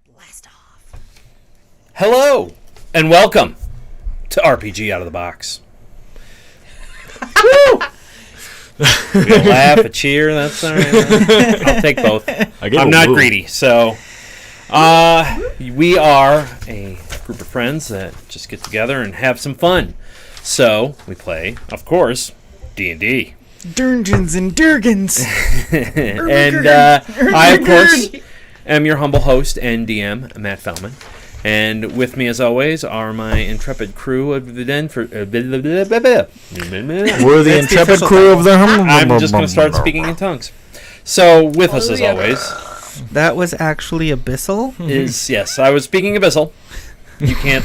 Blast off. Hello, and welcome to RPG Out of the Box. Woo! We a laugh, a cheer, that's all right. I'll take both. I'm not greedy, so... we are a group of friends that just get together and have some fun. So, we play, of course, D&D. Dungeons and Durgans. And I, of course, am your humble host and DM, Matt Fellman. And with me, as always, are my intrepid crew of the den. We're the intrepid crew of the... I'm just going to start speaking in tongues. So, with us, as always... That was actually Abyssal? Yes, I was speaking Abyssal. You can't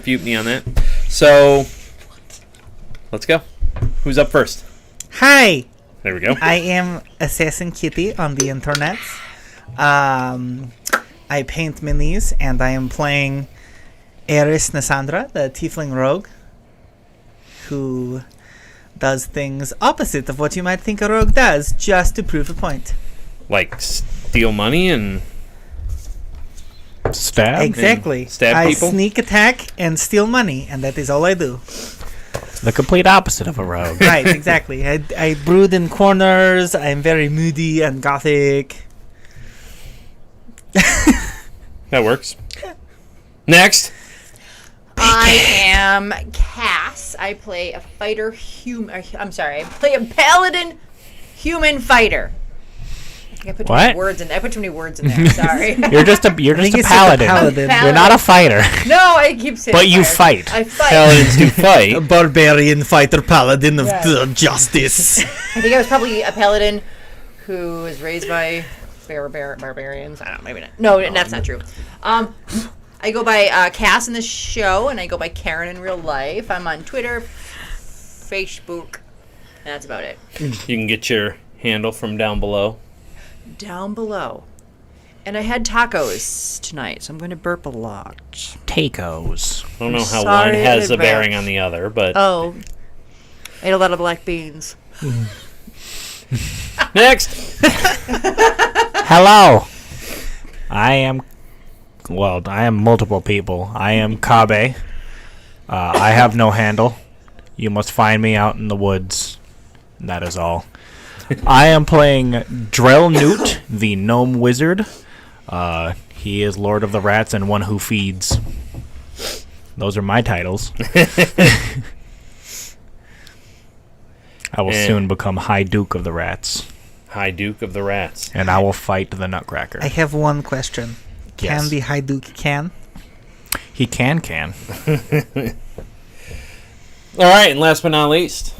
fute me on that. So, let's go. Who's up first? Hi! There we go. I am Assassin Kitty on the internet. I paint minis, and I am playing Eris Nasandra, the Tiefling Rogue, who does things opposite of what you might think a rogue does, just to prove a point. Like steal money and stab? Exactly. And stab people? I sneak attack and steal money, and that is all I do. The complete opposite of a rogue. Right, exactly. I brood in corners, I'm very moody and gothic. that works. Next. I am Cass. I play a fighter human. I'm sorry. I play a paladin human fighter. I think I put too many words in there. I put too many words in there. Sorry. You're just a paladin. You're not a fighter. No, I keep saying. But you fight. I fight. Paladins do fight. A barbarian fighter paladin of justice. I think I was probably a paladin who was raised by barbarians. I don't know, maybe not. No, that's not true. I go by Cass in the show, and I go by Karen in real life. I'm on Twitter, Facebook, and that's about it. You can get your handle from down below. Down below. And I had tacos tonight, so I'm going to burp a lot. Tacos. I don't know how one has a bearing on the other, but... Oh. I ate a lot of black beans. Next! Hello. I am multiple people. I am Kabe. I have no handle. You must find me out in the woods. That is all. I am playing Drell Newt, the Gnome Wizard. He is Lord of the Rats and one who feeds. Those are my titles. I will soon become High Duke of the Rats. High Duke of the Rats. And I will fight the Nutcracker. I have one question. Yes. Can the High Duke can? He can. All right, and last but not least...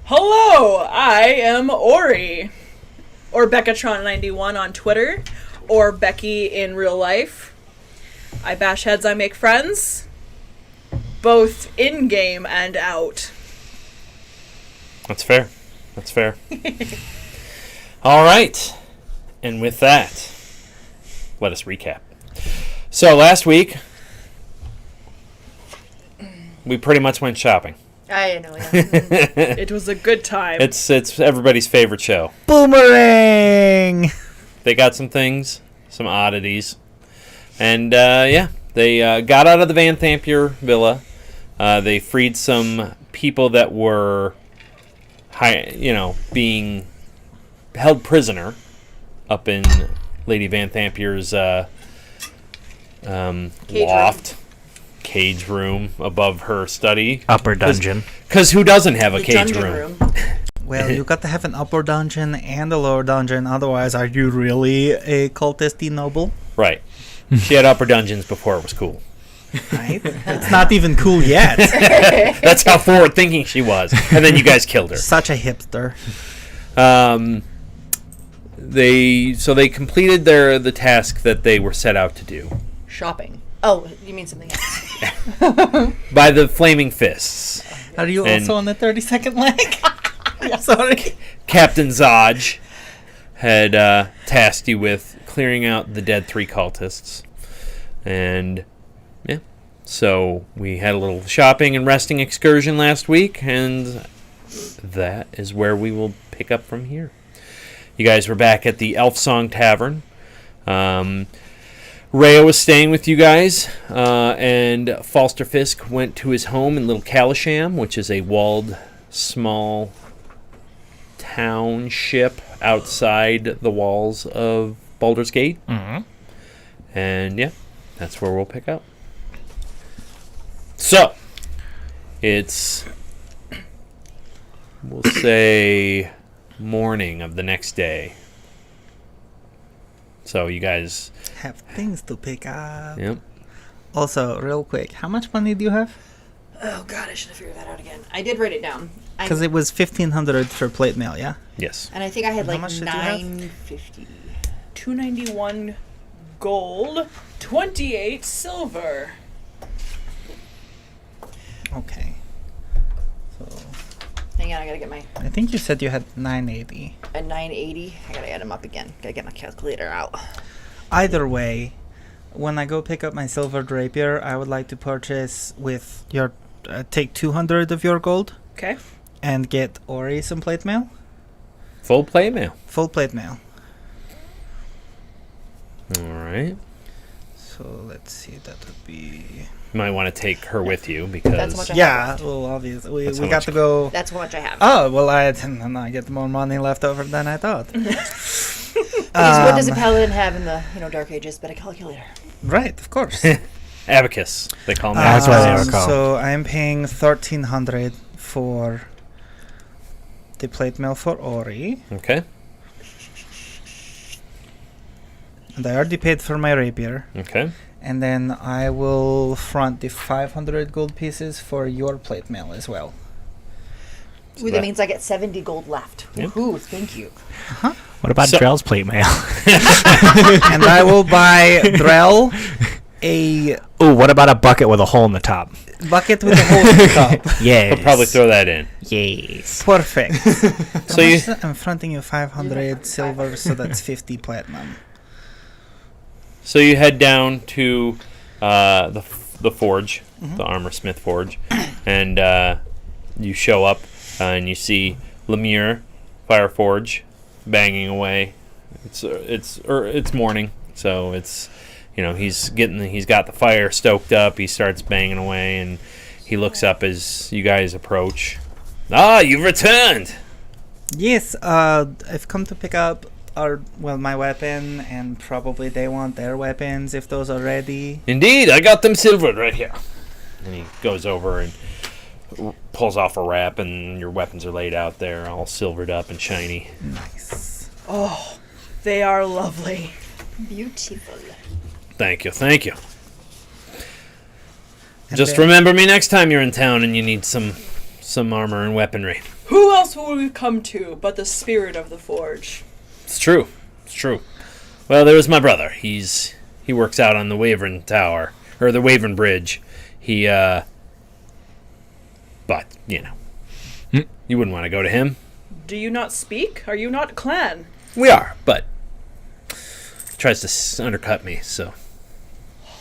Hello, I am Ori, or Beccatron91 on Twitter, or Becky in real life. I bash heads, I make friends, both in-game and out. That's fair. All right, and with that, let us recap. So last week, we pretty much went shopping. I know, yeah. It was a good time. It's everybody's favorite show. Boomerang! They got some things, some oddities. And, they got out of the Van Thampier villa. They freed some people that were, being held prisoner up in Lady Van Thampier's loft. Cage room above her study. Upper dungeon. Because who doesn't have a cage room? Well, you got to have an upper dungeon and a lower dungeon. Otherwise, are you really a cultisty noble? Right. She had upper dungeons before it was cool. Right? It's not even cool yet. That's how forward thinking she was. And then you guys killed her. Such a hipster. They completed the task that they were set out to do. Shopping. Oh, you mean something else. By the flaming fists. Are you also on the 30-second leg? Sorry. Captain Zodge had tasked you with clearing out the dead 3 cultists. And, yeah. So, we had a little shopping and resting excursion last week, and that is where we will pick up from here. You guys were back at the Elf Song Tavern. Rhea was staying with you guys, and Falster Fisk went to his home in Little Kalisham, which is a walled, small township outside the walls of Baldur's Gate. Mm-hmm. And yeah, that's where we'll pick up. So, it's, we'll say, morning of the next day. So you guys Have things to pick up. Yep. Also, real quick, how much money do you have? Oh god, I should have figured that out again. I did write it down. Because it was 1,500 for plate mail, yeah? Yes. And I think I had How like much did you have? 950. 291 gold, 28 silver. Okay. So, Hang on, I gotta get my I think you said you had 980. a 980. I gotta add them up again. Gotta get my calculator out. Either way, when I go pick up my silver rapier, I would like to purchase with your... take 200 of your gold Okay. and get Ori some plate mail. Full play mail. Full plate mail. All right. So, let's see, that would be... You might want to take her with you because That's much I Yeah, well, obviously. That's We how got much- to go... That's how much I have. Oh, well, I get more money left over than I thought. Because what does a paladin have in the Dark Ages but a calculator? Right, of course. Abacus. They call them That's abacus. what they were called. So I'm paying 1,300 for the plate mail for Ori. Okay. And I already paid for my rapier. Okay. And then I will front the 500 gold pieces for your plate mail as well. Ooh, that means I get 70 gold left. Yep. Ooh, thank you. What about So- Drell's plate mail? And I will buy Drell a Ooh, what about a bucket with a hole in the top? bucket with a hole in the top. Yes. We'll probably throw that in. Yes. Perfect. So you I'm fronting you 500 silver, so that's 50 platinum. so you head down to the forge, the armor smith forge, and you show up and you see Lemire Fireforge banging away. It's morning, so it's he's got the fire stoked up. He starts banging away, and he looks up as you guys approach. Ah, you've returned. Yes, I've come to pick up my weapon, and probably they want their weapons if those are ready. Indeed, I got them silvered right here. And he goes over and pulls off a wrap, and your weapons are laid out there, all silvered up and shiny. Nice. Oh, they are lovely. Beautiful. Thank you, thank you. And Just then- remember me next time you're in town and you need some armor and weaponry. Who else will we come to but the spirit of the forge? It's true. It's true. Well, there was my brother. He works out on the Wavern Tower, or the Wavern Bridge. But, you wouldn't want to go to him. Do you not speak? Are you not clan? We are, but he tries to undercut me, so.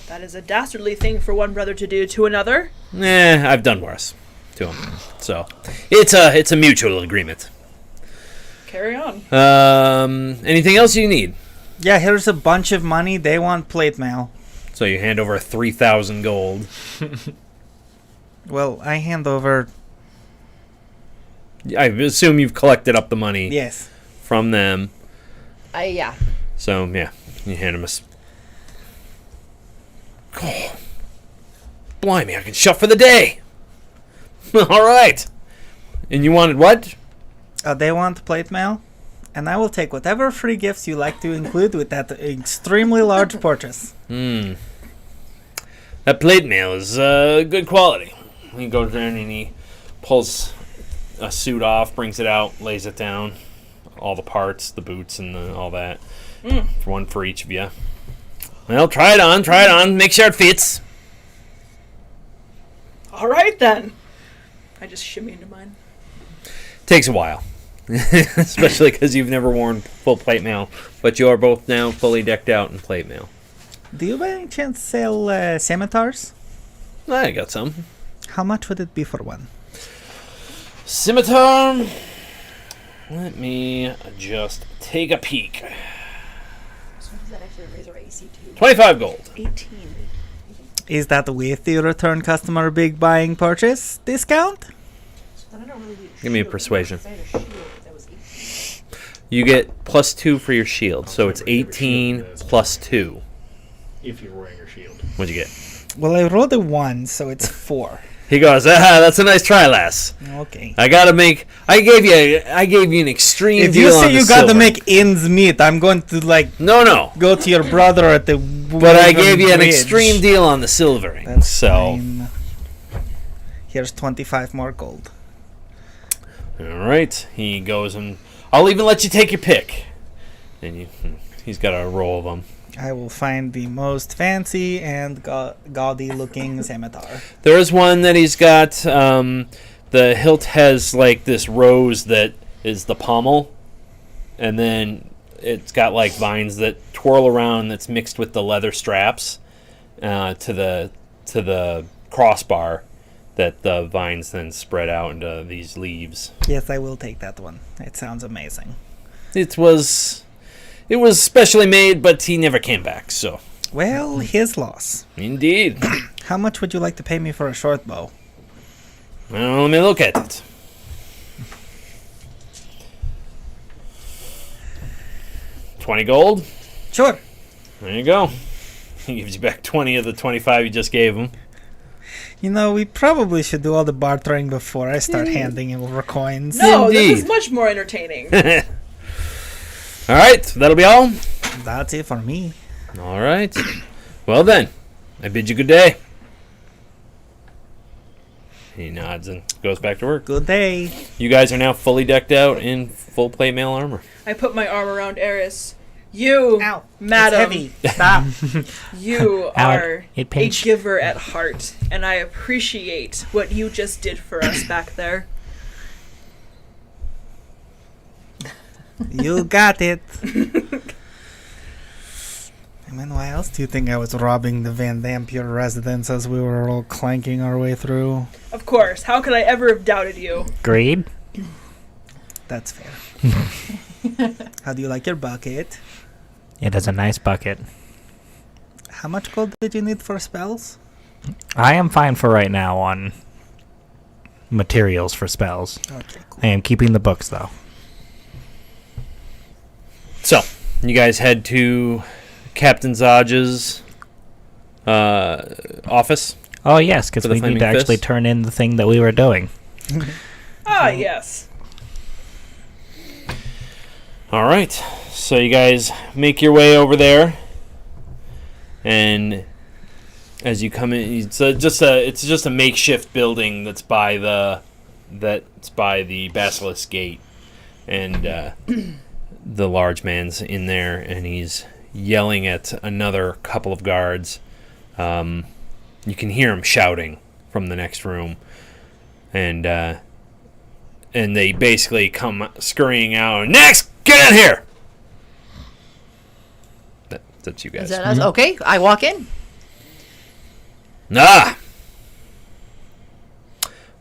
That is a dastardly thing for one brother to do to another. I've done worse to him. So, it's a mutual agreement. Carry on. Anything else you need? Yeah, here's a bunch of money. They want plate mail. So you hand over 3,000 gold. Well, I hand over... I assume you've collected up the money Yes. from them. Yeah. So, yeah, you hand him Oh, blimey, I can shut for the day. All right. And you wanted what? They want plate mail, and I will take whatever free gifts you like to include with that extremely large purchase. That plate mail is good quality. He goes there and he pulls a suit off, brings it out, lays it down. All the parts, the boots, and all that. One for each of you. Well, try it on. Make sure it fits. All right, then. I just shimmy into mine. Takes a while. Especially because you've never worn full plate mail. But you are both now fully decked out in plate mail. Do you by any chance sell scimitars? I got some. How much would it be for one? Scimitar. Let me just take a peek. that actually raise our AC too? 25 gold. 18. Is that with the return customer big buying purchase discount? Give me a persuasion. You get +2 for your shield, so it's 18 plus 2. If you're wearing your shield. What'd you get? Well, I rolled a 1, so it's 4. He goes, that's a nice try, lass. Okay. I gave you an extreme If deal you on say the you got to silver. make ends meet, I'm going to No. go to your brother at the. But I gave you an bridge. extreme deal on the silvering. That's so fine. Here's 25 more gold. all right, he goes and I'll even let you take your pick. And he's got a roll of them. I will find the most fancy and gaudy-looking scimitar. There is one that he's got. The hilt has like this rose that is the pommel, and then it's got like vines that twirl around. That's mixed with the leather straps to the crossbar. That the vines then spread out into these leaves. Yes, I will take that one. It sounds amazing. It was specially made, but he never came back. So Well, his loss. indeed. How much would you like to pay me for a short bow? Well, let me look at it. $20 gold. Sure. There you go. He gives you back 20 of the 25 you just gave him. You know, we probably should do all the bartering before I start handing him over coins. No, this is Indeed. much more entertaining. All right, that'll be all. That's it for me. All right. Well then, I bid you good day. He nods and goes back to work. Good day. You guys are now fully decked out in full plate mail armor. I put my arm around Eris. You, Ow. madam, It's heavy. Stop. you Ow, are it a pinched. giver at heart, and I appreciate what you just did for us back there. You got it. I mean, why else do you think I was robbing the Van Dampier residence as we were all clanking our way through? Of course, how could I ever have doubted you? Greed? That's fair. How do you like your bucket? It is a nice bucket. How much gold did you need for spells? I am fine for right now on materials for spells. Okay, cool. I am keeping the books, though. So, you guys head to Captain Zodge's office. Oh, yes, because For the we need Flaming to actually Fist? turn in the thing that we were doing. Ah, yes. All right. So you guys make your way over there, and as you come in, it's just a makeshift building that's by the Basilisk Gate, and the large man's in there, and he's yelling at another couple of guards. You can hear him shouting from the next room, and they basically come scurrying out. Next, get in here. That's you guys. Is that us? Okay, I walk in.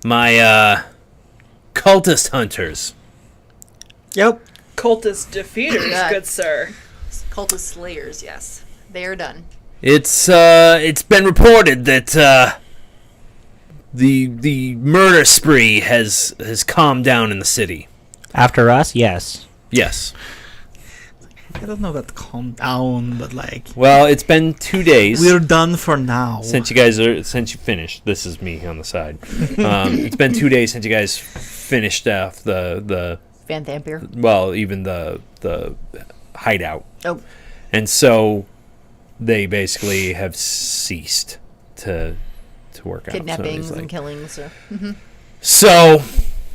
My cultist hunters. Yep. Cultist defeaters, Yeah. good sir. Cultist slayers, yes. They are done. It's been reported that the murder spree has calmed down in the city. After us, yes. Yes. I don't know about calm down, but like Well, it's been 2 days we're done for now. since you finished. This is me on the side. It's been 2 days since you guys finished off the Van Dampier. well, even the hideout. Oh, And so they basically have ceased to work out. kidnappings So, and killings. so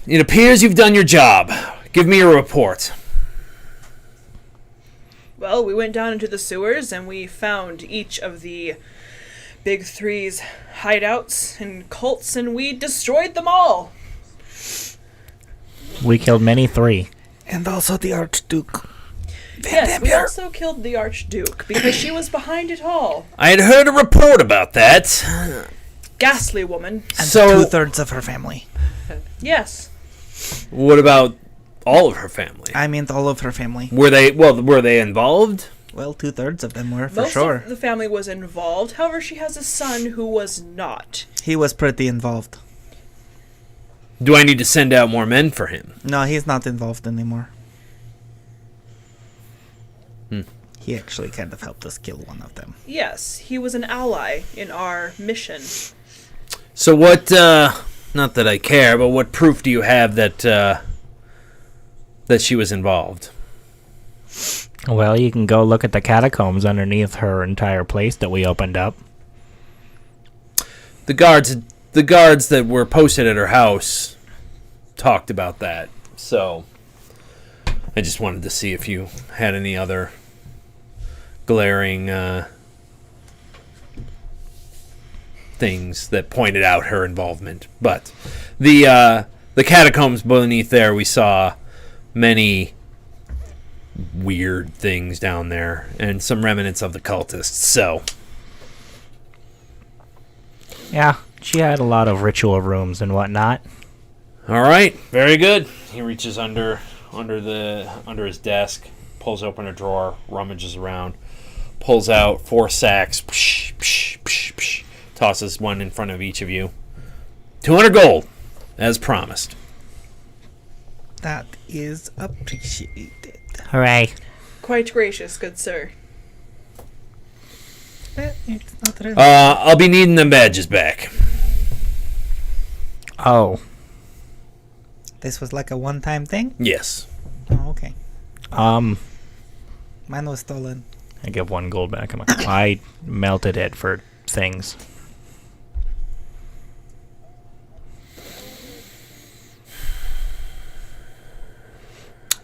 it appears you've done your job. Give me a report. Well, we went down into the sewers and we found each of the Big Three's hideouts and cults, and we destroyed them all. We killed many 3. And also the Archduke. Yes, we also killed the Archduke because she was behind it all. I had heard a report about that. Ghastly woman. And So- 2/3 of her family. Yes. What about all of her family? I meant all of her family. Were they involved, Well, 2/3 of them were, for Most sure. of the family was involved. However, she has a son who was not. He was pretty involved. Do I need to send out more men for him? No, he's not involved anymore. Hmm. He actually kind of helped us kill one of them. Yes, he was an ally in our mission. So what, not that I care, but what proof do you have that, that she was involved? Well, you can go look at the catacombs underneath her entire place that we opened up. The guards that were posted at her house talked about that. So I just wanted to see if you had any other glaring things that pointed out her involvement. But the catacombs beneath there, we saw many weird things down there and some remnants of the cultists. So Yeah, she had a lot of ritual rooms and whatnot. all right, very good. He reaches under his desk, pulls open a drawer, rummages around, pulls out 4 sacks, psh, psh, psh, psh, tosses one in front of each of you. 200 gold, as promised. That is appreciated. Hooray. Quite gracious, good sir. It's not really. I'll be needing them badges back. Oh. This was like a one-time thing? Yes. Oh, okay. Um, Mine was stolen. I give 1 gold back. I melted it for things.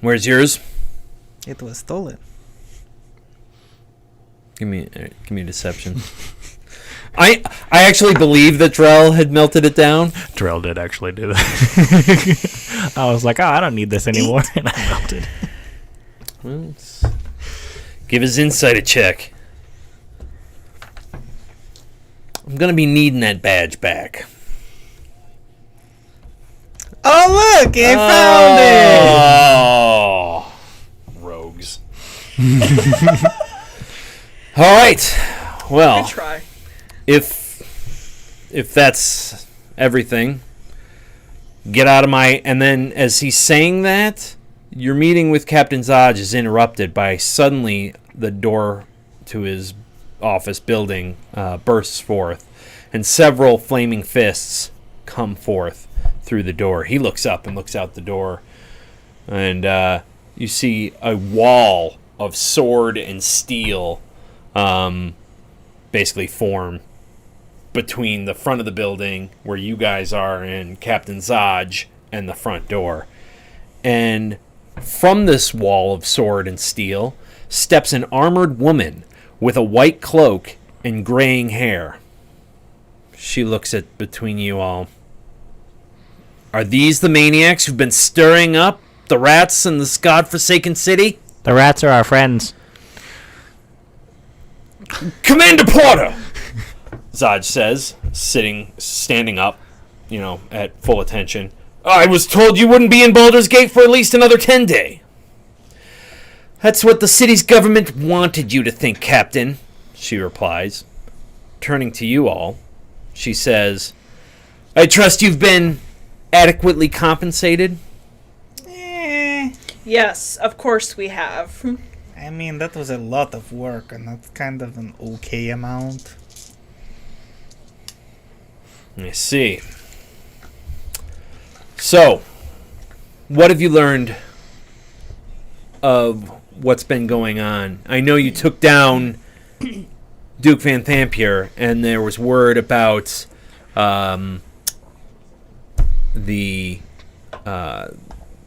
Where's yours? It was stolen. Give me a deception. I actually believe that Drell had melted it down. Drell did actually do that. I was like, oh, I don't need this anymore, and I melted. Well, give his insight a check. I'm gonna be needing that badge back. Oh, look! I found it! Oh, rogues. All right. Well, Good try. if that's everything, get out of my. And then, as he's saying that, your meeting with Captain Zodge is interrupted by suddenly the door to his office building bursts forth, and several flaming fists come forth through the door. He looks up and looks out the door, and you see a wall of sword and steel basically form between the front of the building where you guys are and Captain Zodge and the front door. And from this wall of sword and steel steps an armored woman with a white cloak and graying hair. She looks at between you all. Are these the maniacs who've been stirring up the rats in this godforsaken city? The rats are our friends. Commander Porter! Zodge says, standing up, at full attention. I was told you wouldn't be in Baldur's Gate for at least another 10 days. That's what the city's government wanted you to think, Captain, she replies. Turning to you all, she says, I trust you've been adequately compensated? Yes, of course we have. I mean, that was a lot of work, and that's kind of an okay amount. I see. So, what have you learned of what's been going on? I know you took down Duke Van Thampier, and there was word about the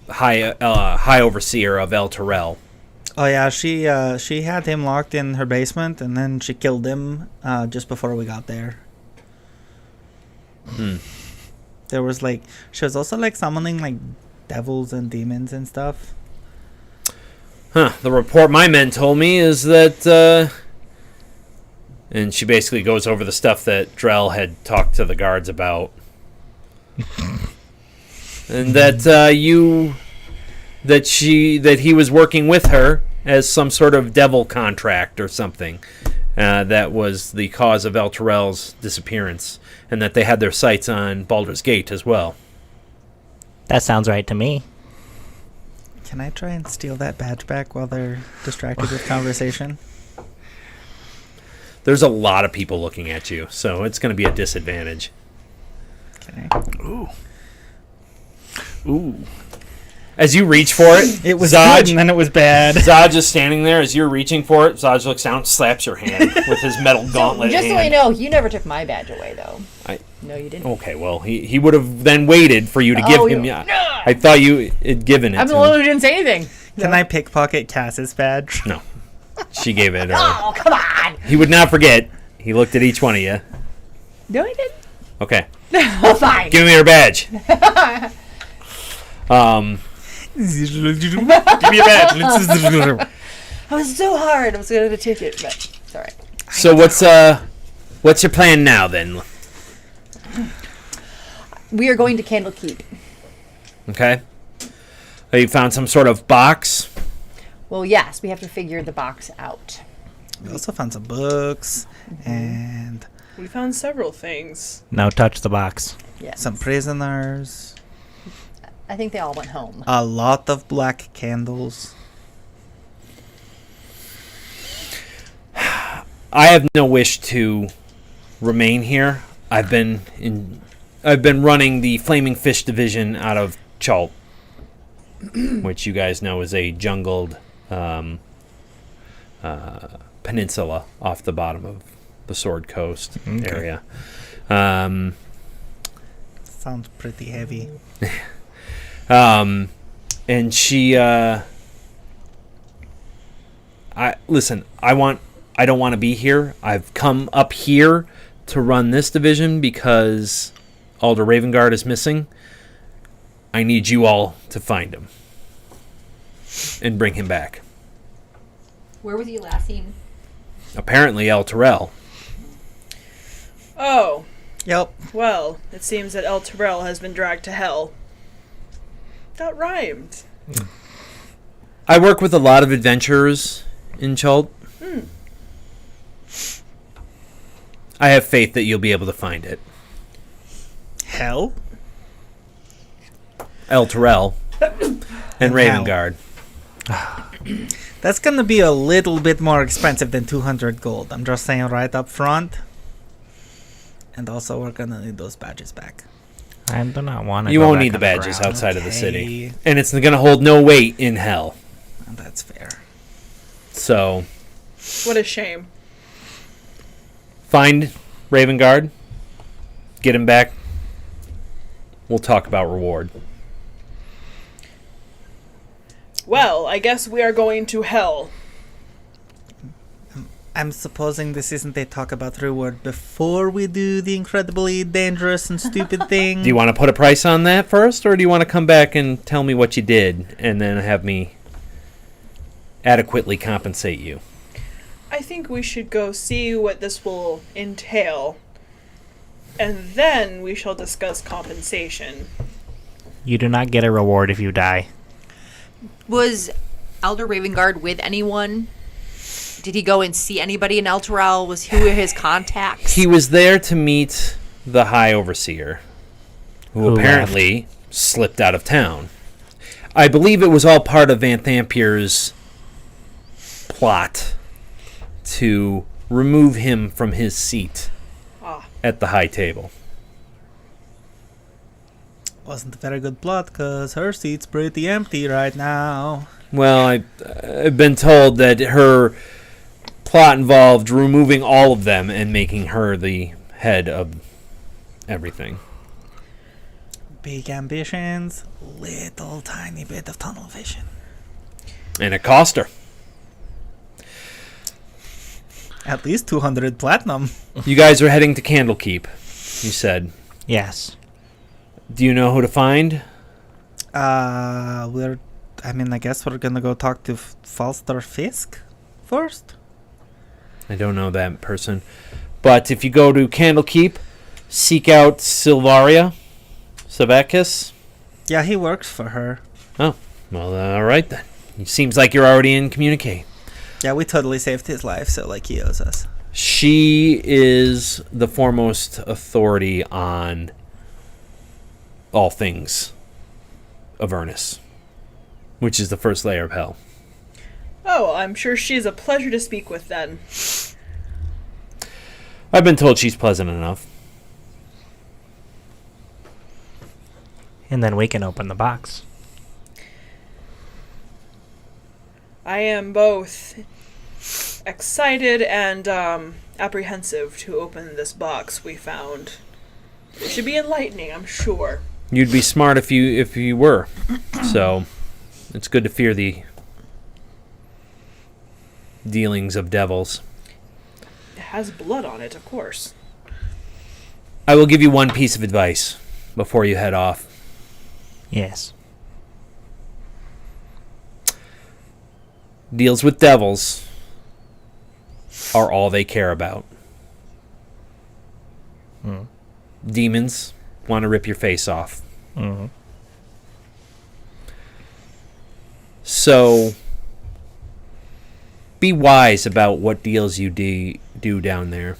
high overseer of Elturel. Oh yeah, she had him locked in her basement, and then she killed him just before we got there. There was she was also summoning devils and demons and stuff. The report my men told me is that, and she basically goes over the stuff that Drell had talked to the guards about, and that he was working with her as some sort of devil contract or something. That was the cause of Elturel's disappearance, and that they had their sights on Baldur's Gate as well. That sounds right to me. Can I try and steal that badge back while they're distracted with conversation? There's a lot of people looking at you, so it's going to be a disadvantage. Okay. Ooh. As you reach for it, It was Zaj, good and then it was bad. Zaj is standing there. As you're reaching for it, Zaj looks down and slaps your hand with his metal gauntlet Just so hand. you know, you never took my badge away, though. I- No, you didn't. Okay, well, he would have then waited for you to give him... No. I thought you had given it I'm to the him. one who didn't say anything. Can I pickpocket Cass's badge? No. She gave it. Oh, come on. He would not forget. He looked at each one of you. No, I didn't. Okay. Fine. Give me your badge. Give me a badge. I was so hard. I was going to take it, but it's all right. So what's your plan now, then? We are going to Candlekeep. Okay. Have you found some sort of box? Well, yes, we have to figure the box out. We also found some books and We found several things. No, touch the box. Yes. some prisoners. I think they all went home. A lot of black candles. I have no wish to remain here. I've been running the Flaming Fish division out of Chult, which you guys know is a jungled peninsula off the bottom of the Sword Coast area. Sounds pretty heavy. And she I don't want to be here. I've come up here to run this division because Alder Ravengard is missing. I need you all to find him and bring him back. Where was he last seen? Apparently Elturel. Oh, Yep. well, it seems that Elturel has been dragged to hell. That rhymed. I work with a lot of adventurers in Chult. I have faith that you'll be able to find it. Hell? Elturel and Hell. Ravengard. That's gonna be a little bit more expensive than 200 gold. I'm just saying right up front. And also, we're gonna need those badges back. I do not want to. You won't need the badges outside of the Okay. city. And it's going to hold no weight in hell. That's fair. So, What a shame. find Ravengard. Get him back. We'll talk about reward. Well, I guess we are going to hell. I'm supposing this isn't a talk about reward before we do the incredibly dangerous and stupid thing. Do you want to put a price on that first, or do you want to come back and tell me what you did and then have me adequately compensate you? I think we should go see what this will entail. And then we shall discuss compensation. You do not get a reward if you die. Was Elder Ravengard with anyone? Did he go and see anybody in Elturel? Who were his contacts? He was there to meet the High Overseer, who Who apparently slipped out of town. I believe it was all part of Van Thampier's plot to remove him from his seat Ah. at the High Table. Wasn't a very good plot, because her seat's pretty empty right now. Well, I've been told that her plot involved removing all of them and making her the head of everything. Big ambitions, little tiny bit of tunnel vision. And it cost her. At least 200 platinum. You guys are heading to Candlekeep, you said. Yes. Do you know who to find? I guess we're gonna go talk to Falster Fisk first. I don't know that person. But if you go to Candlekeep, seek out Silvaria Savakis. Yeah, he works for her. Oh, well, all right then. It seems like you're already in communicate. Yeah, we totally saved his life, so like he owes us. She is the foremost authority on all things Avernus, which is the first layer of hell. Oh, I'm sure she's a pleasure to speak with then. I've been told she's pleasant enough. And then we can open the box. I am both excited and apprehensive to open this box we found. It should be enlightening, I'm sure. You'd be smart if you were. So, it's good to fear the dealings of devils. It has blood on it, of course. I will give you one piece of advice before you head off. Yes. Deals with devils are all they care about. Demons want to rip your face off. Mm-hmm. So be wise about what deals you do down there.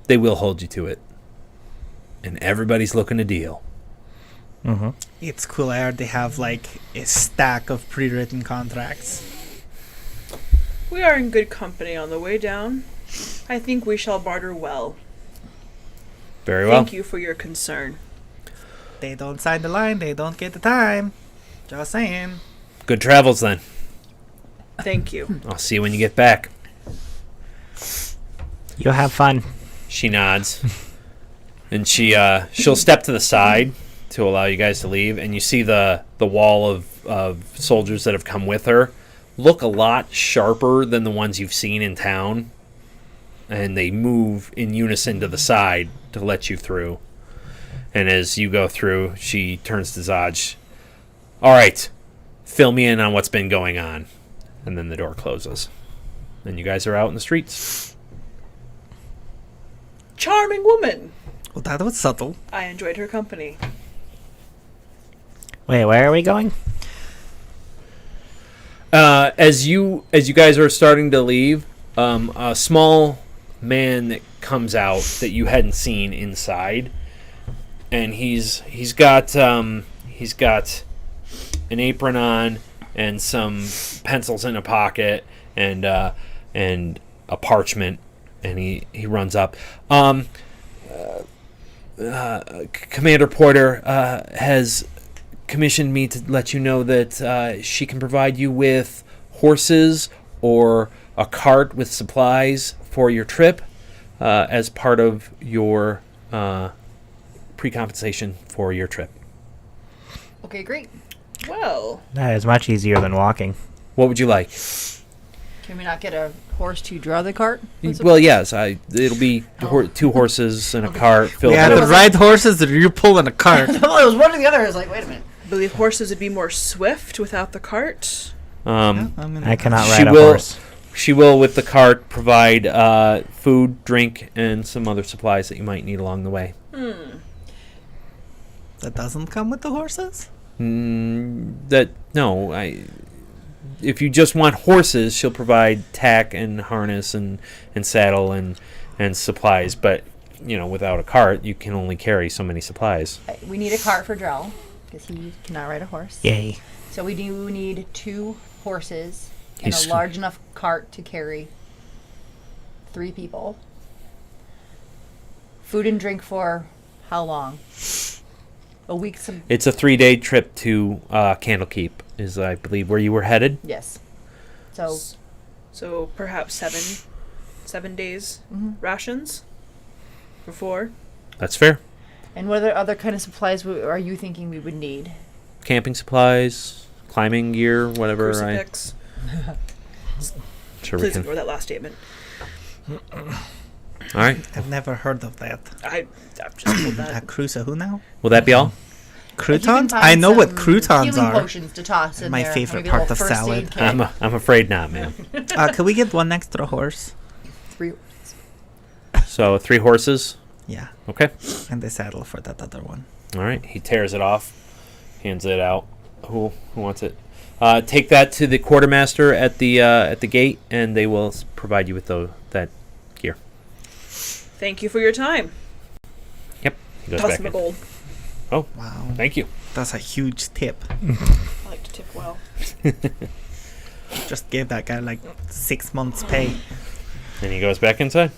They will hold you to it. And everybody's looking to deal. Mm-hmm. It's cool. I already have like a stack of pre-written contracts. We are in good company on the way down. I think we shall barter well. Very well. Thank you for your concern. They don't sign the line, they don't get the time. Just saying. Good travels then. Thank you. I'll see you when you get back. You have fun. She nods. And she'll step to the side to allow you guys to leave, and you see the wall of soldiers that have come with her look a lot sharper than the ones you've seen in town, and they move in unison to the side to let you through. And as you go through, she turns to Zaj. All right, fill me in on what's been going on. And then the door closes. And you guys are out in the streets. Charming woman. Well, that was subtle. I enjoyed her company. Wait, where are we going? As you guys are starting to leave, a small man that comes out that you hadn't seen inside, and he's got an apron on and some pencils in a pocket and a parchment, and he runs up. Commander Porter has commissioned me to let you know that she can provide you with horses or a cart with supplies for your trip as part of your pre-compensation for your trip. Okay, great. Well, That is much easier than walking. What would you like? Can we not get a horse to draw the cart? Well, yes. It'll be two horses and a cart filled We had with... to ride horses, or you're pulling a cart. Well, it was one or the other. I was like, wait a minute. I believe horses would be more swift without the cart. I cannot She ride a will- horse. She will, with the cart, provide food, drink, and some other supplies that you might need along the way. That doesn't come with the horses? If you just want horses, she'll provide tack and harness and saddle and supplies. But, without a cart, you can only carry so many supplies. We need a cart for Drell because he cannot ride a horse. Yay. So we do need 2 horses and He's- a large enough cart to carry 3 people. Food and drink for how long? A week. It's a 3-day trip to Candlekeep, is, I believe, where you were headed. Yes. So So perhaps 7 days rations for 4. That's fair. and what other kind of supplies are you thinking we would need? Camping supplies, climbing gear, whatever. Crucifix. Sure we Please can. ignore that last statement. All right. I've never heard of that. I've just pulled A that. cruiser, who now? Will that be all? Croutons? I know what croutons healing are. potions to toss in My there. favorite Maybe a little part of first salad. aid kit. I'm afraid not, ma'am. Can we get one extra horse? 3. So 3 horses. Yeah, Okay. and the saddle for that other one. All right. He tears it off, hands it out. Who wants it? Take that to the quartermaster at the gate, and they will provide you with that gear. Thank you for your time. Yep. He goes Toss back him a in. gold. Oh, Wow. thank you. That's a huge tip. I like to tip well. Just gave that guy like 6 months' pay. And he goes back inside.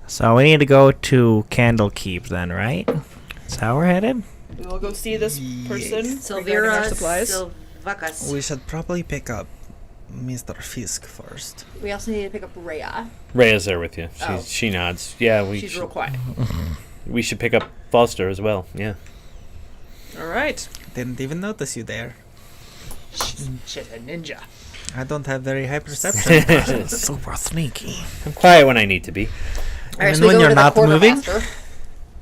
So we need to go to Candlekeep then, right? Is that how we're headed? We will go see this person. regarding our Silvira supplies. Silvacus. We should probably pick up Mr. Fisk first. We also need to pick up Rhea. Rhea's there with you. Oh. She nods. Yeah, She's real quiet. we should pick up Foster as well. Yeah. All right. Didn't even notice you there. Shit, a ninja. I don't have very high perception. Super sneaky. I'm quiet when I need to be. All right, Even so we when go you're to the not moving? quartermaster.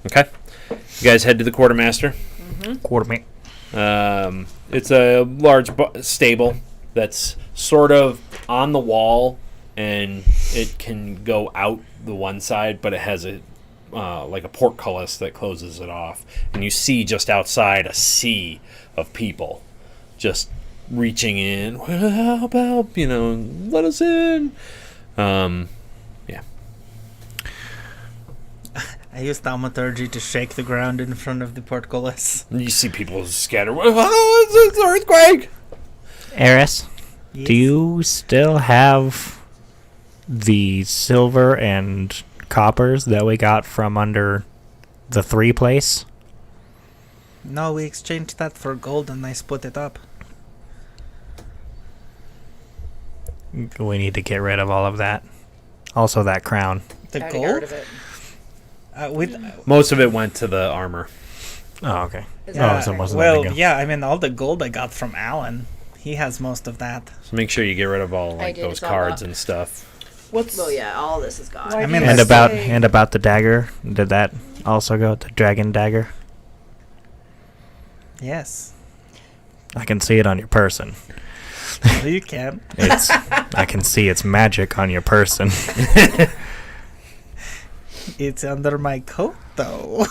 Okay. You guys head to the quartermaster. Quartermaster. It's a large stable that's sort of on the wall, and it can go out the one side, but it has a like a portcullis that closes it off. And you see just outside a sea of people just reaching in. Help, help, let us in. Yeah. I use thaumaturgy to shake the ground in front of the portcullis. You see people scatter. Oh, it's an earthquake! Eris, Yes. do you still have the silver and coppers that we got from under the 3 place? No, we exchanged that for gold and I split it up. We need to get rid of all of that. Also that crown. The I already got rid gold? of it. Most of it went to the armor. Oh, okay. Is Oh, that- so most of well, that go. yeah, I mean, all the gold I got from Alan. He has most of that. So make sure you get rid of all I like did, those it's all cards up. and stuff. What's Well, yeah, all this is gone. Why I do mean, you And Let's say- about the dagger. Did that also go? The dragon dagger? Yes. I can see it on your person. You can. It's I can see its magic on your person. It's under my coat, though.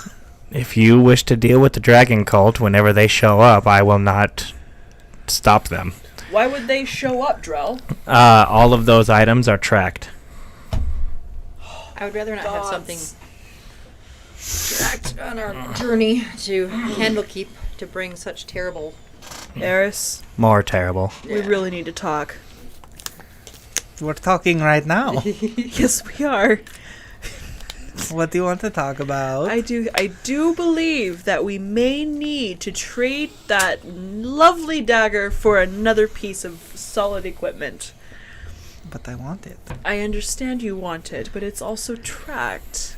If you wish to deal with the dragon cult whenever they show up, I will not stop them. Why would they show up, Drell? All of those items are tracked. I would rather not have Gods. something tracked on our journey to Candlekeep to bring such terrible. Eris, More terrible. we really need to talk. We're talking right now. Yes, we are. What do you want to talk about? I do believe that we may need to trade that lovely dagger for another piece of solid equipment. But I want it. I understand you want it, but it's also tracked.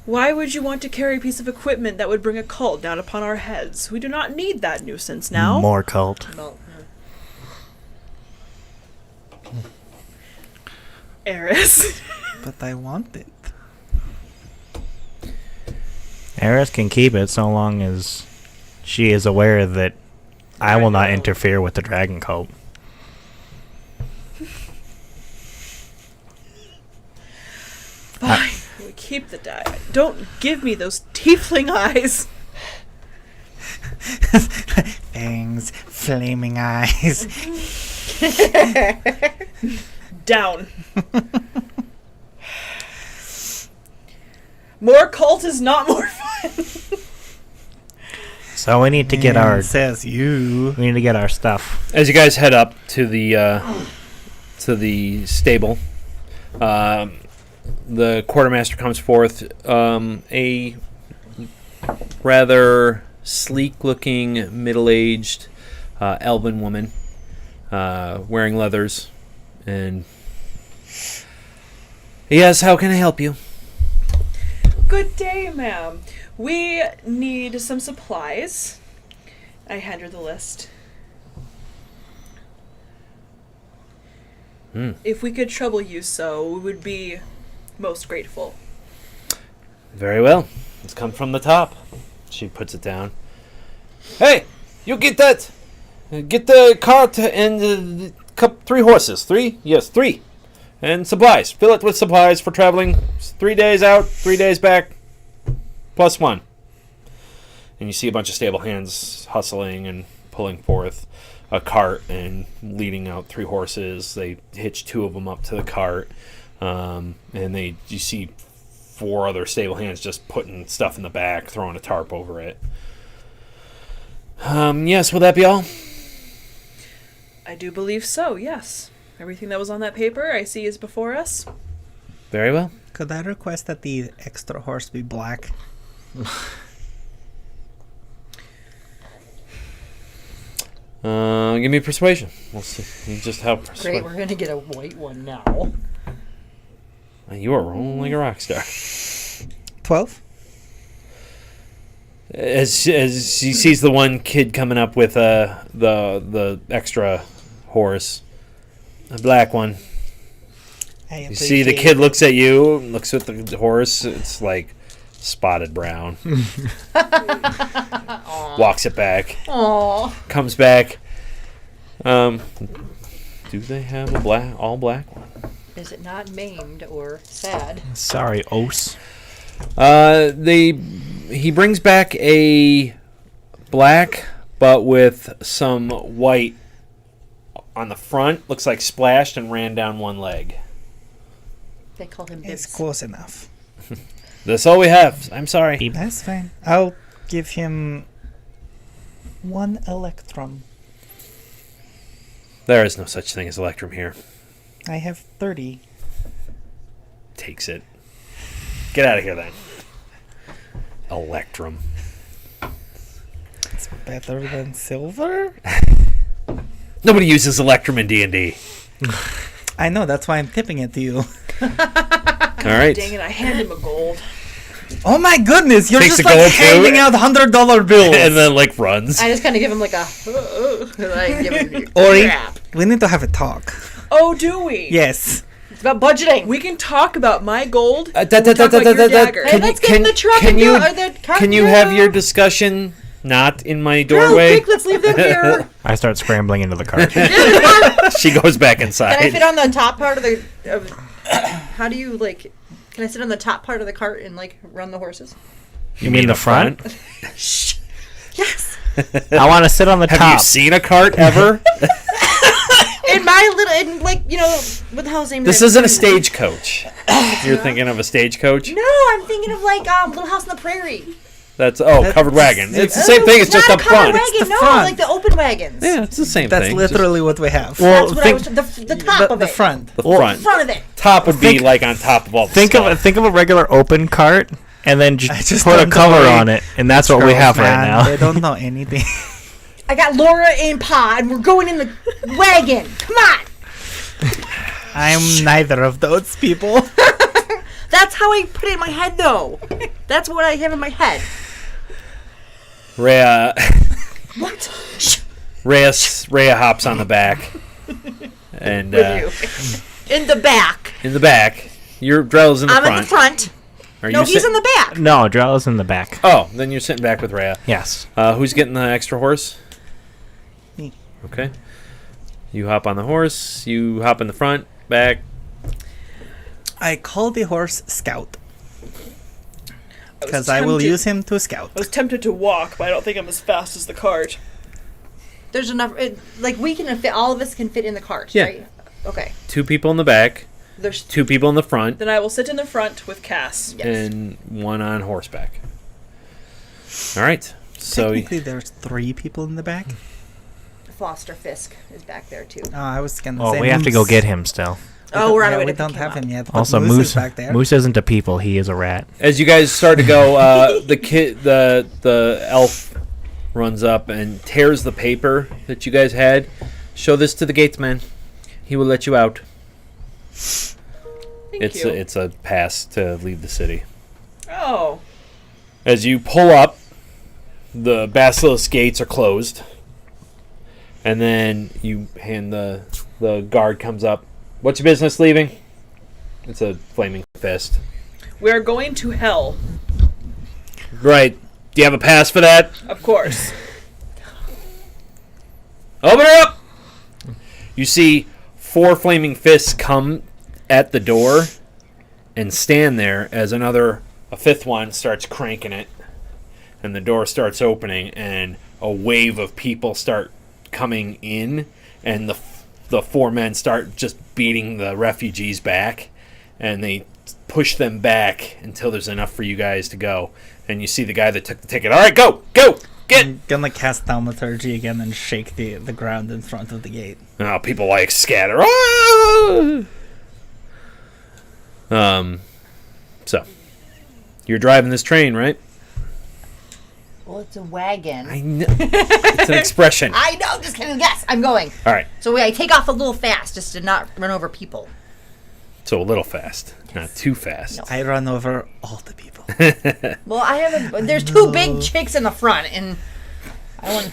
Why would you want to carry a piece of equipment that would bring a cult down upon our heads? We do not need that nuisance now. More cult. Well, Eris. But I want it. Eris can keep it so long as she is aware that I will not interfere with the dragon cult. Fine. We keep the dagger. Don't give me those tiefling eyes. Fangs, flaming eyes. Down. More cult is not more fun. So we need to get our Says you. we need to get our stuff. As you guys head up to the stable, the quartermaster comes forth, a rather sleek-looking, middle-aged elven woman, wearing leathers, and yes, how can I help you? Good day, ma'am. We need some supplies. I hand her the list. If we could trouble you so, we would be most grateful. Very well. It's come from the top. She puts it down. Hey, you get that? Get the cart and the 3 horses. 3? Yes, 3. And supplies. Fill it with supplies for traveling. 3 days out, 3 days back. +1. and you see a bunch of stable hands hustling and pulling forth a cart and leading out 3 horses. They hitch 2 of them up to the cart, and you see 4 other stable hands just putting stuff in the back, throwing a tarp over it. Yes, will that be all? I do believe so, yes. Everything that was on that paper I see is before us. Very well. Could I request that the extra horse be black? Give me persuasion. We'll see. You just help persuade. Great, we're gonna get a white one now. You are rolling like a rock star. 12. As he sees the one kid coming up with the extra horse, a black one. You see the kid looks at you, looks at the horse. It's like spotted brown. Walks it back. Aww. Comes back. Do they have a all black one? Is it not maimed or sad? Sorry, Os. He brings back a black, but with some white on the front. Looks like splashed and ran down one leg. They call him It's Bibs. close enough. That's all we have. I'm sorry. That's fine. I'll give him 1 electrum. There is no such thing as electrum here. I have 30. Takes it. Get out of here then. Electrum. It's better than silver? Nobody uses electrum in D&D. I know, that's why I'm tipping it to you. All right. Dang it, I hand him a gold. Oh my goodness, you're Takes just the gold like too. handing out $100 bills. And then like runs. I just kind of give him like a. Like, give him Ori, crap. we need to have a talk. Oh, do we? Yes. It's about budgeting. We can talk about my gold. Da- when da- we da- talk da- about da- your da- dagger. Hey, let's get in the truck can and you- do the car. Can you have your discussion not in my Drew, doorway? quick, let's leave them here. I start scrambling into the cart. She goes back inside. Can I fit on the top part of the? How do you like? Can I sit on the top part of the cart and like run the horses? You mean the front? Yes. I want to sit on the Have top. you seen a cart ever? In my little, in like what the hell's name? This isn't a stagecoach. You're thinking of a stagecoach? No, I'm thinking of like Little House on the Prairie. That's covered wagon. It's the same Oh, thing. It's just not up a covered front. wagon. It's the No, front. like the open wagons. Yeah, it's the same That's thing. literally what we have. Well, That's what I was. The top of the it. front. The Well, front. Front of it. Top would be like on top of all the think stuff. of a regular open cart, and then I just just put a don't know cover any on it, and that's what we have right now. They don't know anything. I got Laura and Pa, and we're going in the wagon. Come on. I'm neither of those people. That's how I put it in my head, though. That's what I have in my head. Rhea What? Rhea hops on the back. And With you. In the back. in the back, your Drell's in the I'm front. in the front. Are No, you he's sit- in the back. No, Drell is in the back. Oh, then you're sitting back with Rhea. Yes. Who's getting the extra horse? Me. Okay. You hop on the horse. You hop in the front, back. I call the horse Scout. was Because I will tempted- use him to scout. I was tempted to walk, but I don't think I'm as fast as the cart. There's enough. Like we can fit. All of us can fit in the cart. Yeah. Right? Okay. 2 people in the back, There's 2 people in the front, Then I will sit in the front with Cass. yes. and 1 on horseback. All right. So Technically, there's 3 people in the back. Foster Fisk is back there too. Oh, I was gonna Oh, say we have to go Moose. get him still. Oh, we're on Yeah, our way we to don't pick have up. him yet. But Also, Moose Moose is back there. Moose isn't a people; he is a rat. as you guys start to go, the elf runs up and tears the paper that you guys had. Show this to the gatesman. He will let you out. Thank you. It's a pass to leave the city. Oh. As you pull up, the basilisk gates are closed, and then you hand the guard comes up. What's your business leaving? It's a flaming fist. We are going to hell, Right. Do you have a pass for that? of course. Open it up! You see 4 flaming fists come at the door and stand there as a 5th one starts cranking it. and the door starts opening, and a wave of people start coming in, and the 4 men start just beating the refugees back, and they push them back until there's enough for you guys to go. And you see the guy that took the ticket. All right, go, get. I'm gonna cast Thaumaturgy again and shake the ground in front of the gate. Oh, people like scatter. So you're driving this train, right? Well, it's a wagon. I know. It's an expression. I know. Just kidding. Yes, I'm going. All right. So I take off a little fast just to not run over people. So a little fast, not too fast. No. I run over all the people. Well, I have there's 2 big chicks in the front, and I want.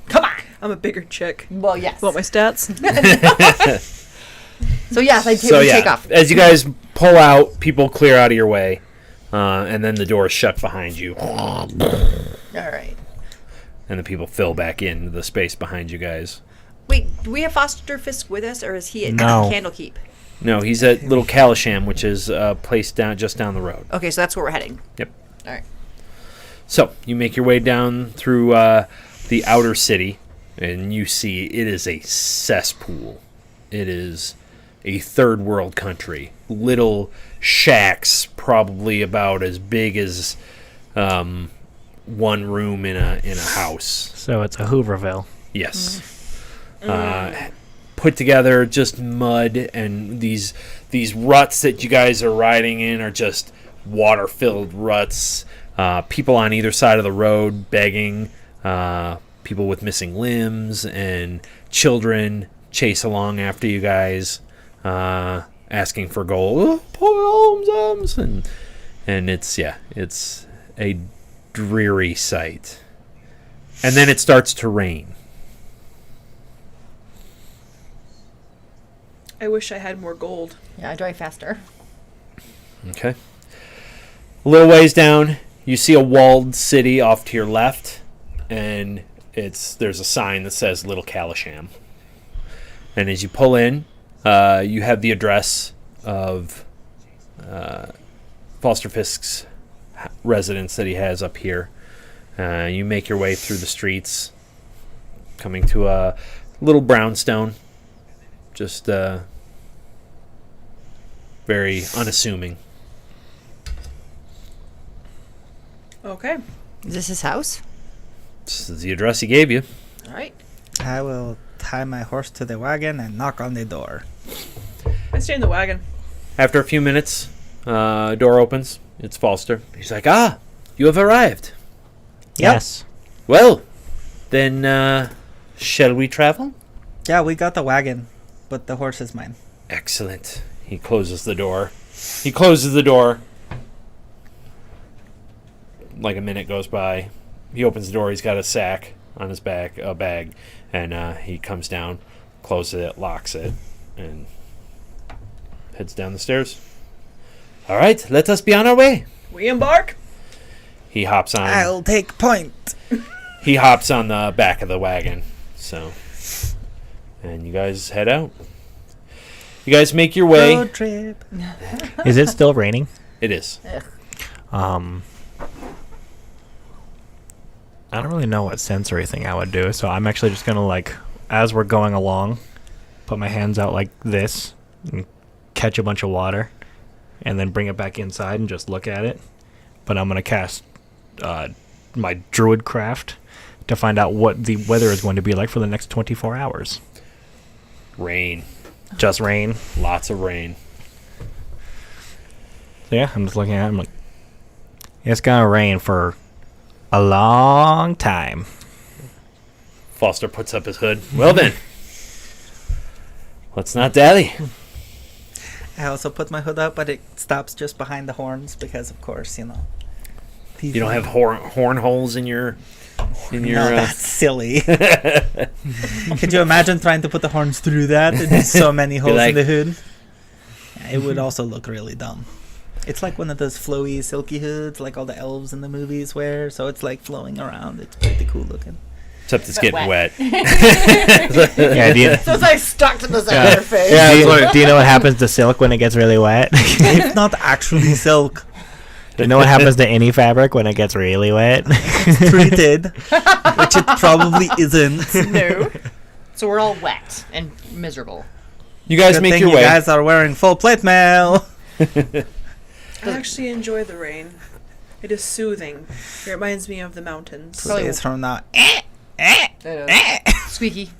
Come on. I'm a bigger chick. Well, yes. Want my stats? So yes, I take off. As you guys pull out, people clear out of your way, and then the door is shut behind you, All right. and the people fill back into the space behind you guys. Wait, do we have Foster Fisk with us, or is he at No. Candlekeep? No, he's at Little Calisham, which is a place just down the road. Okay, so that's where we're heading. Yep. All right. So you make your way down through the outer city, and you see it is a cesspool. It is a third world country. Little shacks, probably about as big as one room in a house. So it's a Hooverville. Yes. Put together just mud, and these ruts that you guys are riding in are just water-filled ruts. People on either side of the road begging. People with missing limbs, and children chase along after you guys, asking for gold. And it's a dreary sight. And then it starts to rain. I wish I had more gold. Yeah, I drive faster. Okay. A little ways down, you see a walled city off to your left, and there's a sign that says Little Calisham. And as you pull in, you have the address of Foster Fisk's residence that he has up here. You make your way through the streets, coming to a little brownstone. Just very unassuming. Okay. Is this his house? This is the address he gave you. All right. I will tie my horse to the wagon and knock on the door. I stay in the wagon. After a few minutes, door opens. It's Foster. He's like, you have arrived. Yes. Well, then, shall we travel? Yeah, we got the wagon, but the horse is mine. Excellent. He closes the door. Like a minute goes by. He opens the door. He's got a sack on his back, a bag, and he comes down, closes it, locks it, and heads down the stairs. All right, let us be on our way. We embark. He hops on. I'll take point. He hops on the back of the wagon. So, and you guys head out. You guys make your way. Road trip. Is it still raining? It is. I don't really know what sensory thing I would do, so I'm actually just gonna, like, as we're going along, put my hands out like this and catch a bunch of water, and then bring it back inside and just look at it. But I'm gonna cast my druid craft to find out what the weather is going to be like for the next 24 hours. Rain. Just rain. Lots of rain. So yeah, I'm just looking at it. I'm like, it's gonna rain for a long time. Foster puts up his hood. Well then, let's not dally. I also put my hood up, but it stops just behind the horns because, of course, You don't have horn holes in your. No, that's silly. Could you imagine trying to put the horns through that? There's so many holes in the hood. Yeah, it would also look really dumb. It's like one of those flowy, silky hoods, like all the elves in the movies wear. So it's like flowing around. It's pretty cool looking. Except it's getting wet. Yeah, So it's like stuck to the side of your face. do you know what happens to silk when it gets really wet? It's not actually silk. You know what happens to any fabric when it gets really wet? Treated, which it probably isn't. No. So we're all wet and miserable. You guys Good make thing your you way. guys are wearing full plate mail. I actually enjoy the rain. It is soothing. It reminds me of the mountains. 2 days from now. Squeaky.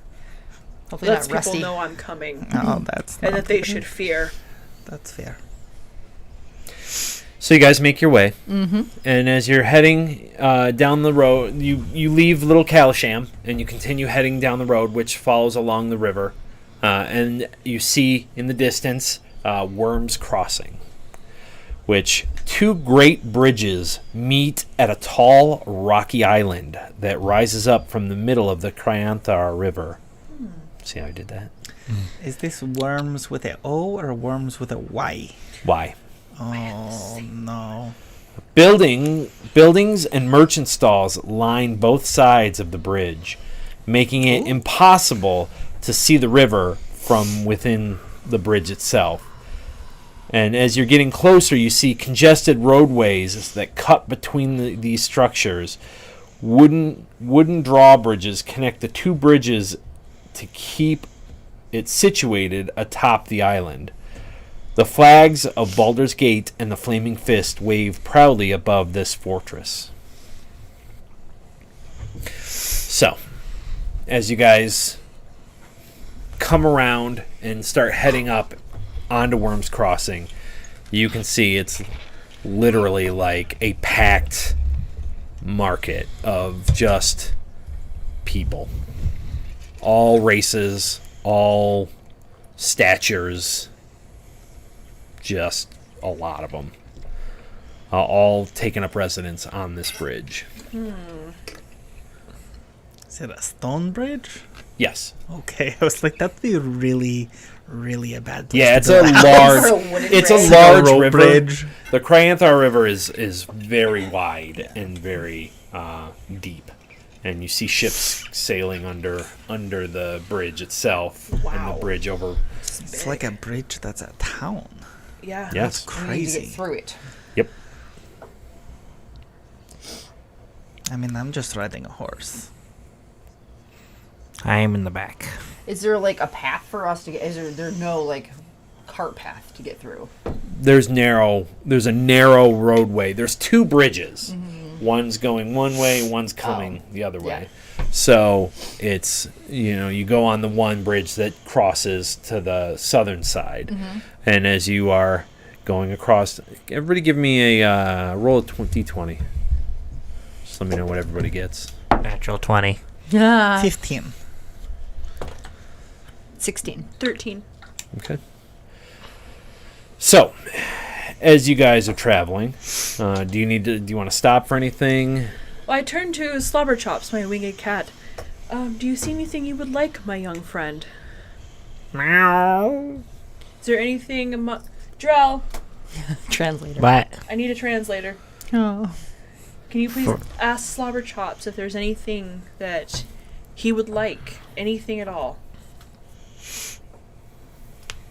Hopefully Lets not rusty. people know I'm coming. Oh, that's And not that they good. should fear. That's fair. So you guys make your way, Mm-hmm. and as you're heading down the road, you leave Little Calisham, and you continue heading down the road, which follows along the river, and you see in the distance Worms Crossing, which 2 great bridges meet at a tall, rocky island that rises up from the middle of the Cyanthar River. See how I did that? Is this worms with a O or worms with a Y? Why? Oh no. Buildings and merchant stalls line both sides of the bridge, making it impossible to see the river from within the bridge itself. And as you're getting closer, you see congested roadways that cut between these structures. Wooden drawbridges connect the 2 bridges to keep it situated atop the island. The flags of Baldur's Gate and the Flaming Fist wave proudly above this fortress. So, as you guys come around and start heading up onto Worms Crossing, you can see it's literally like a packed market of just people. All races, all statures, just a lot of them. All taking up residence on this bridge. Is it a stone bridge? Yes. Okay, I was like, that'd be really, really a bad place. Yeah, to it's build a house. large. It's a bridge. large rope river. bridge. The Cyanthar River is very wide and very deep, and you see ships sailing under the bridge itself, and Wow. the bridge over. It's like a bridge that's a town. Yeah. Yes. We need to Crazy. get through it. Yep. I mean, I'm just riding a horse. I am in the back. Is there like a path for us to get? Is there no like cart path to get through? There's a narrow roadway. There's 2 bridges. One's going one way, one's coming the other way. So it's, you go on the one bridge that crosses to the southern side. And as you are going across, everybody give me a roll of d20. Just let me know what everybody gets. Natural 20. Yeah. 15. 16. 13. Okay. So, as you guys are traveling, do you want to stop for anything? Well, I turned to Slobberchops, my winged cat. Do you see anything you would like, my young friend? Meow. Is there anything... Drell, Translator. But I need a translator. Oh. Can you please ask Slobberchops if there's anything that he would like? Anything at all?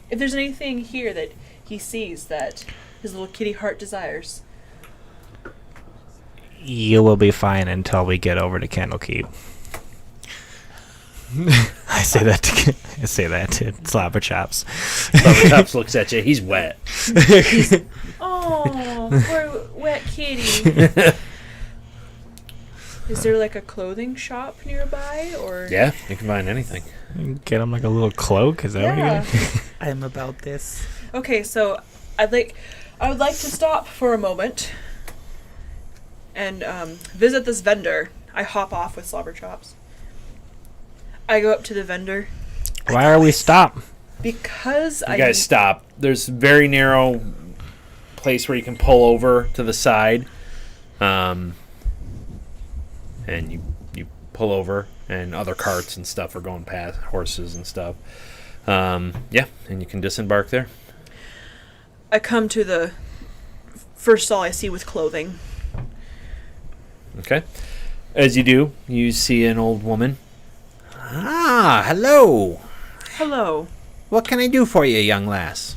If there's anything here that he sees that his little kitty heart desires. you will be fine until we get over to Candlekeep. I say that to Slobberchops. Slobberchops looks at you. He's wet. Oh, poor wet kitty. Is there like a clothing shop nearby, or? Yeah, you can find anything. Get him like a little cloak. Is that what Yeah. you're I'm about this. Okay, so I would like to stop for a moment and visit this vendor. I hop off with Slobberchops. I go up to the vendor Why are we stopped? because You guys stop. There's a very narrow place where you can pull over to the side, and you pull over, and other carts and stuff are going past, horses and stuff. Yeah, and you can disembark there. I come to the first stall I see with clothing. Okay. As you do, you see an old woman. Ah, hello. Hello. What can I do for you, young lass?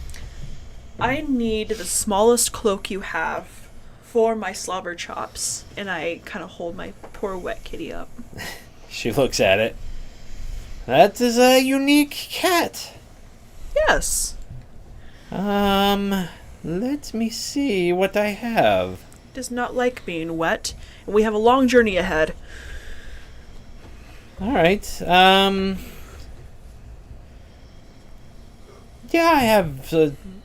I need the smallest cloak you have for my slobber chops, and I kind of hold my poor wet kitty up. She looks at it. That is a unique cat. Yes. Let me see what I have. It does not like being wet, and we have a long journey ahead. All right. Yeah, I have.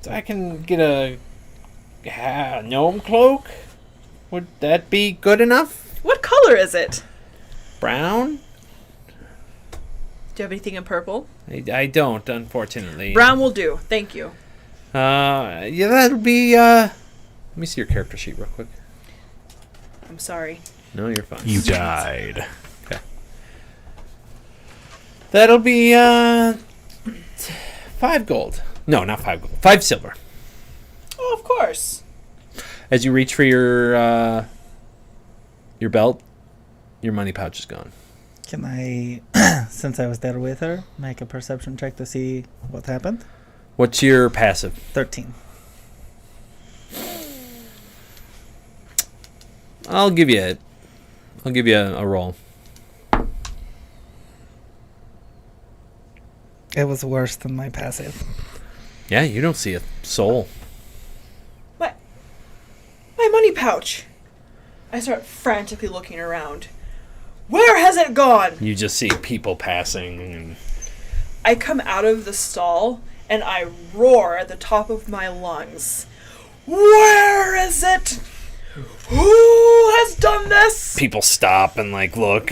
I can get a gnome cloak. Would that be good enough? What color is it? Brown? Do you have anything in purple? I don't, unfortunately. Brown will do. Thank you. Yeah, that'll be. Let me see your character sheet real quick. I'm sorry. No, you're fine. You died. Okay. That'll be 5 gold. No, not 5 gold. 5 silver. Oh, of course. As you reach for your belt, your money pouch is gone. Can I, since I was there with her, make a perception check to see what happened? What's your passive? 13. I'll give you a roll. It was worse than my passive. Yeah, you don't see a soul. My money pouch. I start frantically looking around. Where has it gone? You just see people passing. And I come out of the stall and I roar at the top of my lungs. Where is it? Who has done this? people stop and look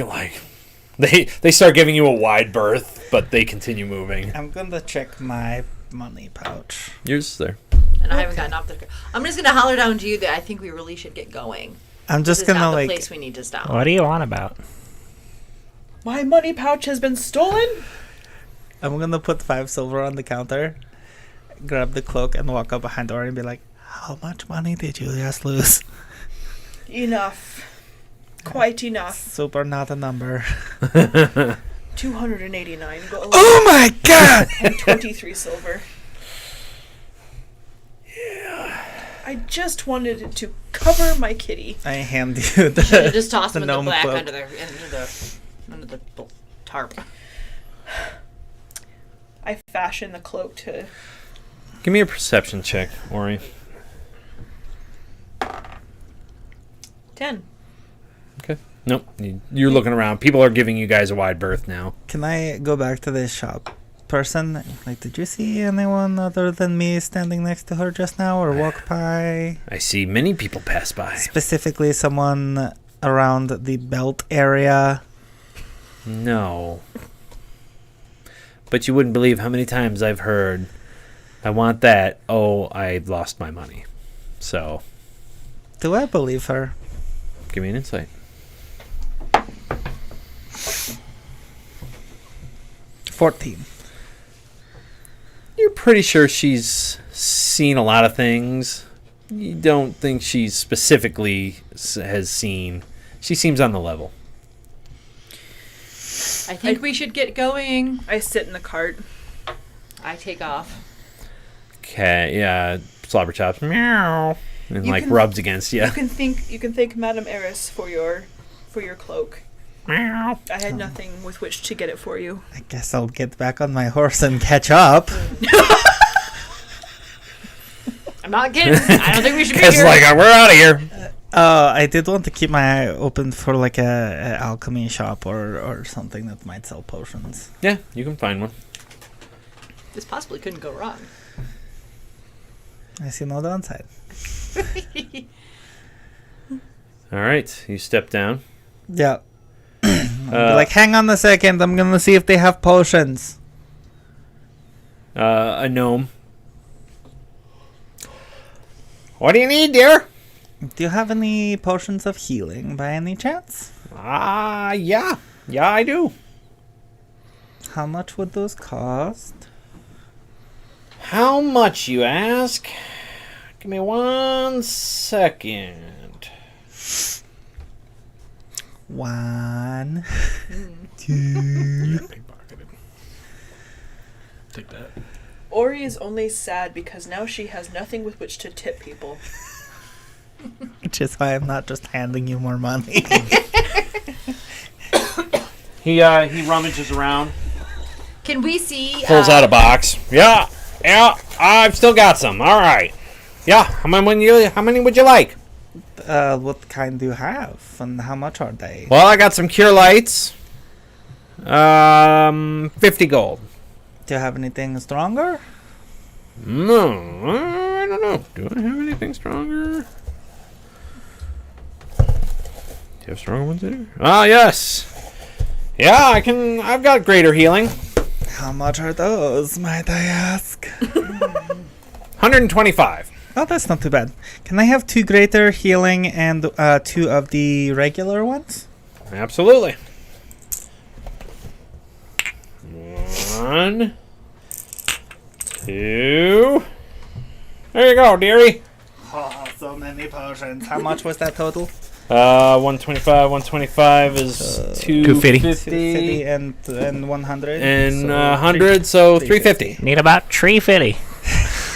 they start giving you a wide berth, but they continue moving. I'm gonna check my money pouch. Yours is there. And I haven't gotten off the. I'm just gonna holler down to you that I think we really should get going. I'm just This is gonna not the place we need to stop. What are you on about? My money pouch has been stolen? I'm gonna put 5 silver on the counter, grab the cloak, and walk up behind Ori and be like, "How much money did you just lose?" Enough. Quite enough. Super not a number. 289 gold. Oh my god! And 23 silver. Yeah. I just wanted it to cover my kitty. I hand you Should the. have just tossed the them in the gnome black cloak. under the tarp. I fashion the cloak to... Give me a perception check, Ori. 10. Okay. Nope. You're looking around. People are giving you guys a wide berth now. Can I go back to this shop person? Did you see anyone other than me standing next to her just now or walk by? I see many people pass by. Specifically, someone around the belt area. No. But you wouldn't believe how many times I've heard, I want that. Oh, I lost my money. So, Do I believe her? give me an insight. 14. You're pretty sure she's seen a lot of things. You don't think she specifically has seen. She seems on the level. I think we should get going. I sit in the cart. I take off. Okay, yeah. Slobber chops. Meow. And You can- rubs against you. You can thank Madame Eris for your cloak. Meow. I had nothing with which to get it for you. I guess I'll get back on my horse and catch up. I'm not kidding. I don't think we should be It's here. we're out of here. I did want to keep my eye open for a alchemy shop or something that might sell potions. Yeah, you can find one. This possibly couldn't go wrong. I see no downside. All right, you step down. Yeah. I'll be hang on a second. I'm gonna see if they have potions. A gnome. What do you need, dear? Do you have any potions of healing by any chance? Yeah. Yeah, I do. How much would those cost? How much, you ask? Give me 1 second. 1, 2. Pickpocketed. Take that. Ori is only sad because now she has nothing with which to tip people. which is why I'm not just handing you more money. He rummages around, Can we see? pulls out a box. Yeah, I've still got some. All right. Yeah, how many would you like? What kind do you have, and how much are they? Well, I got some cure lights. 50 gold. Do you have anything stronger? No, I don't know. Do I have anything stronger? Do you have stronger ones in here? Ah, yes. Yeah, I've got greater healing. How much are those, might I ask? 125. Oh, that's not too bad. Can I have 2 greater healing and 2 of the regular ones? Absolutely. 1, 2. There you go, dearie. Oh, so many potions. How much was that total? 125. 125 is 250. 250 and 100. And so 100, so 350. Need about 350.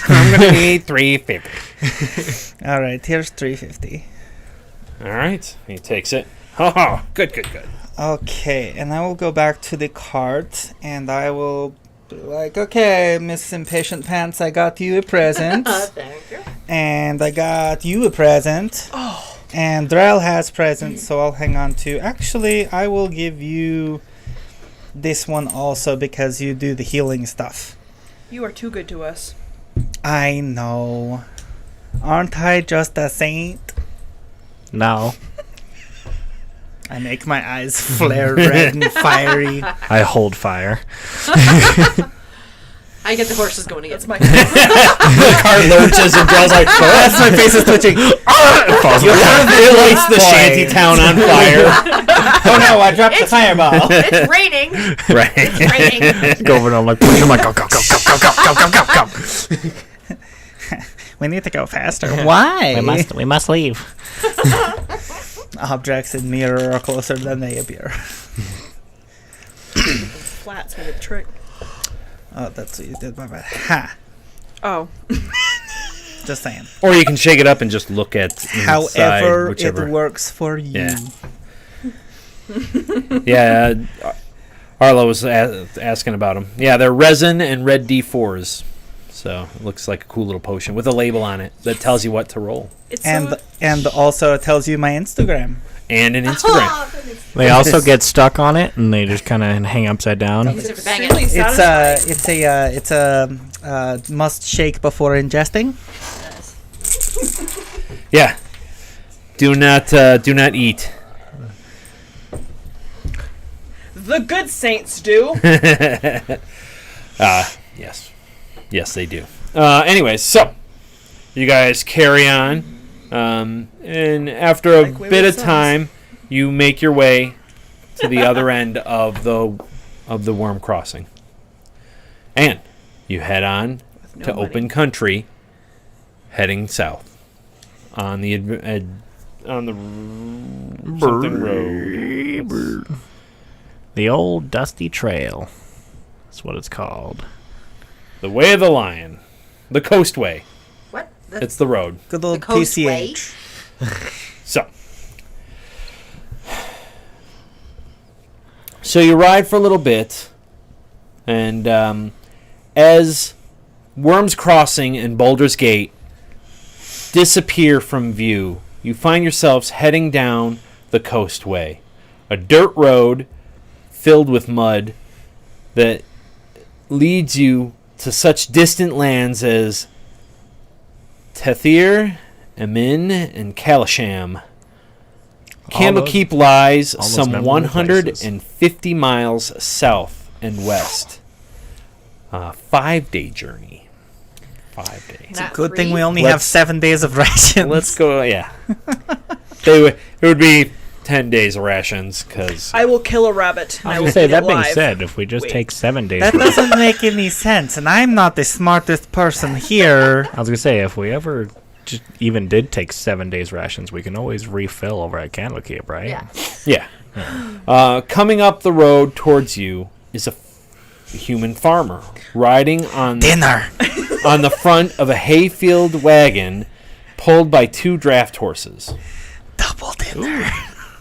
I'm gonna need 350. All right, here's 350. All right, he takes it. Oh, good. Okay, and I will go back to the cart, and I will be like, okay, Miss Impatient Pants, I got you a present. Thank you. And I got you a present. Oh, And Drell has presents, so I'll hang on to. Actually, I will give you this one also because you do the healing stuff. you are too good to us. I know. Aren't I just a saint? No. I make my eyes flare red and fiery. I hold fire. I get the horses going again. That's my. The car lurches and Drell's like, That's my face is twitching. it lights the shanty town on fire. Oh no, I dropped the fireball. It's raining. Right. It's raining. Go over and I'm like, push him like, go. We need to go faster. Why? We must leave. Objects in mirror are closer than they appear. Flat's gonna trick. Oh, that's what you did. My bad. Ha. Oh. Just saying. Or you can shake it up and just look at inside, However, whichever. it works for you. Yeah. Yeah, Arlo was asking about them. Yeah, they're resin and red D4s. So it looks like a cool little potion with a label on it that tells you what to roll. It's And also it tells you my Instagram. And an Instagram. They also get stuck on it and they just kind of hang upside down. Use it for banging. extremely satisfying. It's a must shake before ingesting. Yeah. Do not eat. The good saints do. Yes. Yes, they do. Anyways, so you guys carry on. And after a Like bit of time, you make your way to the other end of the worm crossing. And you head on No to money. open country, heading south on the something road. The old dusty trail. That's what it's called. The Way of the Lion. The Coastway. What? It's the road. Good old The Coastway? PCH. So you ride for a little bit, and as Worm's Crossing and Baldur's Gate disappear from view, you find yourselves heading down the Coastway, a dirt road filled with mud that leads you to such distant lands as Tethir, Emin, and Kalasham. Candlekeep lies all those some memorable 150 miles south and west. 5-day journey. 5 days. Not Good thing free? we only have Let's- 7 days of rations. Let's go. Yeah, it would be 10 days of rations because I will kill a rabbit. And I I was will gonna say, eat that it being live. said, if we just Wait. take 7 days. That doesn't make any sense, and I'm not the smartest person here. I was gonna say, if we ever just even did take 7 days rations, we can always refill over at Candlekeep, right? Yeah. yeah. Coming up the road towards you is a human farmer riding on Dinner. on the front of a hayfield wagon pulled by 2 draft horses. Double dinner.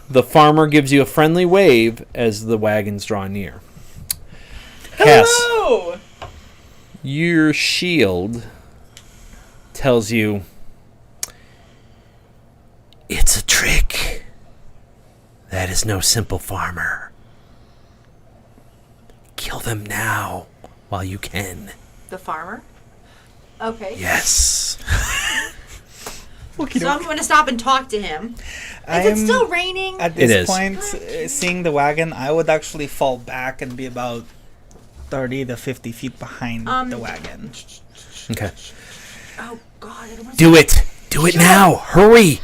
The farmer gives you a friendly wave as the wagons draw near. Cass, Hello! your shield tells you it's a trick. That is no simple farmer. Kill them now while you can. The farmer? Okay. Yes. So I'm going to stop and talk to him. Is it still raining? At It this is. point, seeing the wagon, I would actually fall back and be about 30 to 50 feet behind the wagon. Okay. Oh, God. I don't want to Do it. Do it now. Hurry.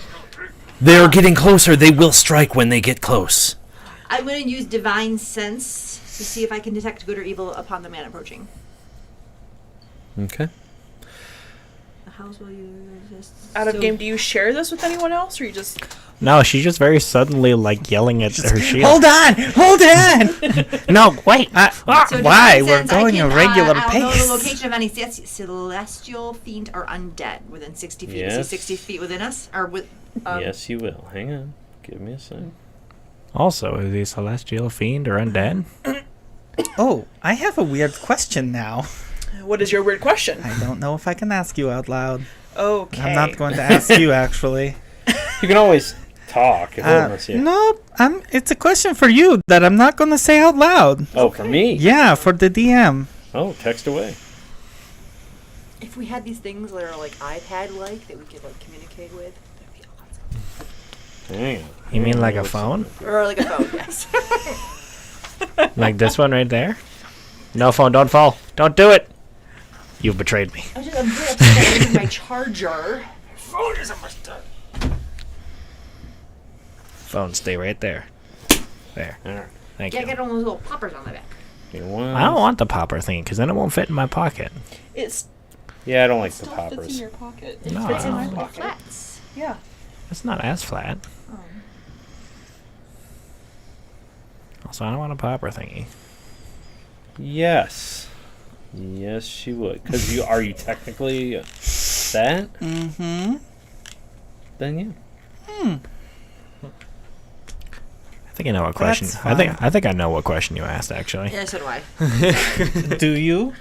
They're getting closer. They will strike when they get close. I'm going to use Divine Sense to see if I can detect good or evil upon the man approaching. Okay. The house will you resist? Out of game, do you share this with anyone else, or you just... No, she's just very suddenly like yelling at her shield. Hold on! Hold on! No, wait. So Why? Divine We're Sense, going I can, a regular I'll know pace. the location of any celestial fiend or undead within 60 feet. Is he Yes. 60 feet within us? Or with... Yes, you will. Hang on. Give me a second. Also, is he celestial fiend or undead? Oh, I have a weird question now. What is your weird question? I don't know if I can ask you out loud. Okay. I'm not going to ask you, actually. You can always talk if No, it's a question for you that I'm not going to say out loud. Oh, for me? Yeah, for the DM. Oh, text away. If we had these things that are like iPad-like that we could like communicate with, that'd be awesome. Hang on. You mean like a phone? Or like a phone, yes. Like this one right there? No phone, don't fall. Don't do it. You've betrayed me. I'm really upset that I'm using my charger. Phone, stay right there. There. All right. Thank Yeah, you. get all those little poppers on the back. Give me one. I don't want the popper thing because then it won't fit in my pocket. It's Yeah, I don't like the still fits in poppers. your pocket. It No, fits I in don't. my little flats. Yeah. It's not as flat. Also, I don't want a popper thingy. Yes. Yes, she would. Because are you technically that? Mm-hmm. Then yeah. I think I know what question. That's I think I know what question you asked actually. Yeah, so do I. Do you?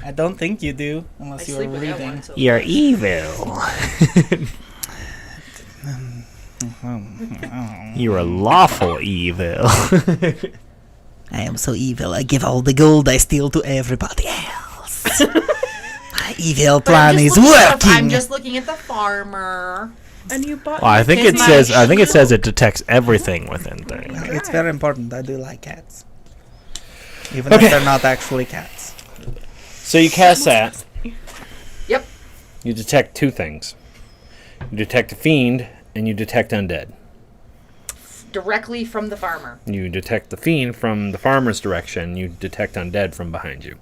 I don't think you do, I unless you were sleep with that reading. one, so. You're evil. You're a lawful evil. I am so evil. I give all the gold I steal to everybody else. My evil But I'm plan just is looking at the- working. I'm just looking at the farmer. And you bought Well, I think Kiss it my says. I think it shield. says it detects everything within things. It's very important. I do like cats. Even if they're not actually cats. So you cast that. Yep. You detect 2 things. You detect a fiend, and you detect undead. Directly from the farmer. You detect the fiend from the farmer's direction. You detect undead from behind you.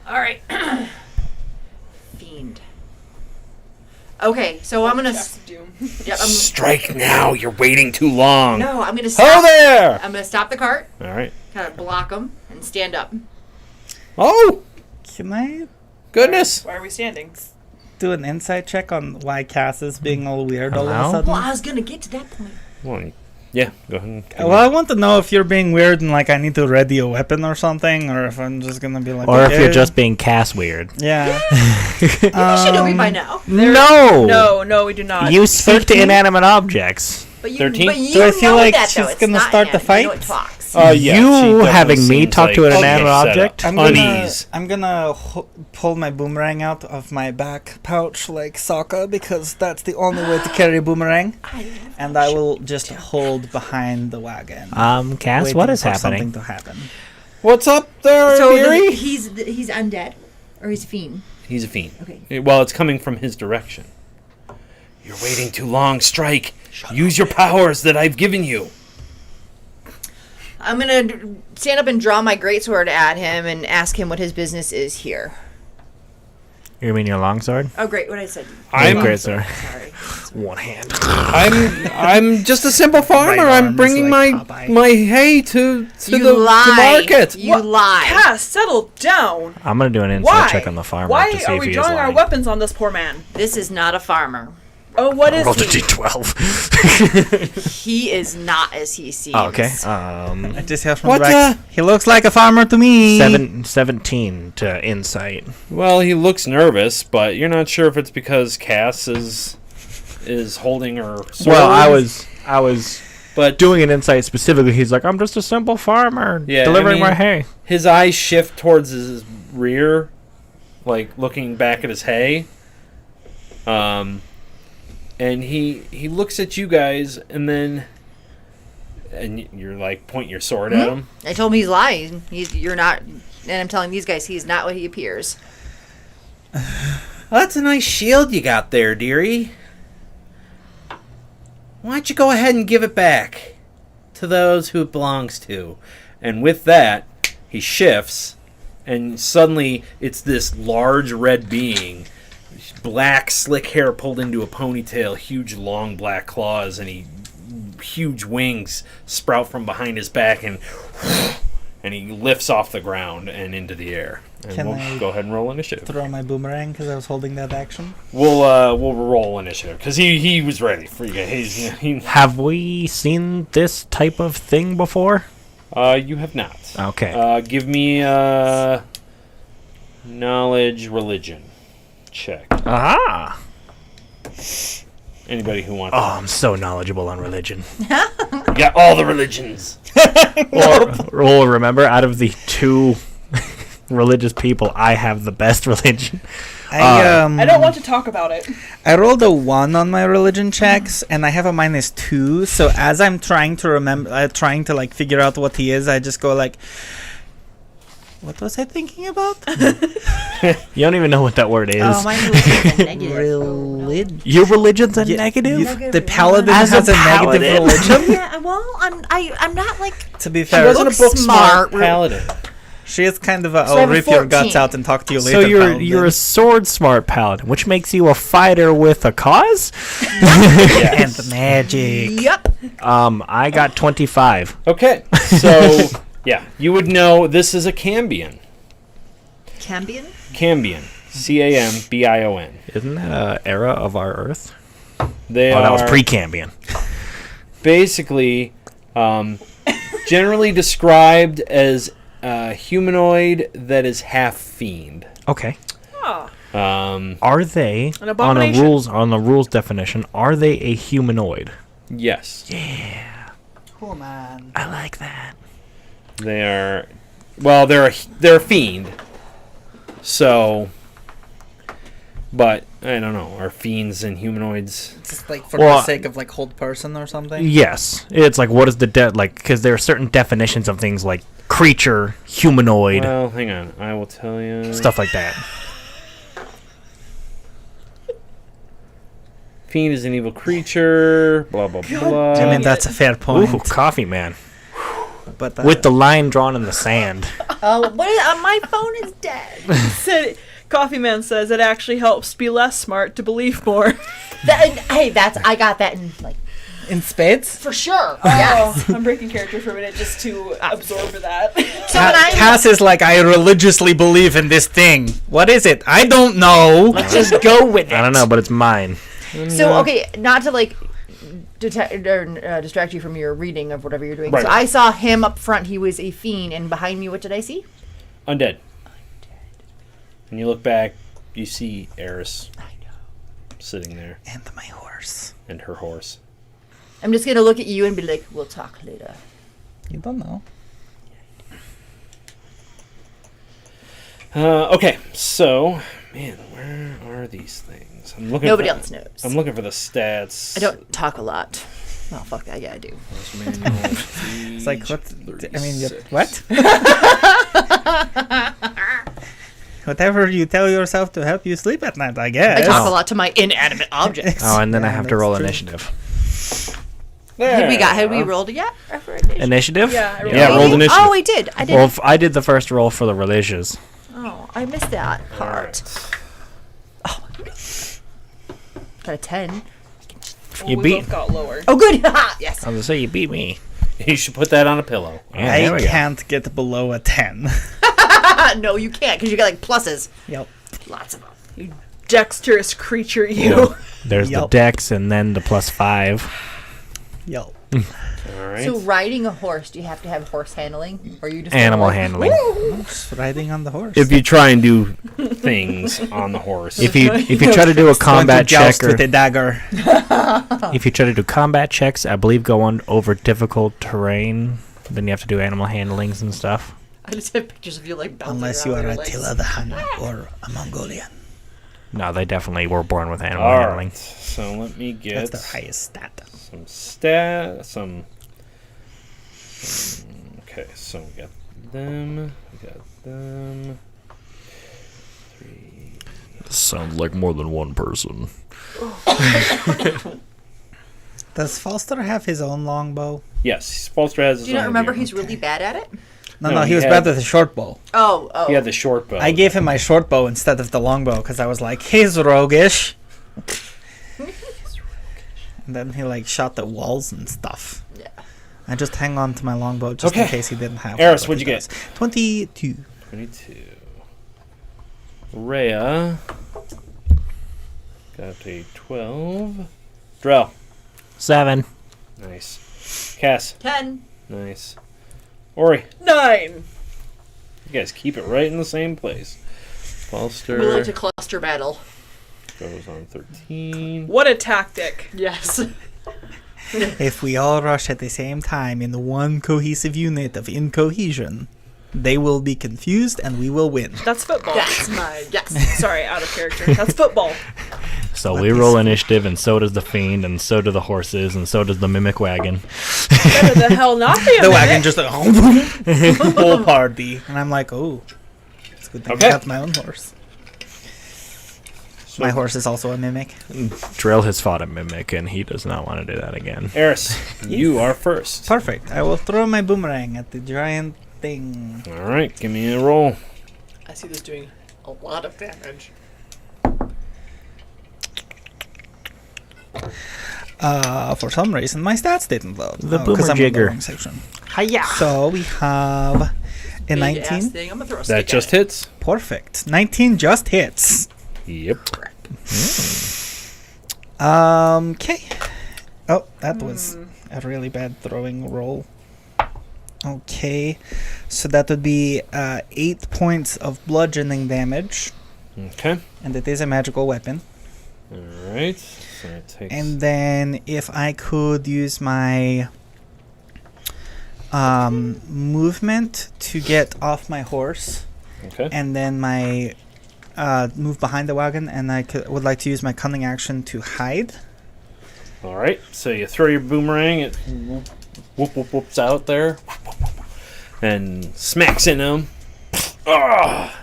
All right. Fiend. Okay, so I'm gonna. Shaft of Doom. Yep. Strike now! You're waiting too long. No, I'm gonna Ho stop. there! I'm gonna stop the cart, All right. kind of block them, and stand up. Oh Can I goodness! Why are we standing? do an insight check on why Cass is being all weird all of a Hello? sudden? Well, I was gonna get to that point. Well, yeah. Go ahead. And Well, I want to know if you're being weird and like I need to ready a weapon or something, or if I'm just gonna be like, Or if you're okay. just being Cass weird. Yeah. You should know me by now. No. No, we do not. You speak to inanimate objects. But you, 13? But you Do I feel know like that, she's though. It's gonna not start the him. I know fight? it talks. Yeah, she You definitely having me seems talk to an like inanimate set up. object? I'm Unease. gonna pull my boomerang out of my back pouch like Sokka because that's the only way to carry a boomerang, and I will just hold behind the wagon. Cass, waiting what is for happening? Something to happen. What's up there, So Miri? he's undead, or he's fiend. He's a fiend. Okay. Well, it's coming from his direction. You're waiting too long. Strike. Use your powers that I've given you. I'm gonna stand up and draw my greatsword at him and ask him what his business is here. You mean your longsword? Oh, great. What I said. I'm great, sir. Sorry. One hand. I'm just a simple farmer. Right I'm arms bringing like my Popeye. my hay to You the lie. to market. You lie. Cass, settle down. I'm gonna do an insight Why? check on the farmer Why to see are if we he is drawing our lying. weapons on this poor man? This is not a farmer. Oh, what is Roll the he? d12. He is not as he seems. Oh, okay. I just hear from What, Rex. He looks like a farmer to me. 17 to insight. Well, he looks nervous, but you're not sure if it's because Cass is holding her sword. Well, I was but doing an insight specifically. He's like, I'm just a simple farmer Yeah, delivering I mean- my hay. his eyes shift towards his rear, like looking back at his hay. And he looks at you guys, and you're like pointing your sword at him. I told him he's lying. You're not, and I'm telling these guys he's not what he appears. Well, that's a nice shield you got there, dearie. Why don't you go ahead and give it back to those who it belongs to? And with that, he shifts, and suddenly it's this large red being, black slick hair pulled into a ponytail, huge long black claws, and huge wings sprout from behind his back, and he lifts off the ground and into the air. And Can we'll I go ahead and roll initiative. Throw my boomerang because I was holding that action. We'll roll initiative because he was ready for you guys. Have we seen this type of thing before? You have not. Okay. Give me knowledge religion check. Aha! Anybody who wants. Oh, I'm so knowledgeable on religion. You got all the religions. Or remember, out of the two religious people, I have the best religion. I don't want to talk about it. I rolled a 1 on my religion checks, and I have a -2. So as I'm trying to remember, trying to like figure out what he is, I just go like, "What was I thinking about?" You don't even know what that word is. Oh, my religion's a negative. Religion. Your religion's a Yeah, negative? The paladin As a has a paladin. negative religion. Yeah, well, I'm not like. To be She fair, wasn't a book smart smart. paladin. she is kind of a So I have a rip your guts 14. out and talk to you So later. you're a sword smart paladin, which makes you a fighter with a cause? and the magic. Yep. I got 25. Okay, so yeah, you would know this is a Cambion. Cambion? Cambion. Cambion. Isn't that an era of our Earth? They Oh, that was are pre-Cambion. basically generally described as a humanoid that is half fiend. Okay. Oh, Are they An abomination. on the rules definition? Are they a humanoid? Yes. Cool, man. I like that. They are. Well, they're a fiend. So, but I don't know. Are fiends and humanoids? Just like for Well, the sake of like hold person or something. Yes, it's like what is the because there are certain definitions of things like creature, humanoid, Well, hang on. I will tell you. stuff like that. Fiend is an evil creature. Blah blah blah. I mean, that's a fair point. Ooh, coffee man But with the line drawn in the sand. Oh, my phone is dead. said Coffee Man says it actually helps be less smart to believe more. Hey, I got that in like in spades. for sure. Yes. Oh, I'm breaking character for a minute just to absorb that. So when I Cass is like, I religiously believe in this thing. What is it? I don't know. let's just go with it. I don't know, but it's mine. So okay, not to like distract you from your reading of whatever you're doing. Right. So I saw him up front. He was a fiend, and behind me, what did I see? Undead. And you look back, you see Eris I know. sitting there, And my horse. and her horse. I'm just gonna look at you and be like, "We'll talk later." You don't know. Okay, so man, where are these things? I'm looking. Nobody for, else knows. I'm looking for the stats. I don't talk a lot. Well, fuck that. Yeah, I do. It's like, what? I mean, what? Whatever you tell yourself to help you sleep at night, I guess. I talk a lot to my inanimate objects. Oh, and then I Yeah, have to that's roll true. initiative. Had we rolled it yet? For initiative? Initiative? Yeah, I rolled Yeah, it. rolled initiative. Oh, I did. I did. Well, I did the first roll for the religious. Oh, I missed that part. got a 10. Well, You we beat- both got lower. Oh, good. Yes. I was gonna say you beat me. You should put that on a pillow. Yeah, there I we go. can't get below a 10. No, you can't because you got like pluses. Yep. Lots of them. You dexterous creature, you. Well, there's the Yup. dex and then the +5. Yep. All right. So riding a horse, do you have to have horse handling, or you just Animal like, handling. Just riding on the horse. if you try and do things on the horse, If you try to do a Going to combat check joust or with a dagger. if you try to do combat checks, I believe go on over difficult terrain. Then you have to do animal handlings and stuff. I just have pictures of you like bouncing Unless you around are on a your legs. Tila the Hun or a Mongolian. No, they definitely were born with animal all handling. right. So let me That's get their highest stat. some. Okay, so we got them. Three. Sounds like more than one person. Does Falster have his own longbow? Yes, Falster has his Do you not own remember idea. he's really bad at it? No, he he was had- bad with the short bow. Oh. He had the short bow. I gave him my short bow instead of the longbow because I was like, he's roguish. And then he like shot the walls and stuff. Yeah. I just hang on to my longbow just in Okay. case he didn't have Eris, one, what'd but you he get? does. 22. 22. Rhea got a 12. Drell. 7. Nice. Cass. 10. Nice. Ori. 9. You guys keep it right in the same place. Falster We like to cluster battle. goes on 13. What a tactic. Yes. If we all rush at the same time in one cohesive unit of incohesion, they will be confused and we will win. That's football. That's my yes. Sorry, out of character. That's football. So What we is- roll initiative, and so does the fiend, and so do the horses, and so does the mimic wagon. Better the hell not be a The wagon minute. just like, whole party. And I'm like, oh, it's a good thing Okay. I got my own horse. So, My horse is also a mimic. Drell has fought a mimic, and he does not want to do that again. Eris, you are first. Perfect. I will throw my boomerang at the giant thing. All right, give me a roll. I see this doing a lot of damage. For some reason, my stats didn't load. The 'cause boomer I'm in the jigger. wrong section. Hiya! So we have a Big ass 19. thing. I'm gonna throw a That stick just at it. hits. Perfect. 19 just hits. Yep. Okay. Oh, that was a really bad throwing roll. Okay. So that would be 8 points of bludgeoning damage. Okay. And it is a magical weapon. All right. So it takes. And then if I could use my movement to get off my horse, okay. and then my move behind the wagon, and I would like to use my cunning action to hide. All right. So you throw your boomerang. It whoops out there, and smacks into him. Ah!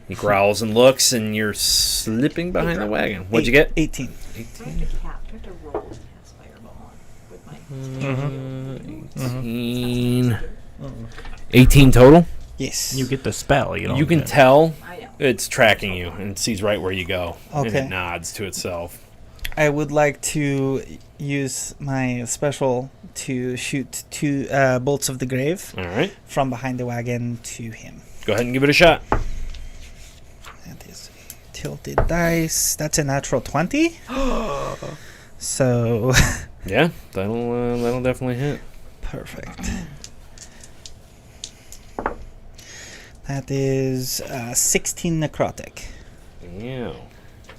He growls and looks, and you're slipping behind the wagon. What'd you get? 18. 18. 18. 18 total. Yes. You get the spell. You don't. You can get- tell I know. it's tracking you and sees right where you go. And Okay. it nods to itself. I would like to use my special to shoot 2 bolts of the grave All right. from behind the wagon to him. Go ahead and give it a shot. That is a tilted dice. That's a natural 20. So Yeah, that'll definitely hit. perfect. That is 16 necrotic. Yeah.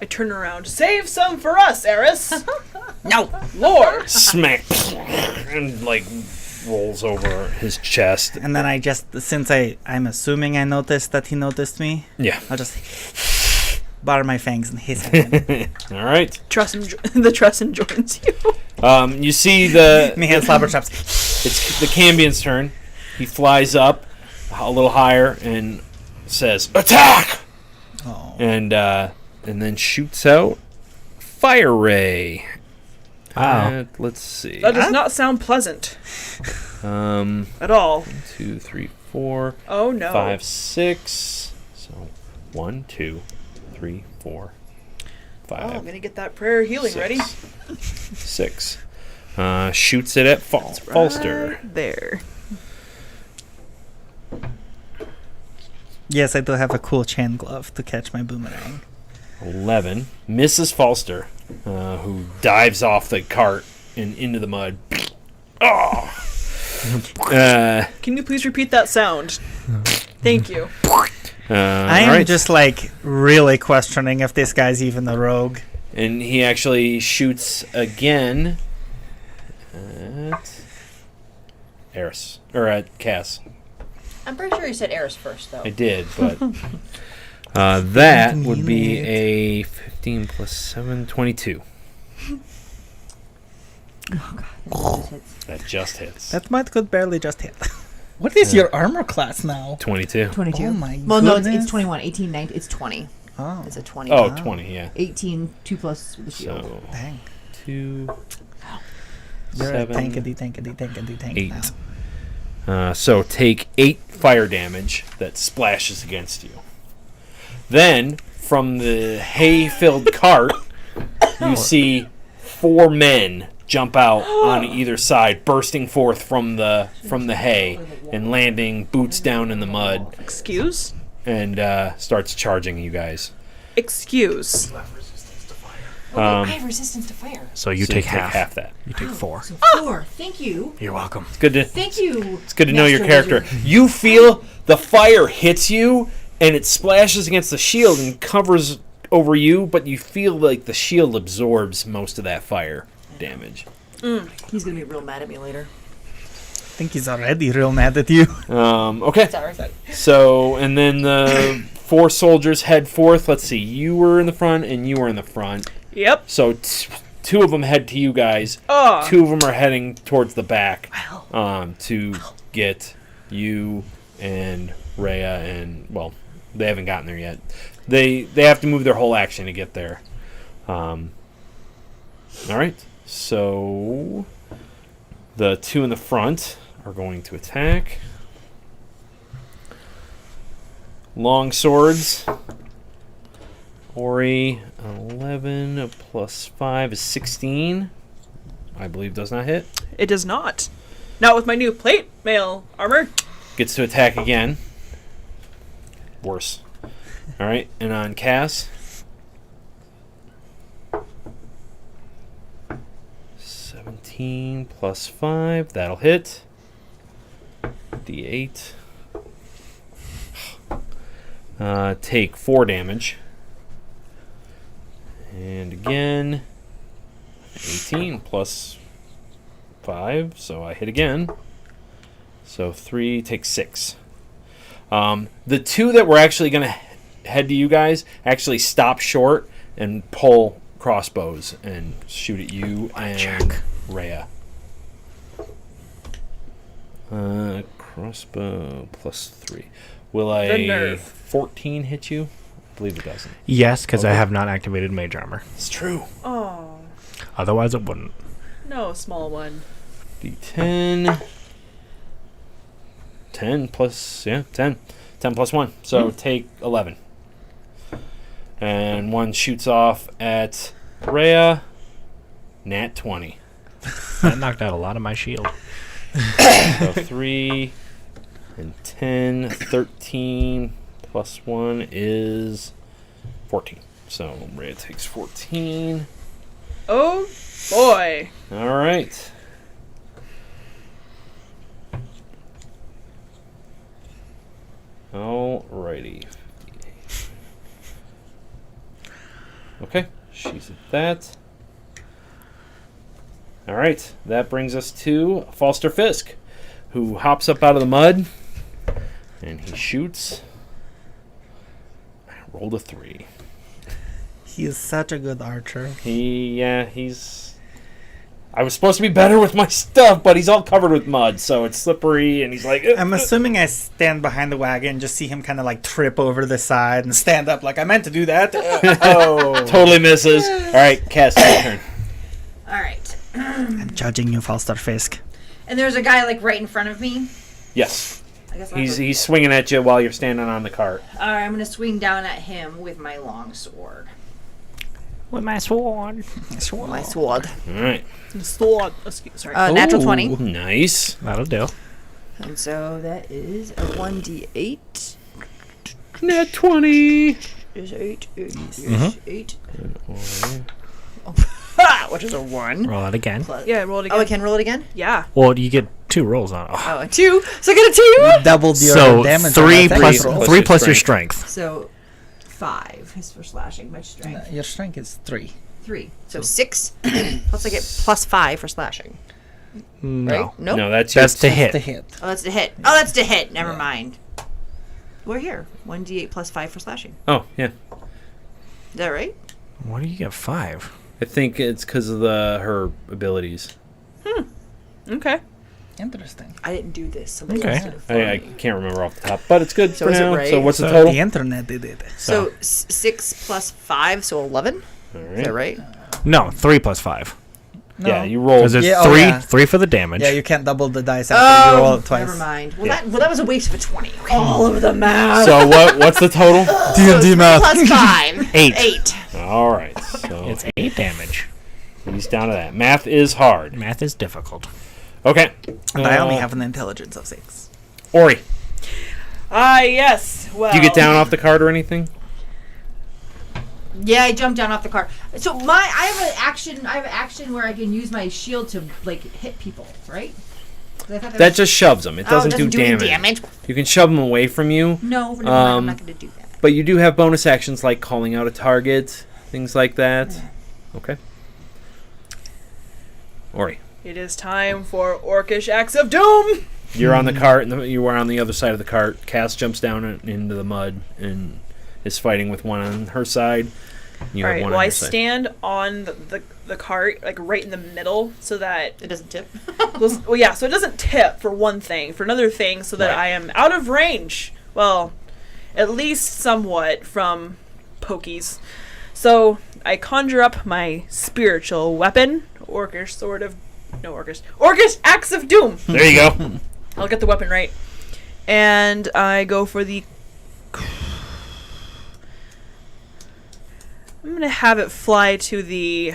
I turn around. Save some for us, Eris. No. Lord. Smack. And like rolls over his chest. And then I just, since I'm assuming I noticed that he noticed me, Yeah. I'll just bar my fangs and hiss at him. All right. The Tresson joins you. You see the Me hand slapper chops. it's the Cambion's turn. He flies up a little higher and says, "Attack!" Oh. And then shoots out fire ray. Wow. Let's see. That does not sound pleasant at all. 2, 3, 4, Oh no. 5, 6. So 1, 2, 3, 4, Oh, I'm gonna get that prayer healing ready. 6. Shoots it at Falster. Right there. Yes, I do have a cool chain glove to catch my boomerang. 11. Misses Falster, who dives off the cart and into the mud. Oh! Can you please repeat that sound? Thank you. I am just like really questioning if this guy's even a rogue. And he actually shoots again at Eris. Or at Cass. I'm pretty sure you said Eris first, though. I did, but that would be a 15 plus 7, 22. Oh, God. That just hits. That might could barely just hit. What is your armor class now? 22. 22. Oh my Well, no, it's goodness. 21. 18, 19. It's 20. Oh, It's a 20. Oh, 20, yeah. 18, 2 plus the shield. So, dang. 2, You're 7, a tank 8. now. So take 8 fire damage that splashes against you. Then, from the hay-filled cart, you see 4 men jump out on either side, bursting forth from the hay and landing boots down in the mud, Excuse? and starts charging you guys. Excuse. I have resistance to fire. So you So take half. that. You take 4. So 4. Thank you. You're welcome. It's good to Thank you. It's good to know your Master character. Wizard. You feel the fire hits you, and it splashes against the shield and covers over you, but you feel like the shield absorbs most of that fire damage. He's going to be real mad at me later. I think he's already real mad at you. Okay. Sorry. So, and then the 4 soldiers head forth. Let's see. You were in the front, and you were in the front. Yep. So, 2 of them head to you guys. Oh. 2 of them are heading towards the back Wow. to get you and Rhea, and, well, they haven't gotten there yet. They have to move their whole action to get there. All right. So, the 2 in the front are going to attack. Long swords. Ori, 11 plus 5 is 16. I believe does not hit. It does not. Not with my new plate mail armor. Gets to attack again. Worse. Alright, and on Cass. 17 plus 5, that'll hit. D8. Take 4 damage. And again, 18 plus 5, so I hit again. So 3 takes 6. The 2 that were actually going to head to you guys actually stop short and pull crossbows and shoot at you and Rhea. Crossbow plus 3. Will The a nerve. 14 hit you? I believe it doesn't. Yes, because I Okay. have not activated mage armor. It's true. Oh. Otherwise, it wouldn't. No, small one. D10. 10 plus, 10. 10 plus 1. So take 11. And 1 shoots off at Rhea. Nat 20. That knocked out a lot of my shield. So 3 and 10. 13 plus 1 is 14. So Rhea takes 14. Oh, boy. All right. Alrighty. Okay, she's at that. Alright, that brings us to Falster Fisk, who hops up out of the mud, and he shoots. I rolled a 3. He is such a good archer. He's... I was supposed to be better with my stuff, but he's all covered with mud, so it's slippery, and he's like... I'm assuming I stand behind the wagon and just see him kind of like trip over the side and stand up like I meant to do that. Oh. Totally misses. Alright, Cass, your turn. All right. I'm judging you, Falster Fisk. And there's a guy like right in front of me. Yes. I guess He's swinging at you while you're standing on the cart. All right, I'm gonna swing down at him with my long sword. With my sword. My sword. All right. Sword. Sorry. Natural Ooh, 20. Nice. That'll do. And so that is a 1d8. Net 20. Is 8. Is Mhm. 8. Which is a 1. Roll it again. Yeah, roll it again. Oh, I can roll it again? Yeah. Well, you get 2 rolls on it. Oh. Oh, a 2. So I get a 2. Doubled your So damage. 3 on that plus second roll. 3 plus your strength. So 5 is for slashing. My strength. Your strength is 3. 3. So 6. Plus I get plus 5 for slashing. No. Right? Nope. No, that's That's to The hit. hit. Oh, that's the hit. Oh, that's the hit. Never mind. We're here. 1d8 plus 5 for slashing. Oh, yeah. Is that right? Why do you get 5? I think it's because of her abilities. Okay. Interesting. I didn't do this. Somebody Okay. else did it for I me. can't remember off the top, but it's good So for is it now. right? So what's the So total? The internet did it. So 6 plus 5, so 11. All Is right. that right? No, 3 plus 5. No. Yeah, you rolled. Because it's Yeah, 3, yeah. 3 for the damage. Yeah, you can't double the dice after you roll it twice. Never mind. Well, Yeah. that was a waste of a 20. All of the math. So what's the total? So 3 plus 5. 8. 8. All right. So It's 8 damage. he's down to that. Math is hard. Math is difficult. Okay. And I only have an intelligence of 6. Ori. Yes. Well. Do you get down off the cart or anything? Yeah, I jumped down off the car. So I have an action where I can use my shield to like hit people, right? 'Cause I thought there That was- just shoves them. It doesn't, do do any damage. You can shove them away from you, No, never mind, I'm not going to do that. but you do have bonus actions like calling out a target, things like that. Okay. Ori. It is time for Orcish Axe of Doom. You're on the cart, and you are on the other side of the cart. Cass jumps down into the mud and is fighting with one on her side. You All have right. one Well, on I your side. stand on the cart, like right in the middle, so that It doesn't tip. well, yeah, so it doesn't tip for one thing. For another thing, so that Right. I am out of range. Well, at least somewhat from pokies. So I conjure up my spiritual weapon, Orcish Axe of Doom. There you go. I'll get the weapon right, and I go for the. I'm gonna have it fly to the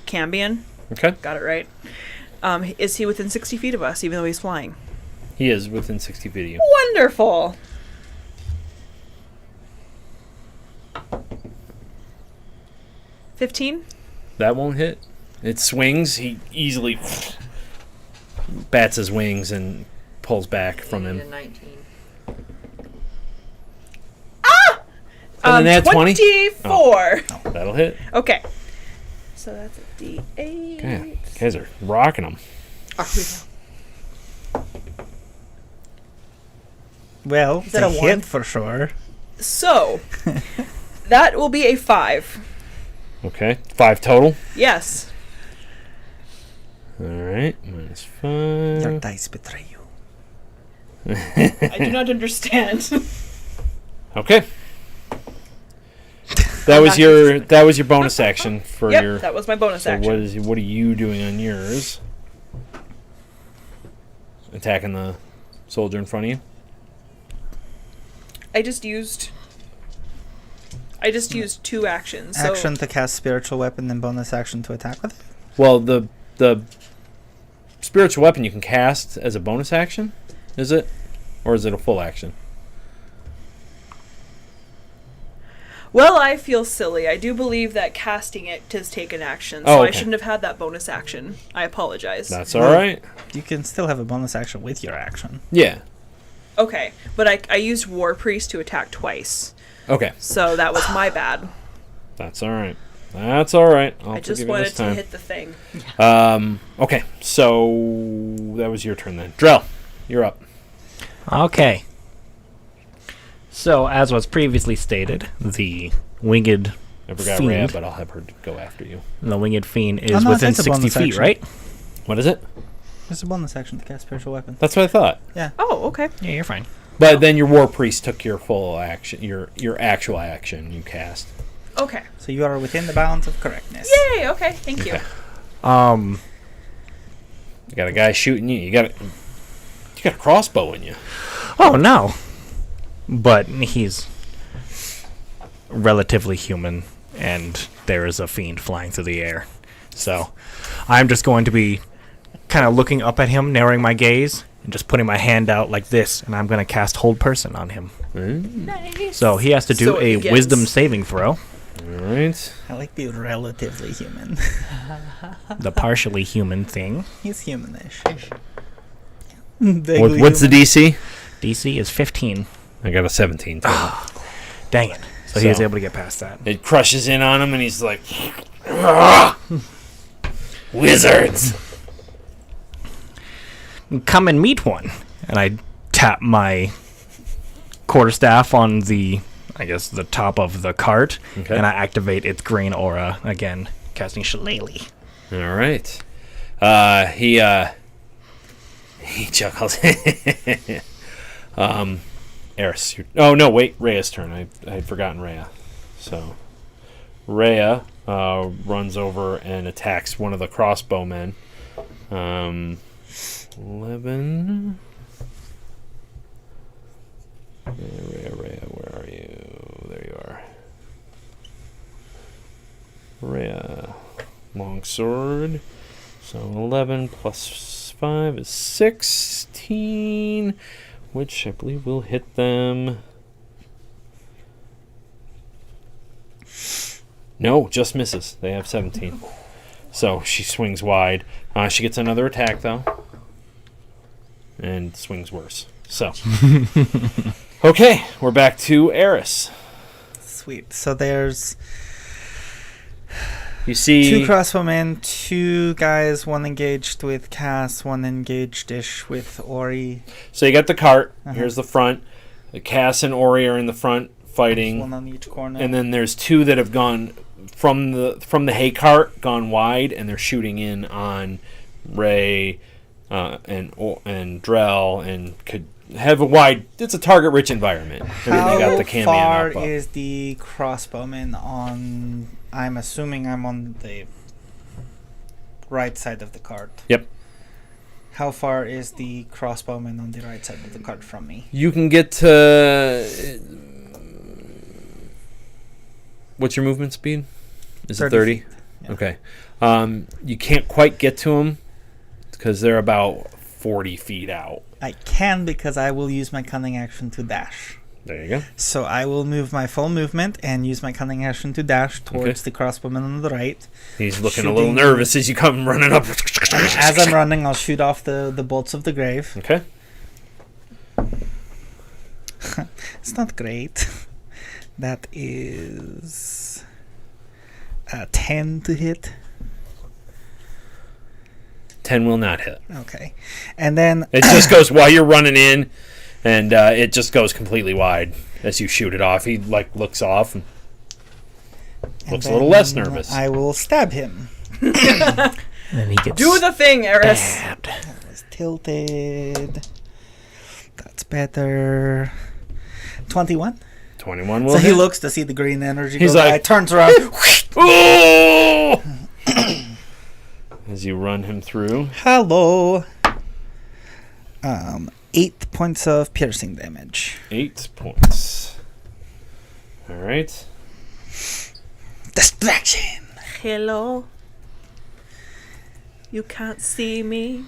Cambion. Okay. Got it right. Is he within 60 feet of us, even though he's flying? He is within 60 feet of you. Wonderful. $15. That won't hit. It swings. He easily bats his wings and pulls back from him. 19. And then add 20? 24. That'll hit. Okay. So that's a D8. Yeah, you guys are rocking them. Well, that the a hit 1? for sure. So that will be a 5. Okay. 5 total. Yes. All right. Minus Your 5. dice betray you. I do not understand. Okay. That was your bonus action for Yep, your. that was my bonus So action. what are you doing on yours? Attacking the soldier in front of you. I just used 2 actions. So Action to cast spiritual weapon, then bonus action to attack with it. Well, the spiritual weapon you can cast as a bonus action, is it, or is it a full action? Well, I feel silly. I do believe that casting it does take an action, so Oh, I okay. shouldn't have had that bonus action. I apologize. That's all right. You can still have a bonus action with your action. Yeah. Okay, but I used War Priest to attack twice, Okay. so that was my bad. That's all right. That's all right. I'll I just forgive you wanted this to time. hit the thing. Okay. So that was your turn then. Drell, you're up. Okay. So, as was previously stated, the winged I forgot Fiend. Rhea, but I'll have her go after you. fiend is Oh, no, within that's a 60 bonus feet, action. right? What is it? There's a bonus action to cast spiritual weapon. That's what I thought. Oh, okay. Yeah, you're fine. But then your war priest took your full action, your actual action you cast. Okay. So you are within the bounds of correctness. Yay, okay, thank you. Okay. Um, You got a guy shooting you. You got a crossbow in you. oh no. But he's relatively human and there is a fiend flying through the air. So I'm just going to be kind of looking up at him, narrowing my gaze, and just putting my hand out like this, and I'm going to cast Hold Person on him. Nice. So he has to do So it a begins. Wisdom saving throw. All right. I like the relatively human. The partially human thing. He's humanish. What's the DC? DC is 15. I got a 17. Dang it. So he was So- able to get past that. It crushes in on him, and he's like, wizards. Come and meet one. And I tap my quarterstaff on the, I guess, the top of the cart, Okay. and I activate its green aura again, casting Shillelagh. All right. He chuckles. Eris. Oh no, wait. Rhea's turn. I had forgotten Rhea. So Rhea runs over and attacks one of the crossbowmen. 11. Rhea, where are you? There you are. Rhea, longsword. So 11 plus 5 is 16, which I believe will hit them. No, just misses. They have 17. So she swings wide. She gets another attack, though. And swings worse. So. Okay, we're back to Eris. Sweet. So there's You see. 2 crossbowmen, 2 guys, 1 engaged with Cass, 1 engaged-ish with Ori. So you got the cart. Uh-huh. Here's the front. Cass and Ori are in the front fighting. 1 on each corner. And then there's 2 that have gone from the hay cart, gone wide, and they're shooting in on Ray and Drell, and could have a wide. It's a target-rich environment. They got the How Camion far up. is the crossbowman on... I'm assuming I'm on the right side of the cart. Yep. How far is the crossbowman on the right side of the cart from me? You can get to. What's your movement speed? Is it 30? feet. Yeah. Okay. You can't quite get to them because they're about 40 feet out. I can because I will use my cunning action to dash. There you go. So I will move my full movement and use my cunning action to dash towards the crossbowman on the right. He's looking a little Shooting. nervous as you come running up. As I'm running, I'll shoot off the bolts of the grave. Okay. It's not great. That is 10 to hit. 10 will not hit. Okay. And then It just goes while you're running in, and it just goes completely wide as you shoot it off. He looks off and looks a little less nervous. I will stab him. And then he gets Do the thing, Eris. stabbed. That was tilted. That's better. 21. 21 will So hit. he looks to see the green energy. He's go by, like- turns around. Oh! As you run him through. Hello. 8 points of piercing damage. 8 points. All right. Distraction. Hello. You can't see me.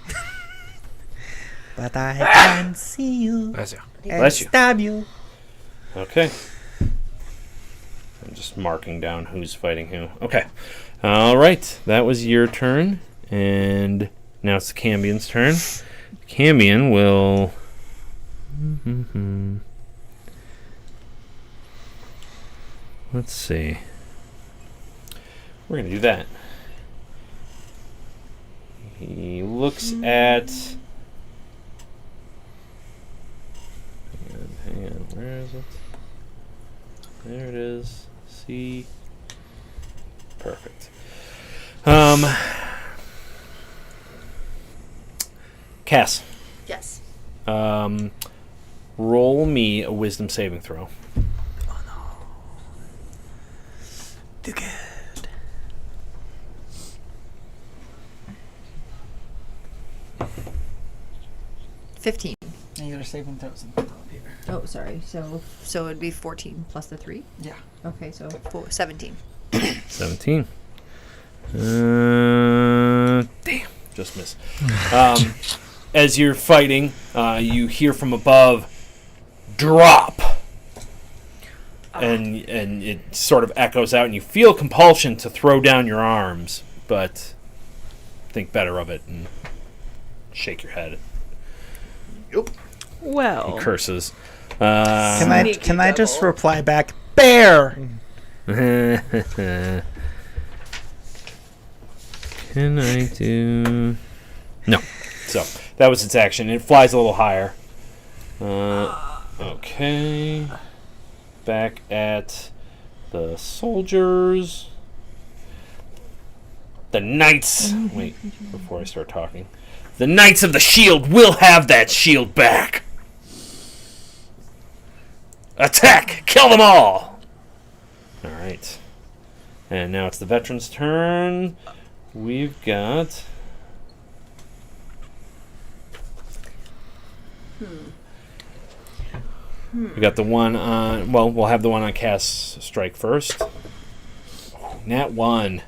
But I can see you Bless you. and Bless you. stab you. Okay. I'm just marking down who's fighting who. Okay. All right. That was your turn. And now it's the Cambion's turn. Cambion will... Let's see. We're going to do that. He looks at... Hang on. Where is it? There it is. See. Perfect. Cass. Yes. Roll me a wisdom saving throw. Do good. 15. And you're saving throws. Oh, sorry. So it'd be 14 plus the 3? Yeah. Okay, so 17. 17. Damn, just missed. As you're fighting, you hear from above, drop. And it sort of echoes out, and you feel compulsion to throw down your arms, but think better of it and shake your head. Well. He curses. Can I just reply back, bear? Can I do... No. So, that was its action. It flies a little higher. Okay. Back at the soldiers. The knights... Wait, before I start talking. The Knights of the Shield will have that shield back! Attack! Kill them all! Alright. And now it's the veteran's turn. We've got... We got the one on... Well, we'll have the one on cast strike first. Nat 1.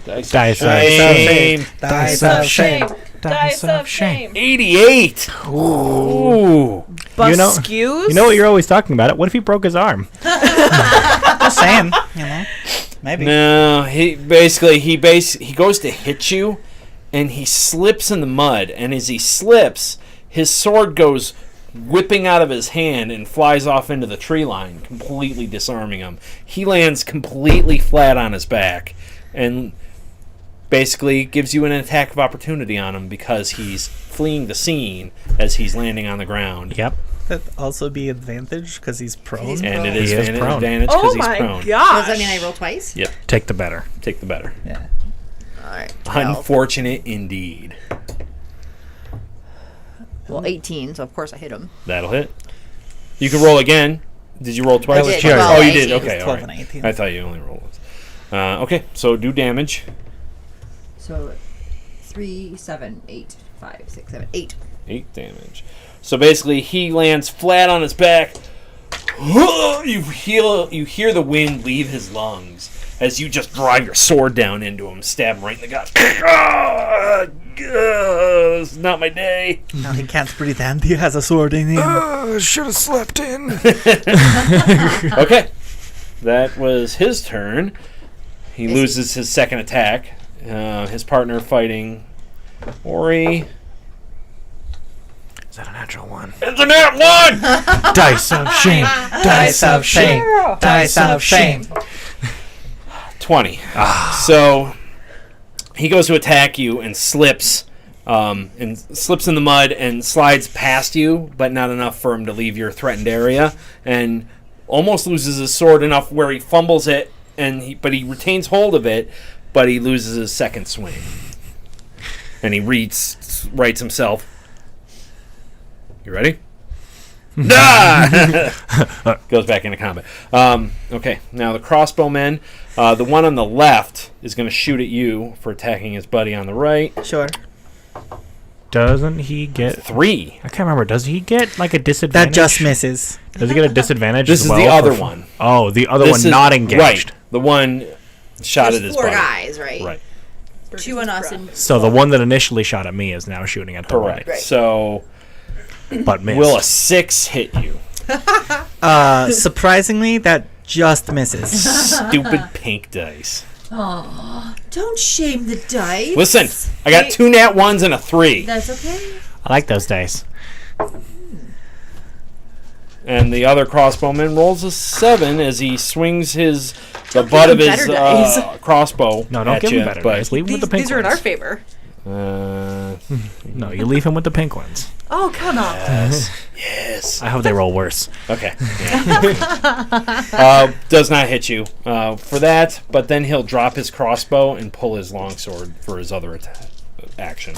Dice of shame. Dice of shame. Dice of shame. 88! Ooh. Buscues? You know what you're always talking about? What if he broke his arm? Just saying, maybe. No, he goes to hit you, and he slips in the mud. And as he slips, his sword goes whipping out of his hand and flies off into the tree line, completely disarming him. He lands completely flat on his back, and basically gives you an attack of opportunity on him because he's fleeing the scene as he's landing on the ground. Yep. That also be advantage because he's prone. He's And prone. it is He is prone. advantage because Oh he's my prone. gosh. Does that mean I roll twice? Yep. Take the better. Take the better. Yeah. All right. 12. Unfortunate indeed. Well, 18, so of course I hit him. That'll hit. You can roll again. Did you roll twice? That was did. yours. Well, Oh, you 18. did. Okay, It was all 12 right. and 18. I thought you only rolled once. Okay, so do damage. So 3, 7, 8, 5, 6, 7, 8. 8 damage. So basically, he lands flat on his back. You hear the wind leave his lungs as you just drive your sword down into him, stab him right in the gut. It's not my day. Now he can't breathe and he has a sword in him. Should have slept in. Okay, that was his turn. He loses his second attack. His partner fighting Ori. Is that a natural one? It's a nat 1! Dice of shame. Dice of shame. Dice of shame. 20. So he goes to attack you and slips in the mud and slides past you, but not enough for him to leave your threatened area, and almost loses his sword enough where he fumbles it, but he retains hold of it, but he loses his second swing. And he writes himself. You ready? Goes back into combat. Okay, now the crossbowmen. The one on the left is going to shoot at you for attacking his buddy on the right. Sure. Doesn't he get... 3. I can't remember. Does he get like a disadvantage? That just misses. Does he get a disadvantage This as is well? the other one. Oh, the other This one is- not engaged. Right. The one shot at There's his 4 buddy. guys, right? Right. 2 on us and So the one that initially shot at me is now shooting at the Correct. Right. So right. But missed. will a 6 hit you? Surprisingly, that just misses. Stupid pink dice. don't shame the dice. Listen, I got 2 nat 1s and a 3. That's okay. I like those dice. And the other crossbowman rolls a 7 as he swings the butt of him his better dice. Crossbow. No, don't at give you, him better but, dice. Leave him with the pink These are in our ones. favor. No, you leave him with the pink ones. Oh, come on. Yes. I hope they roll worse. Okay. Does not hit you for that, but then he'll drop his crossbow and pull his longsword for his other action.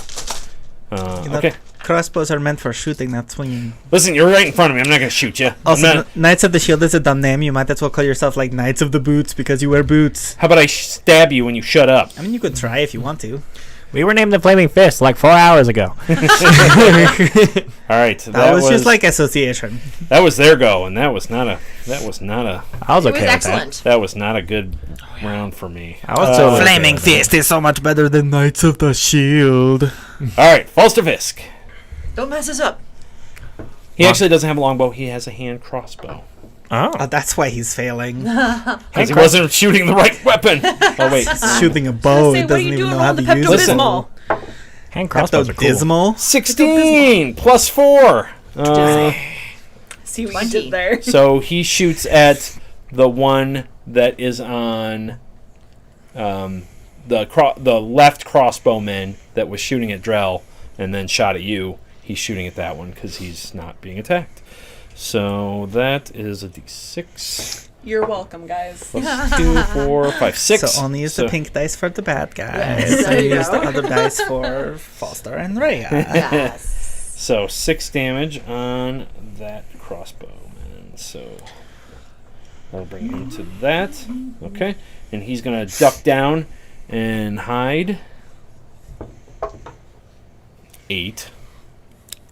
Okay. Crossbows are meant for shooting, not swinging. Listen, you're right in front of me. I'm not going to shoot you. Also, Knights of the Shield is a dumb name. You might as well call yourself like Knights of the Boots because you wear boots. How about I stab you when you shut up? I mean, you could try if you want to. We were named the Flaming Fist like 4 hours ago. All right. That was just like association. That was their go, and that was not a. I was It okay was with excellent. That was not a good. round for me. I was totally Flaming okay with Fist is so much better than Knights of the Shield. All right, Falsterfisk. Don't mess us up. He actually doesn't have a longbow. He has a hand crossbow. that. Oh, that's why he's failing. Because he wasn't shooting the right weapon. Oh, wait. Shooting a bow, Say, he what are doesn't you even doing know with how all to the use Listen. it. Pepto-Bismol? Hand crossbows are cool. Dismal. 16 plus 4. See what 20. you did there. So he shoots at the one that is on the left crossbowman that was shooting at Drell and then shot at you. He's shooting at that one because he's not being attacked. So that is a d6. You're welcome, guys. Plus 2, 4, 5, 6. So only use the pink dice for the bad guys. Yes, there and you use go. the other dice for Falster and Rhea. Yes. So 6 damage on that crossbowman. So I'll bring him to that. Okay. And he's going to duck down and hide. 8.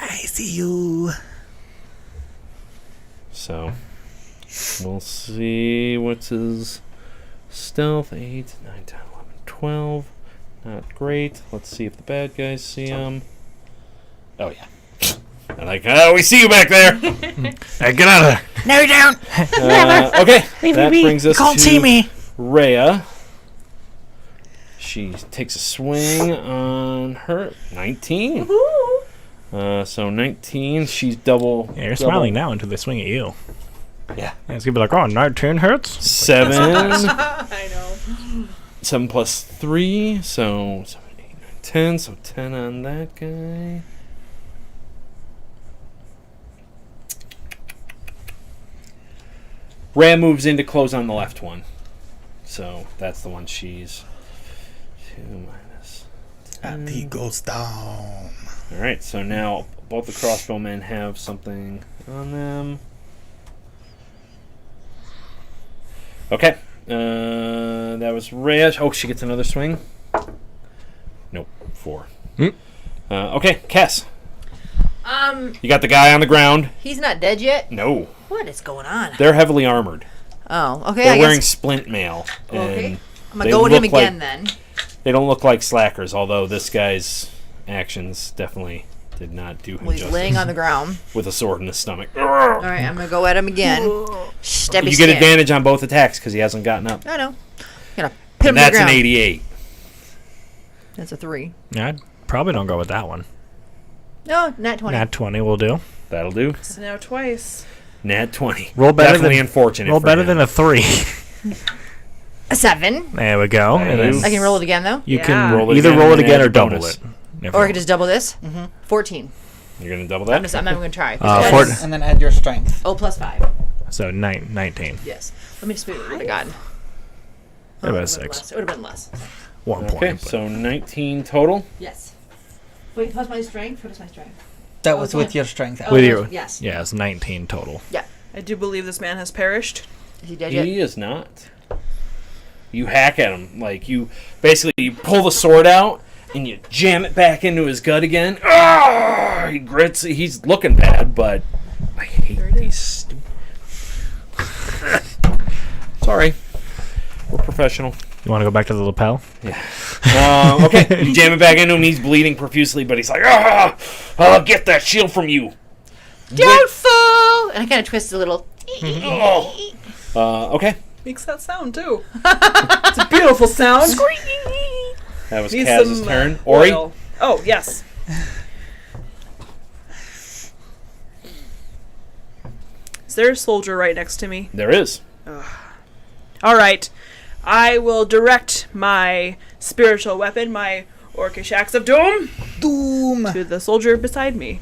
I see you. So we'll see what's his stealth. 8, 9, 10, 11, 12. Not great. Let's see if the bad guys see him. Oh, yeah. They're like, oh, we see you back there. Hey, get out of there. No, you don't. Okay. Leave That me be. brings You us can't to see me. Rhea. She takes a swing on her. 19. So 19. She's double. Yeah, you're double- smiling now until they swing at you. Yeah. Yeah, it's gonna be like, oh, 19 hurts. 7. I know. 7 plus 3. So 7, 8, 9, 10. So 10 on that guy. Rhea moves in to close on the left one. So that's the one she's 2 minus 10. And he goes down. Alright, so now both the crossbowmen have something on them. Okay. That was Rhea. Oh, she gets another swing. Nope, 4. Okay, Cass. You got the guy on the ground. He's not dead yet. No. What is going on? They're heavily armored. Oh, okay. They're I wearing guess. splint mail. Okay. And I'm gonna they go with him look like- again then. They don't look like slackers, although this guy's actions definitely did not do him Well, he's justice. laying on the ground. With a sword in his stomach. All right, I'm gonna go at him again. Stabby You get stab. advantage on both attacks because he hasn't gotten up. I know. Gonna put him And to the that's an ground. 88. That's a 3. Yeah, I'd probably don't go with that one. No, not 20. Nat 20 will do. That'll do. So now twice. Nat 20. Roll better Definitely than unfortunate. roll for better him. than a 3. A 7. There we go. And then I can roll it again though, you Yeah. can Roll it either again roll it and again add or your double bonus. it. If or I you could just double this. 14. You're going to double I'm that? not even gonna try. Fort- And then add your strength. Oh, plus 5. so 19. Yes. Let me just put it. Oh my god. That it was would've been 6. less. It would have been less. 1 Okay, point. but- so 19 total. Yes. Wait, plus my strength. What is my strength? That Oh, was it's with one. your strength. Oh, With it your- was- Yes. Yeah, it's 19 total. I do believe this man has perished. Is he dead yet? He is not. You hack at him. Like, you basically you pull the sword out and you jam it back into his gut again. Ah! He grits. He's looking bad, but I hate these stupid. Sorry. We're professional. You want to go back to the lapel? Okay, you jam it back into him. He's bleeding profusely, but he's like, get that shield from you. Don't fall! And I kind of twist a little. Okay. Makes that sound too. It's a beautiful sound. That was Need Kaz's some, turn. Ori? oil. Oh, yes. Is there a soldier right next to me? There is. All right. I will direct my spiritual weapon, my Orcish Axe of Doom, Doom. to the soldier beside me.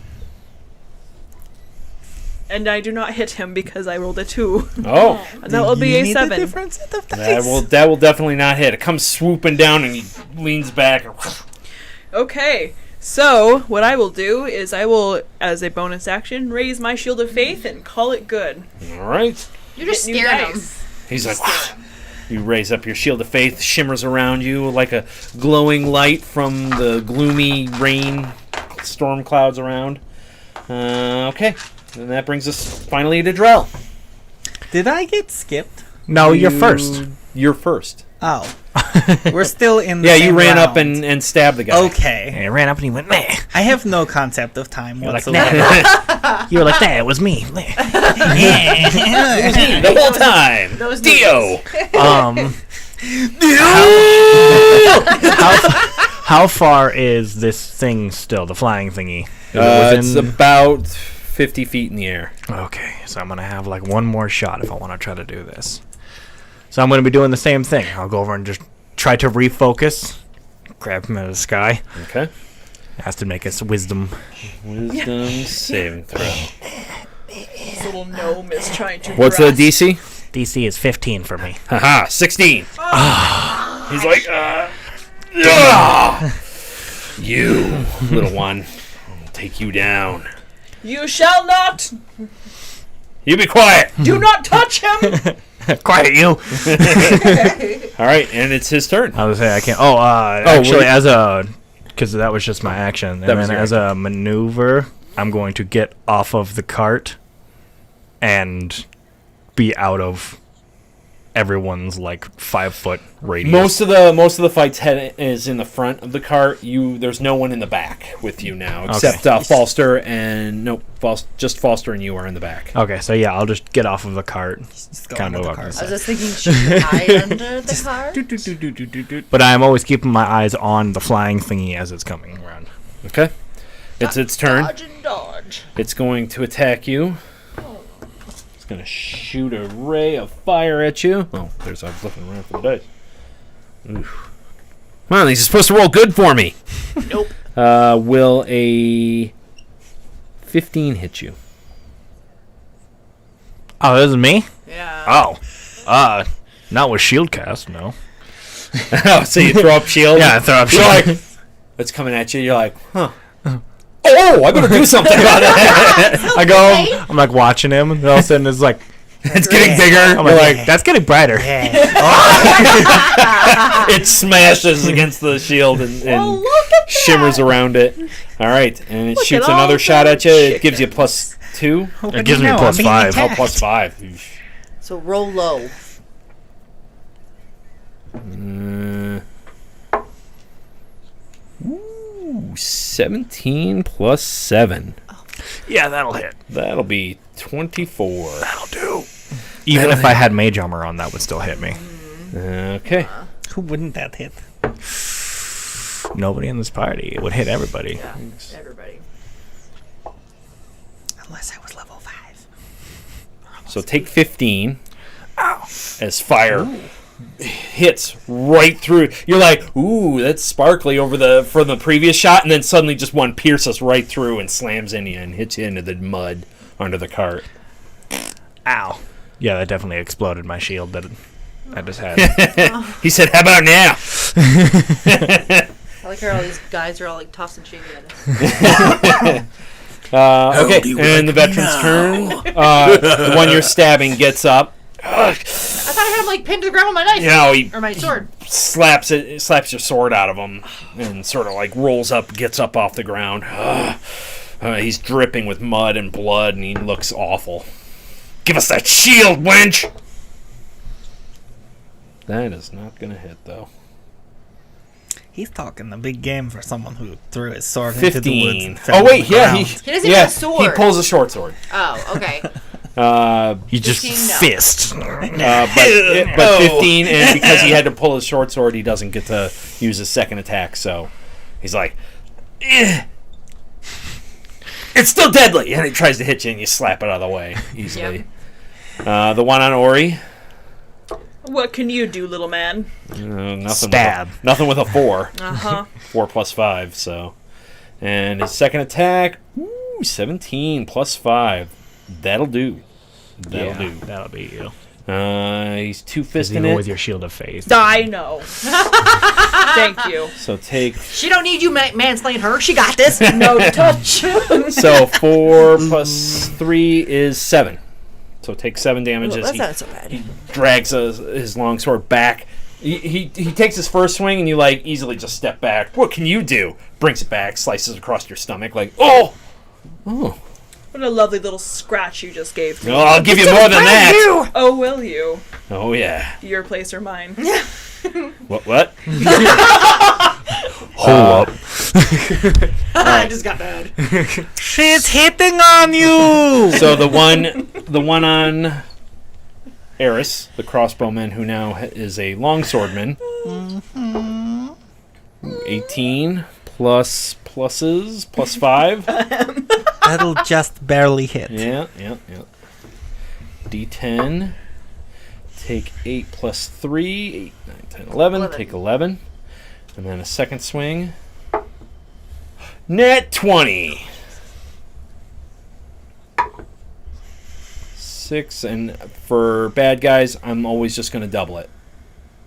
And I do not hit him because I rolled a 2. Oh. And that will be You a need 7. A different set of dice. That will definitely not hit. It comes swooping down and he leans back. Okay. So, what I will do is I will, as a bonus action, raise my Shield of Faith and call it good. All right. You're just Get new scaring him. dice. He's like, you raise up your shield of faith, shimmers around you like a glowing light from the gloomy rain storm clouds around. Okay. And that brings us finally to Drell. Did I get skipped? No, you're first. You're first. Oh. We're still in the Yeah, same you ran up round. and stabbed the guy. Okay. And he ran up and he went, meh. I have no concept of time You're like, whatsoever. nah. You were like, nah, it was me. Meh. The whole time. Those Dio. How far is this thing still, the flying thingy? Is It's about 50 feet in the air. Okay, so I'm going to have like one more shot if I want to try to do this. So I'm going to be doing the same thing. I'll go over and just try to refocus. Grab him out of the sky. Okay. Has to make us wisdom. Wisdom saving throw. This little gnome is trying to. What's the grasp. DC? DC is 15 for me. Haha, 16. He's like, you little one. I'll take you down. You shall not. You be quiet. Do not touch him. Quiet, you! All right, and it's his turn. I was say I can't. Actually, wait. as a, because that was just my action, That and was then your as a maneuver, I'm going to get off of the cart and be out of everyone's like 5 foot radius. Most of the fight's head is in the front of the cart. There's no one in the back with you now, except Falster and just Falster and you are in the back. Okay, so yeah, I'll just get off of the cart. Just go Kind under of the up. car. I was just thinking, should you hide under the car? But I'm always keeping my eyes on the flying thingy as it's coming around. Okay, it's its turn. Dodge and dodge. It's going to attack you. It's going to shoot a ray of fire at you. Oh, I was looking around for the dice. Oof. Come on, these are supposed to roll good for me. Nope. Will a 15 hit you? Oh, this is me? Yeah. Oh. Not with shield cast, no. Oh, so you throw up shield? Yeah, I throw up You're shield. like, it's coming at you. You're like, huh. Oh, I better do something about it. I go, I'm like watching him, and all of a sudden it's like, It's getting bigger. I'm like, that's getting brighter. It smashes against the shield and Well, look at shimmers around it. All right, and it Look shoots at all another shot the at you. It gives you chickens. +2. It gives me plus 5. Oh, +5. So roll low. 17 plus 7. Yeah, that'll hit. That'll be 24. That'll do. Even if I had mage armor on, that would still hit me. Okay. Who wouldn't that hit? Nobody in this party. It would hit everybody. Yeah, everybody. Unless I was level 5. So take 15 as fire hits right through. You're like, ooh, that's sparkly from the previous shot, and then suddenly just one pierces right through and slams in you and hits you into the mud under the cart. Ow. Yeah, that definitely exploded my shield that I just had. He said, how about now? I like how all these guys are all like tossing shady at us. Okay, and the veteran's turn. The one you're stabbing gets up. I thought I had him like pinned to the ground with my knife. You know, he Or my sword. slaps your sword out of him and sort of like rolls up, gets up off the ground. He's dripping with mud and blood, and he looks awful. Give us that shield, wench! That is not going to hit, though. He's talking a big game for someone who threw his sword into the woods. 15. And fell Oh, on wait, the yeah. ground. He He doesn't have a sword. He pulls a short sword. Oh, okay. You just 15, no. fist. But 15, and because he had to pull his short sword, he doesn't get to use his second attack, so he's like, it's still deadly, and he tries to hit you, and you slap it out of the way easily. Yep. The one on Ori, What can you do, little man? nothing. Stab. Nothing with a 4. 4 plus 5, so. And his second attack, 17 plus 5. That'll do. That'll do. That'll be you. He's two-fisting Even it. with your shield of faith. I know. Thank you. So take... She don't need you manslaying her. She got this. No touch. So 4 plus 3 is 7. So take 7 damage Well, as that's he not so bad. drags his longsword back. He takes his first swing, and you like easily just step back. What can you do? Brings it back, slices across your stomach, like, oh! What a lovely little scratch you just gave me. Well, I'll give you more than that. Oh, will you? Oh, yeah. Your place or mine. What? Hold up. I just got bad. She's hitting on you! So the one on Eris, the crossbowman, who now is a longswordman. 18 pluses plus 5. That'll just barely hit. Yeah. D10. Take 8 plus 3. 8, 9, 10, 11. Take 11. And then a second swing. Net 20. 6. And for bad guys, I'm always just going to double it.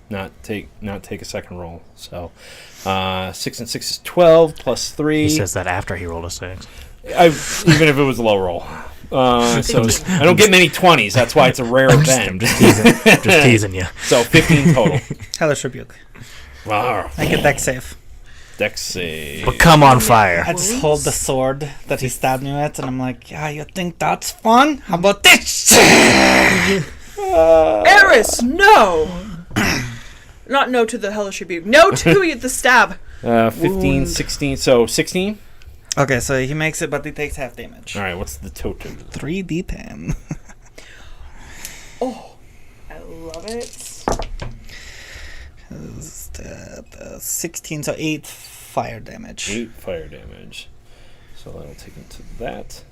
Not take a second roll. So 6 and 6 is 12 plus 3. He says that after he rolled a 6. Even if it was a low roll. So I don't get many 20s. That's why it's a rare event. I'm just teasing you. So 15 total. Hellish Rebuke. Wow. Make a dex save. Dex save. But come on fire. I just hold the sword that he stabbed me with, and I'm like, yeah, you think that's fun? How about this? Eris, no! Not no to the hellish rebuke. No to the stab. 15, Wound. 16. So 16? Okay, so he makes it, but he takes half damage. All right, what's the total? 3d10. Oh, I love it. 16, so 8 fire damage. 8 fire damage. So that'll take him to that.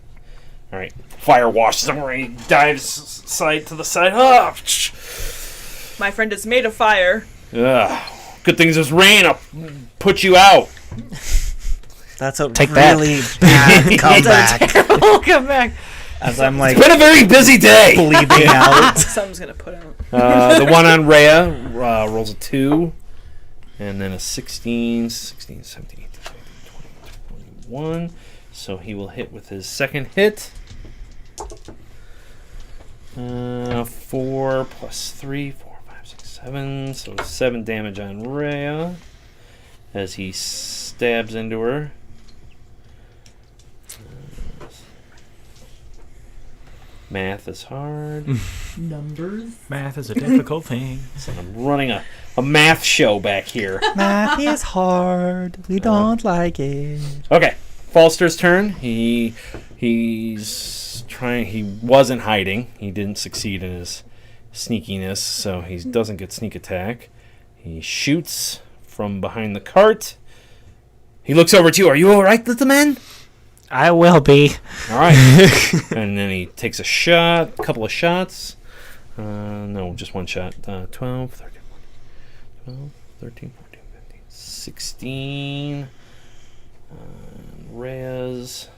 All right. Fire washes him. He dives side to the side. Oh, My friend is made of fire. good things this rain. I'll put you out. That's a Take that. really bad comeback. Come back. As I'm like It's been a very busy day. bleeding out. Something's gonna put out. The one on Rhea rolls a 2. And then a 16, 17, 18, 19, 20, 21. So he will hit with his second hit. 4 plus 3, 4, 5, 6, 7. So 7 damage on Rhea as he stabs into her. Math is hard. Numbers. Math is a difficult thing. So I'm running a math show back here. Math is hard. We don't like it. Okay, Falster's turn. He wasn't hiding. He didn't succeed in his sneakiness, so he doesn't get sneak attack. He shoots from behind the cart. He looks over at you. Are you all right, little man? I will be. All right. And then he takes a couple of shots. No, just one shot. 12, 13, 14, 12, 13, 14, 15, 16. Rez.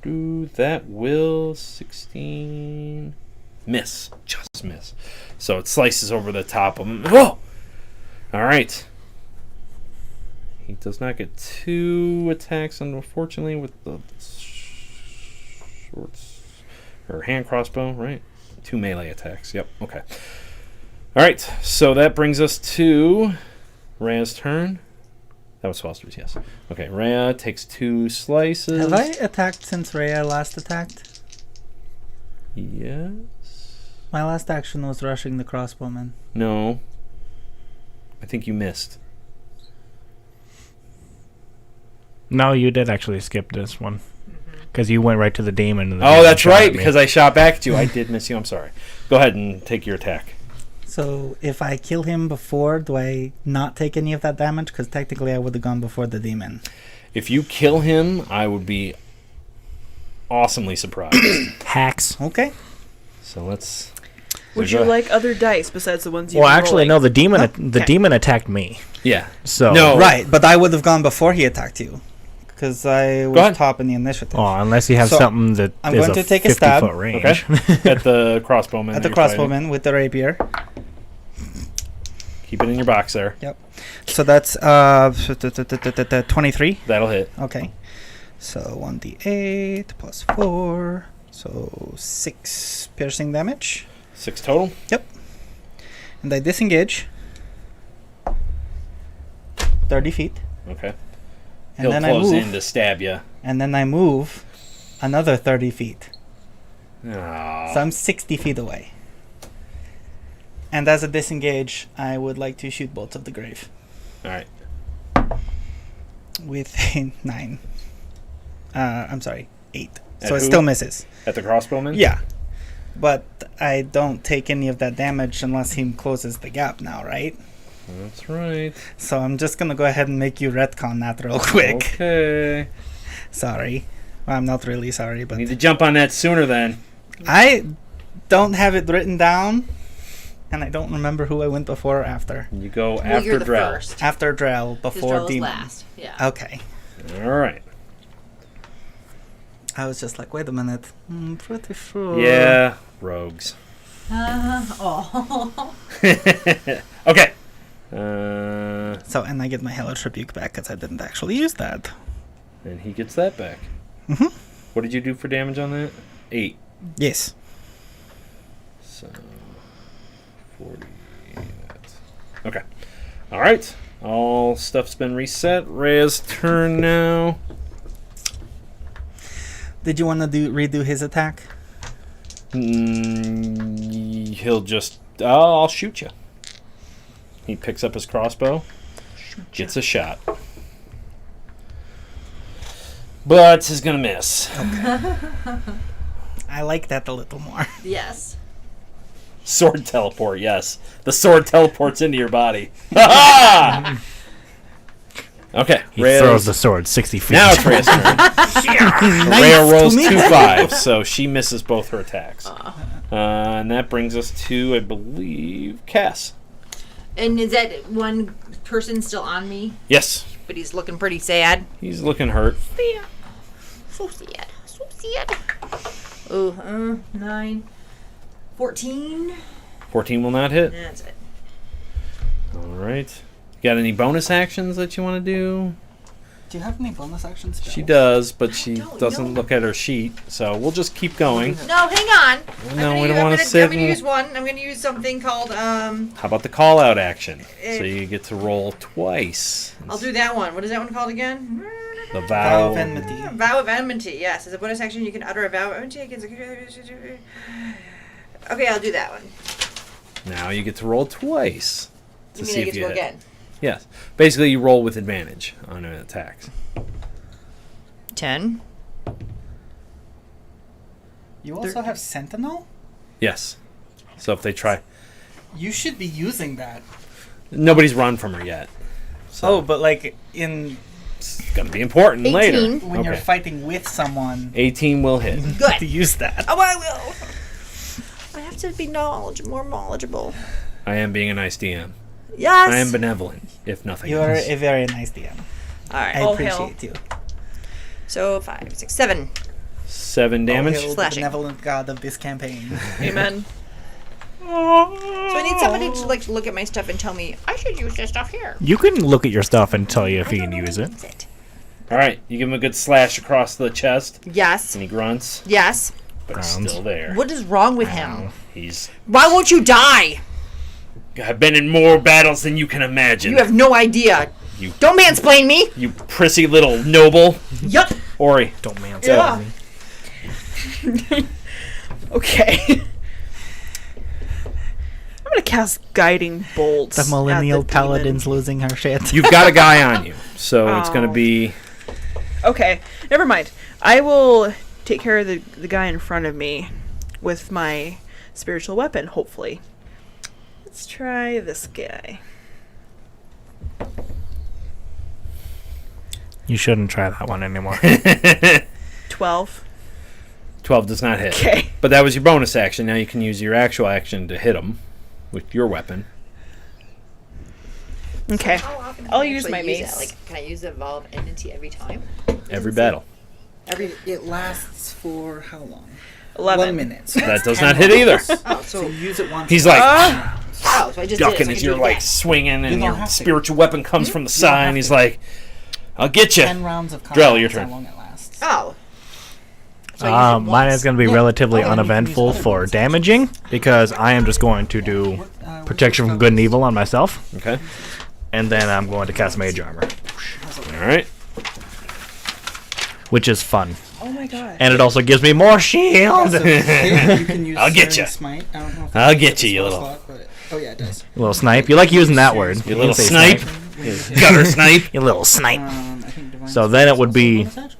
That will 16. Miss. Just miss. So it slices over the top of him. Oh! All right. He does not get 2 attacks, unfortunately, with the swords or hand crossbow, right? 2 melee attacks. Yep. Okay. All right. So that brings us to Rhea's turn. That was Foster's, yes. Okay. Rhea takes 2 slices. Have I attacked since Rhea last attacked? Yes. My last action was rushing the crossbowman. No. I think you missed. No, you did actually skip this one. Because you went right to the demon. And the Oh, demon that's shot right, at me. because I shot back at you. I did miss you. I'm sorry. Go ahead and take your attack. So if I kill him before, do I not take any of that damage? Because technically I would have gone before the demon. If you kill him, I would be awesomely surprised. Hacks. Okay. So let's... Would you like other dice besides the ones you Well, actually, no. The demon. Oh, The okay. demon attacked me. Yeah. So No. Right, but I would have gone before he attacked you. Because I was ahead. top in the initiative. Oh, unless you have So, something that I'm is going to take a stab. 50-foot range. Okay. At the crossbowman. At that the you're fighting. crossbowman with the rapier. Keep it in your box there. Yep. So that's 23. That'll hit. Okay. So 1d8 plus 4. So 6 piercing damage. 6 total. And I disengage 30 feet. Okay. And He'll then I close move. in to stab you. And then I move another 30 feet. Oh. So I'm 60 feet away. And as a disengage, I would like to shoot bolts of the grave. All right. With a 9. I'm sorry, 8. At So it who? still misses. At the crossbowman? Yeah. But I don't take any of that damage unless he closes the gap now, right? That's right. So I'm just going to go ahead and make you retcon that real quick. Okay. Sorry. Well, I'm not really sorry, but Need to jump on that sooner then. I don't have it written down, and I don't remember who I went before or after. You go Well, after you're the Drell. first. After Drell, 'Cause before Drell was Demon. last. Yeah. Okay. All right. I was just like, wait a minute. Pretty sure. Yeah, rogues. Oh. Okay. So, and I get my Hellish Rebuke back because I didn't actually use that. And he gets that back. Mm-hmm. What did you do for damage on that? 8. Yes. So 40. Okay. All right. All stuff's been reset. Rhea's turn now. Did you want to redo his attack? He'll just. I'll shoot you. He picks up his crossbow. Gets a shot. But he's gonna miss. I like that a little more. Yes. Sword teleport, yes. The sword teleports into your body. Ha Okay, He Rhea's- throws the sword 60 feet. Now it's Rhea's turn. Nice Rhea rolls to me. 2 5s, so she misses both her attacks. And that brings us to, I believe, Cass. And is that one person still on me? Yes, But he's looking pretty sad. he's looking hurt. So sad. So sad. Oh, 9. 14. 14 will not hit. That's it. All right. Got any bonus actions that you want to do? Do you have any bonus action spells? She does, but she don't doesn't know. look at her sheet, so we'll just keep going. No, hang on. No, we don't want to sit I'm gonna and... use one. I'm gonna use something called How about the call-out action? Eh. So you get to roll twice. I'll do that one. What is that one called again? The Vow vow. of Enmity. Vow of Enmity. Yes, as a bonus action, you can utter a vow of enmity against. Okay, I'll do that one. Now you get to roll twice to You mean see I if get to you go hit. again? Yes. Basically, you roll with advantage on attacks. 10. You also have Sentinel? Yes. So if they try, You should be using that. nobody's run from her yet. So Oh, but like in it's gonna be important 18. later. when you're Okay. fighting with someone, 18 will hit. Good. to use that. Oh, I will. I have to be more knowledgeable. I am being a nice DM. Yes. I am benevolent, if nothing You are else. a very nice DM. All right. I All hail. appreciate you. So 5, 6, 7. 7 damage. All hail the Slashing. benevolent god of this campaign. Amen. So I need somebody to like look at my stuff and tell me I should use this stuff here. You can look at your stuff and tell you if I you don't can know use how it. to use it. All right, you give him a good slash across the chest, Yes. and he grunts, Yes. but he's Grounds. still there. What is wrong with him? He's. Why won't you die? I've been in more battles than you can imagine. You have no idea. You- Don't mansplain me. You prissy little noble. Yup. Ori. Don't man Yeah. me. Okay. I'm gonna cast Guiding Bolts. The at millennial the paladin's demon. losing her shit. You've got a guy on you, so it's going to Oh. be. Okay, never mind. I will take care of the guy in front of me with my spiritual weapon, hopefully. Let's try this guy. You shouldn't try that one anymore. 12. 12 does not hit. Okay. But that was your bonus action. Now you can use your actual action to hit him with your weapon. Okay. How often I'll can I use actually my use mace. that? Like, can I use the Vow of Enmity every time? Every battle. It lasts for how long? 11. 1 minute. So That that's does 10 not hit either. rounds. Oh, So so you use it once. He's like oh, so I just did it, ducking so I as can you're do it like again. swinging, You and don't your have to. spiritual weapon comes from the You don't side, have and he's to. like, "I'll get you." 10 rounds of combat. Drell, your is turn. How long it lasts. Oh. So I use it Mine once. is going to be Yeah. relatively Oh, then you can uneventful use other for ones. damaging because I am just going to do protection from good and evil on myself, Okay. and then I'm going to cast mage armor, All right. which is fun. Oh my god. And it also gives me more shield. You can use I'll get Searing ya. Smite. I don't know if I'll it get fits you, the you spell little- slot, but- oh yeah, it does. You little snipe. You like using that word. You little say snipe. Gutter snipe. You little snipe. I think Divine So then it would Smite be is also bonus action.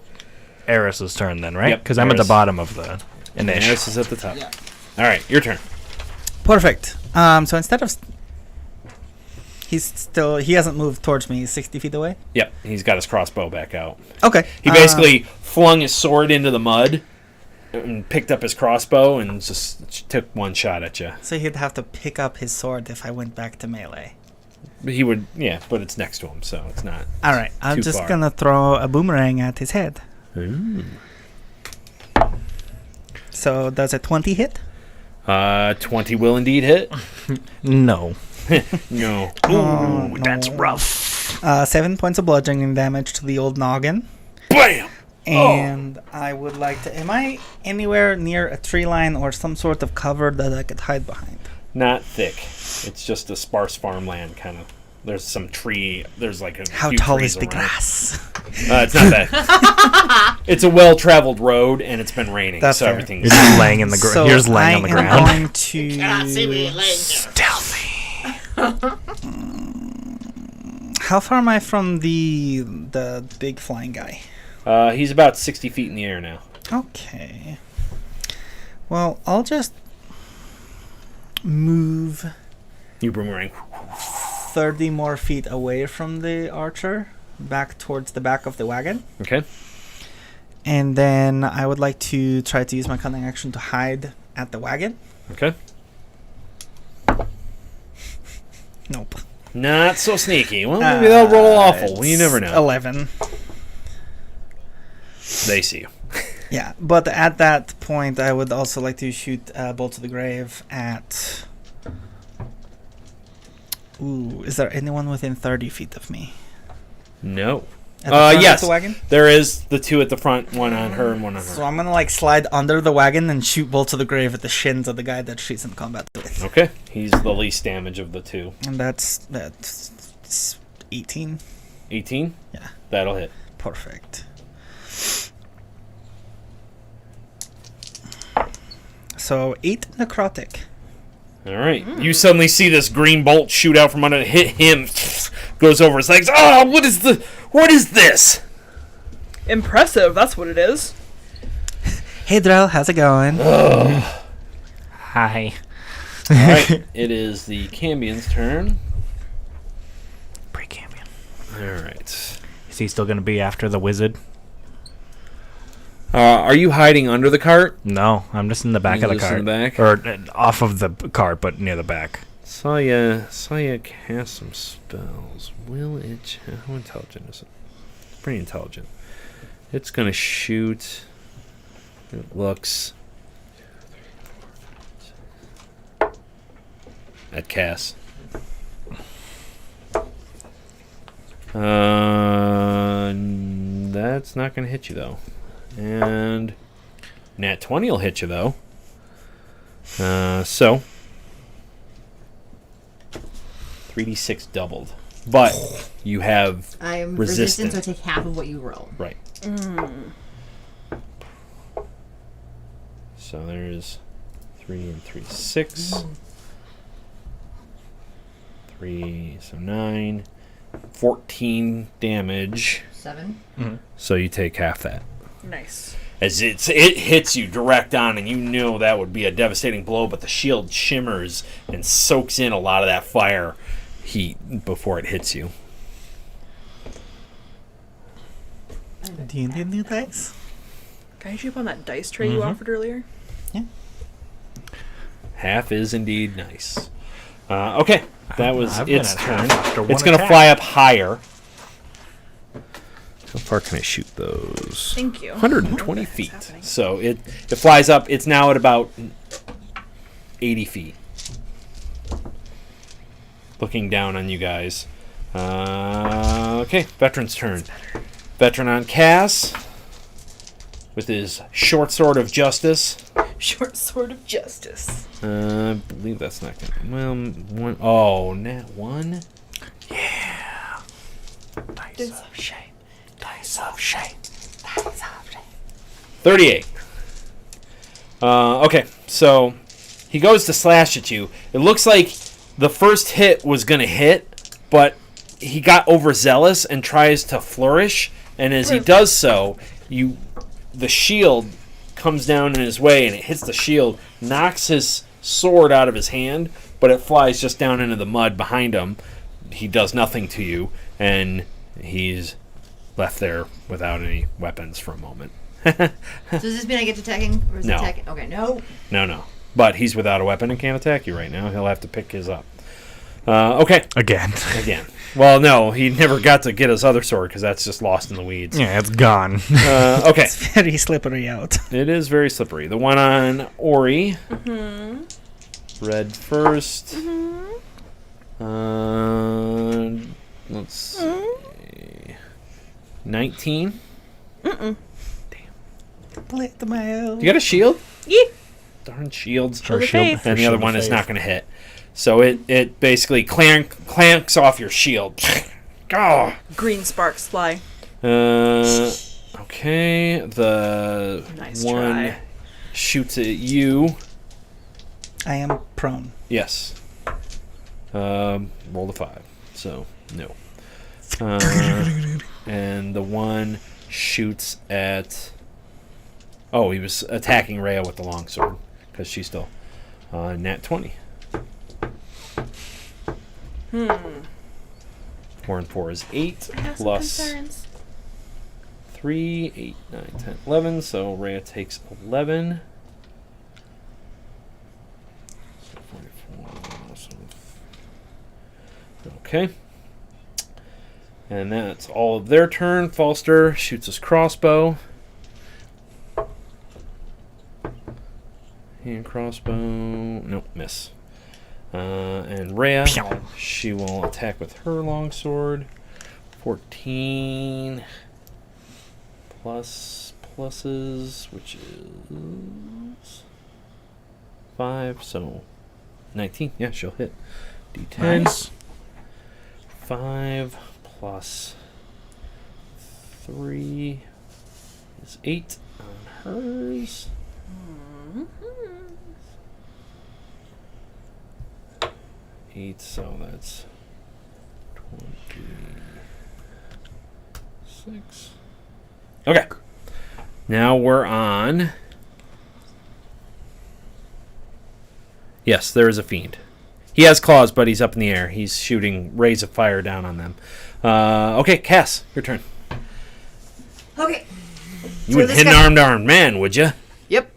Eris's turn then, right? Yep, Because I'm at the Eris. bottom of the And initiative. Eris is at the top. Yeah. All right, your turn. Perfect. So instead of he hasn't moved towards me. He's 60 feet away. Yep, he's got his crossbow back out. Okay. He basically flung his sword into the mud and picked up his crossbow and just took one shot at you. So he'd have to pick up his sword if I went back to melee. He would, yeah, but it's next to him, so it's not. All right. I'm Too just far. gonna throw a boomerang at his head. Ooh. So does a 20 hit? 20 will indeed hit. No. No. Ooh, That's rough. 7 points of bludgeoning damage to the old noggin. Bam! And I would like to. Am I anywhere near a tree line or some sort of cover that I could hide behind? Not thick. It's just a sparse farmland kind of. There's some tree. There's like a How few tall trees is the around. grass? It's not that. It's a well-traveled road, and it's been raining, That's so fair. everything's. You're just laying in the ground. So You're just laying on the I am ground. going to Stealthy. How far am I from the big flying guy? He's about 60 feet in the air now. Okay. Well, I'll just move You boomerang. 30 more feet away from the archer, back towards the back of the wagon. Okay. And then I would like to try to use my cunning action to hide at the wagon. Okay. Nope. Not so sneaky. Well, maybe they'll roll awful. You never know. 11. They see you. Yeah, but at that point, I would also like to shoot Bolt to the Grave at... Ooh, is there anyone within 30 feet of me? No. At the front of Yes. the wagon? There is the two at the front, one on her and one on So her. I'm gonna slide under the wagon and shoot Bolt to the Grave at the shins of the guy that she's in combat with. Okay. He's the least damage of the two. And that's 18. 18? Yeah. That'll hit. Perfect. So 8 necrotic. All right. You suddenly see this green bolt shoot out from under it, hit him, goes over his legs. Oh, what is this? Impressive, that's what it is. Hey Drell, how's it going? Hi. All right. It is the Cambion's turn. Pre-Cambion. All right. Is he still going to be after the wizard? Are you hiding under the cart? No, I'm just in the back You're of the just cart. in the back? Or off of the cart, but near the back. Saw ya cast some spells. Will it? How intelligent is it? It's pretty intelligent. It's gonna shoot. It looks at Cass. That's not gonna hit you though. And Nat 20 will hit you though. So 3d6 doubled, but you have I'm resistant. resistant, so I take half of what you roll. Right. So there's 3 and 3, 6. 3, so 9. 14 damage. 7. So you take half that. Nice. As it hits you direct on, and you know that would be a devastating blow, but the shield shimmers and soaks in a lot of that fire heat before it hits you. Do you need new dice? Can I shoot up on that dice tray you offered earlier? Half is indeed nice. Okay, that was I've been its at turn. half after one It's going to attack. fly up higher. How far can I shoot those? Thank you. 120 What's feet. happening? So it flies up. It's now at about 80 feet. Looking down on you guys. Okay, Veteran's turn. Veteran on Cass with his short sword of justice. Short sword of justice. I believe that's not gonna. Well, one. Oh, nat 1. Dice of shame. Dice of shame. Dice of shame. 38. Okay, so he goes to slash at you. It looks like the first hit was going to hit, but he got overzealous and tries to flourish. And as he does so, the shield comes down in his way, and it hits the shield, knocks his sword out of his hand, but it flies just down into the mud behind him. He does nothing to you, and he's left there without any weapons for a moment. So does this mean I get to attacking? Or is No. attacking? Okay, no. No. But he's without a weapon and can't attack you right now. He'll have to pick his up. Okay. Again. Well, no, he never got to get his other sword because that's just lost in the weeds. Yeah, it's gone. Okay. It's very slippery out. It is very slippery. The one on Ori. Red first. Let's see. 19. Split the mail. You got a shield? Yeah. Darn shields. Show the faith. And the other one is not going to hit. So it basically clanks off your shield. Oh. Green sparks fly. Okay. The Nice one try. shoots at you. I am prone. Yes. Roll a 5. So, no. And the one shoots at... Oh, he was attacking Rhea with the longsword. Because she's still... nat 20. 4 and 4 is 8. I have some Plus concerns. 3, 8, 9, 10, 11. So Rhea takes 11. So 44. So okay. And that's all of their turn. Falster shoots his crossbow. Hand crossbow. Nope, miss. And Rhea, she will attack with her longsword. 14 plus pluses, which is 5, so 19. Yeah, she'll hit. D10. Nice. 5 plus 3 is 8 on hers. 8, so that's 26. Okay. Now we're on. Yes, there is a fiend. He has claws, but he's up in the air. He's shooting rays of fire down on them. Okay, Cass, your turn. Okay. You So would this hit an guy- armed man, would you? Yep.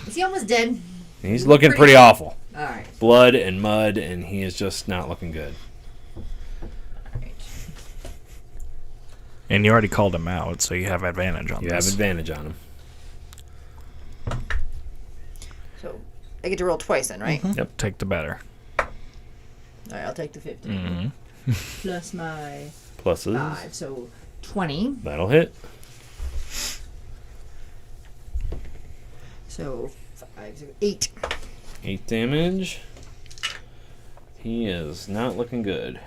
Is he almost dead? He's looking pretty awful. All right. Blood and mud, and he is just not looking good. And you already called him out, so you have advantage on You this. have advantage on him. So I get to roll twice then, right? Yep. Take the better. All right, I'll take the 15. Plus my Pluses. 5, so 20. That'll hit. So 5, 8. 8 damage. He is not looking good.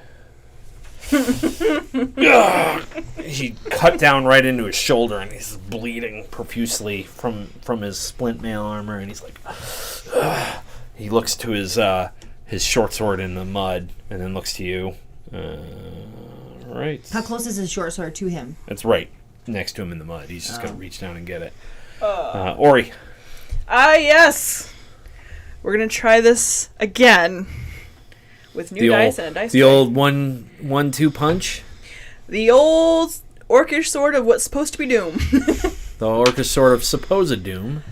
Ugh! He cut down right into his shoulder, and he's bleeding profusely from his splint mail armor. And he's like, ugh. He looks to his short sword in the mud, and then looks to you. Right. How close is his short sword to him? It's right next to him in the mud. He's just gonna reach down and get it. Ori. Yes. We're gonna try this again with new dice and a dice. The old 1-2 punch. The old orcish sword of what's supposed to be doom. The orcish sword of supposed doom.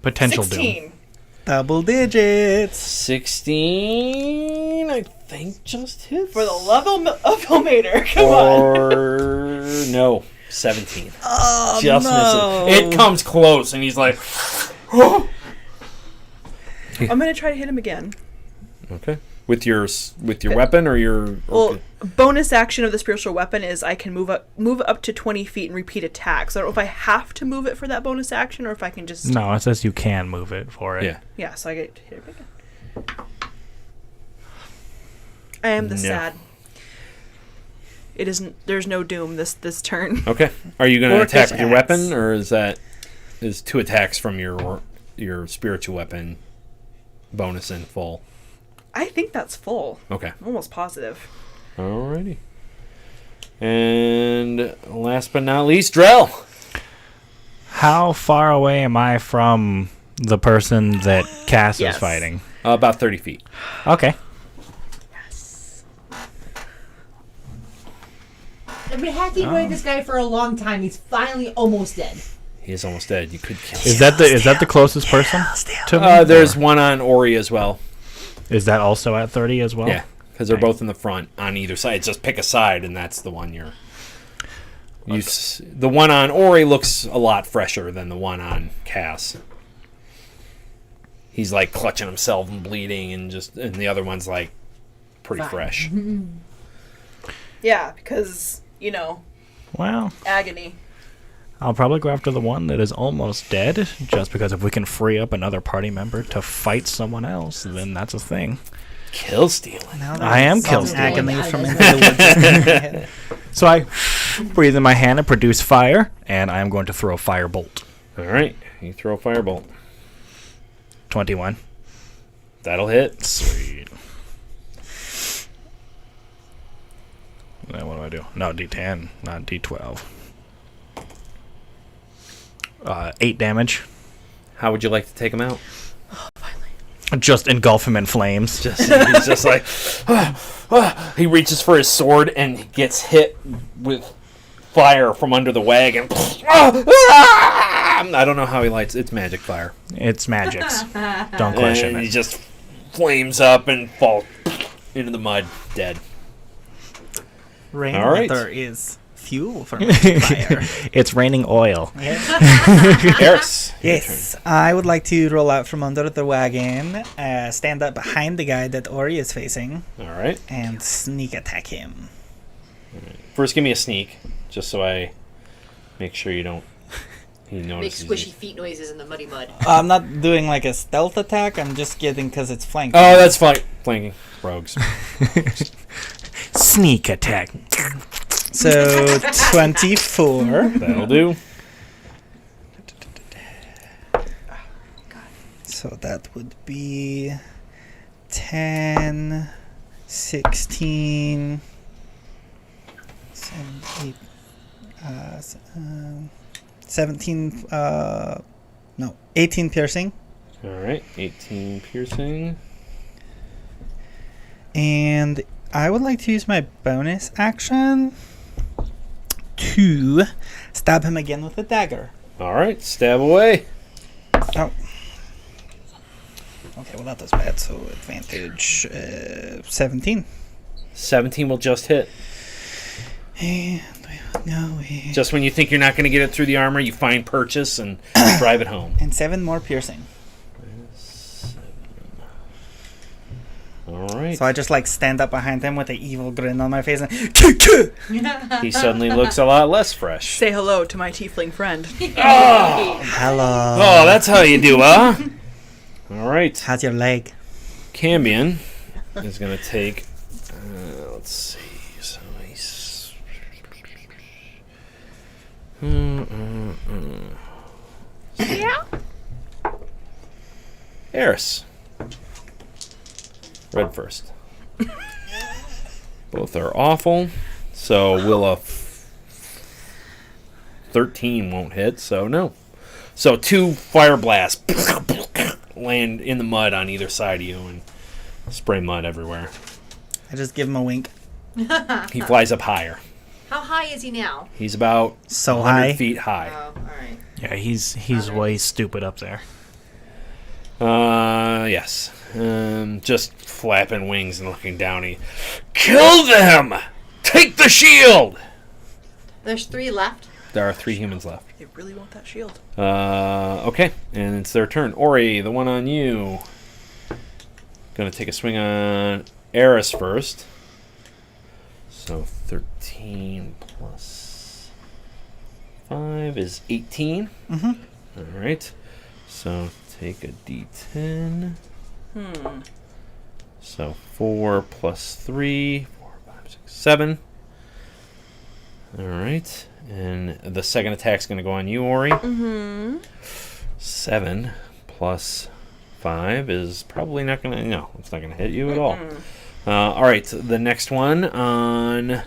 Potential 16. doom. Double digits. 16, I think, just hits. For the love of Elmater. Come on. Or no, 17. Oh, Just no. misses. It comes close, and he's like, I'm gonna try to hit him again. okay. With your weapon or your. Well, bonus action of the spiritual weapon is I can move up to 20 feet and repeat attacks. So I don't know if I have to move it for that bonus action or if I can just. No, it says you can move it for it. Yeah. Yeah, so I get to hit him again. I am the No. sad. There's no doom this turn. Okay. Are you going to Or attack fish with your axe. weapon, or is 2 attacks from your spiritual weapon bonus in full? I think that's full. Okay. I'm almost positive. Alrighty. And last but not least, Drell. How far away am I from the person that Cass Yes. is fighting? About 30 feet. Okay. I've been hacking away this guy for a long time. He's finally almost dead. He is almost dead. You could kill him. Is that the closest person to me? There's Or one on Ori as well. is that also at 30 as well? Yeah, because they're Okay. both in the front on either side. Just pick a side, and that's the one the one on Ori looks a lot fresher than the one on Cass. He's like clutching himself and bleeding, and the other one's like pretty Fine. fresh. Yeah, because Well, agony. I'll probably go after the one that is almost dead, just because if we can free up another party member to fight someone else, then that's a thing. Kill stealing. Now I am some kill stealing. agony from into the woods in my head. So I breathe in my hand and produce fire, and I am going to throw a firebolt. All right, you throw a firebolt. 21. That'll hit. Sweet. Now what do I do? No, D10, not D12. 8 damage. How would you like to take him out? Just engulf him in flames. He's just like he reaches for his sword and he gets hit with fire from under the wagon. I don't know how he lights. It's magic fire. It's magics. Don't question And he it. just flames up and falls into the mud, dead. Rain All right. water is fuel for magic fire. It's raining oil. Eris. Yes, I would like to roll out from under the wagon, stand up behind the guy that Ori is facing, All right. and sneak attack him. First, give me a sneak, just so I make sure he Make notices. squishy feet noises in the muddy mud. I'm not doing like a stealth attack, I'm just getting because it's flanked. Oh, that's fine. Flanking rogues. Sneak attack. So 24. That'll do. So that would be 10, 16, 7, 8, 17, 18 piercing. All right. 18 piercing. And I would like to use my bonus action to stab him again with a dagger. All right. Stab away. Oh. Okay, well that was bad. So advantage 17. 17 will just hit. And we will go here. Just when you think you're not going to get it through the armor, you find purchase and drive it home. And 7 more piercing. All right. So I just like stand up behind him with an evil grin on my face and He suddenly looks a lot less fresh. Say hello to my tiefling friend. hello. Oh, that's how you do, huh? All right. How's your leg? Cambion is going to take. Let's see. So he's. Eris. Red first. Both are awful. So will a 13 won't hit, so no. So 2 fire blasts land in the mud on either side of you and spray mud everywhere. I just give him a wink. He flies up higher. How high is he now? He's about So 100 high. feet high. Oh, alright. Yeah, he's way stupid up there. Yes. Just flapping wings and looking down. He, kill them! Take the shield! There's 3 left. There are 3 humans left. You really want that shield? Okay, and it's their turn. Ori, the one on you. Gonna take a swing on Eris first. So 13 plus 5 is 18. Mm-hmm. Alright. So take a d10. So 4 plus 3, 4, 5, 6, 7. All right. And the second attack's going to go on you, Ori. Mm-hmm. 7 plus 5 is probably not going to... No, it's not going to hit you at all. All right. The next one on...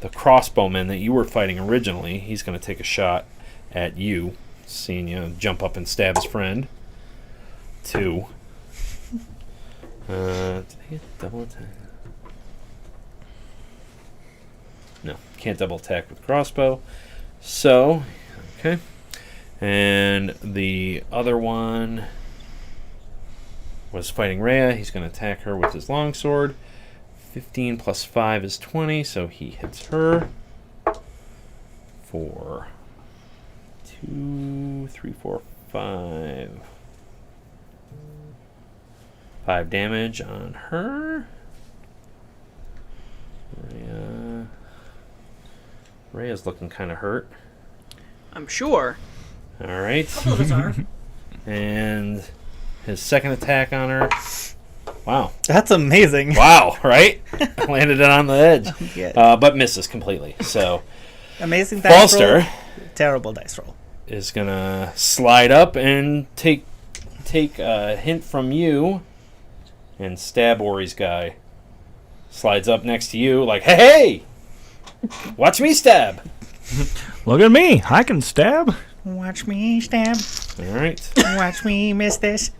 the crossbowman that you were fighting originally. He's going to take a shot at you, seeing you jump up and stab his friend. 2. Did I get double attack? No, can't double attack with crossbow. So, okay. And the other one was fighting Rhea. He's going to attack her with his longsword. 15 plus 5 is 20, so he hits her for 2, 3, 4, 5. 5 damage on her. Rhea's looking kind of hurt. I'm sure. All right. A couple of us are. And his second attack on her. Wow. That's amazing. Wow, right? Landed it on the edge. Yeah. But misses completely. So Amazing dice roll. Falster Terrible dice roll. is going to slide up and take a hint from you and stab Ori's guy. Slides up next to you like, hey! Watch me stab! Look at me. I can stab. Watch me stab. All right. Watch me miss this.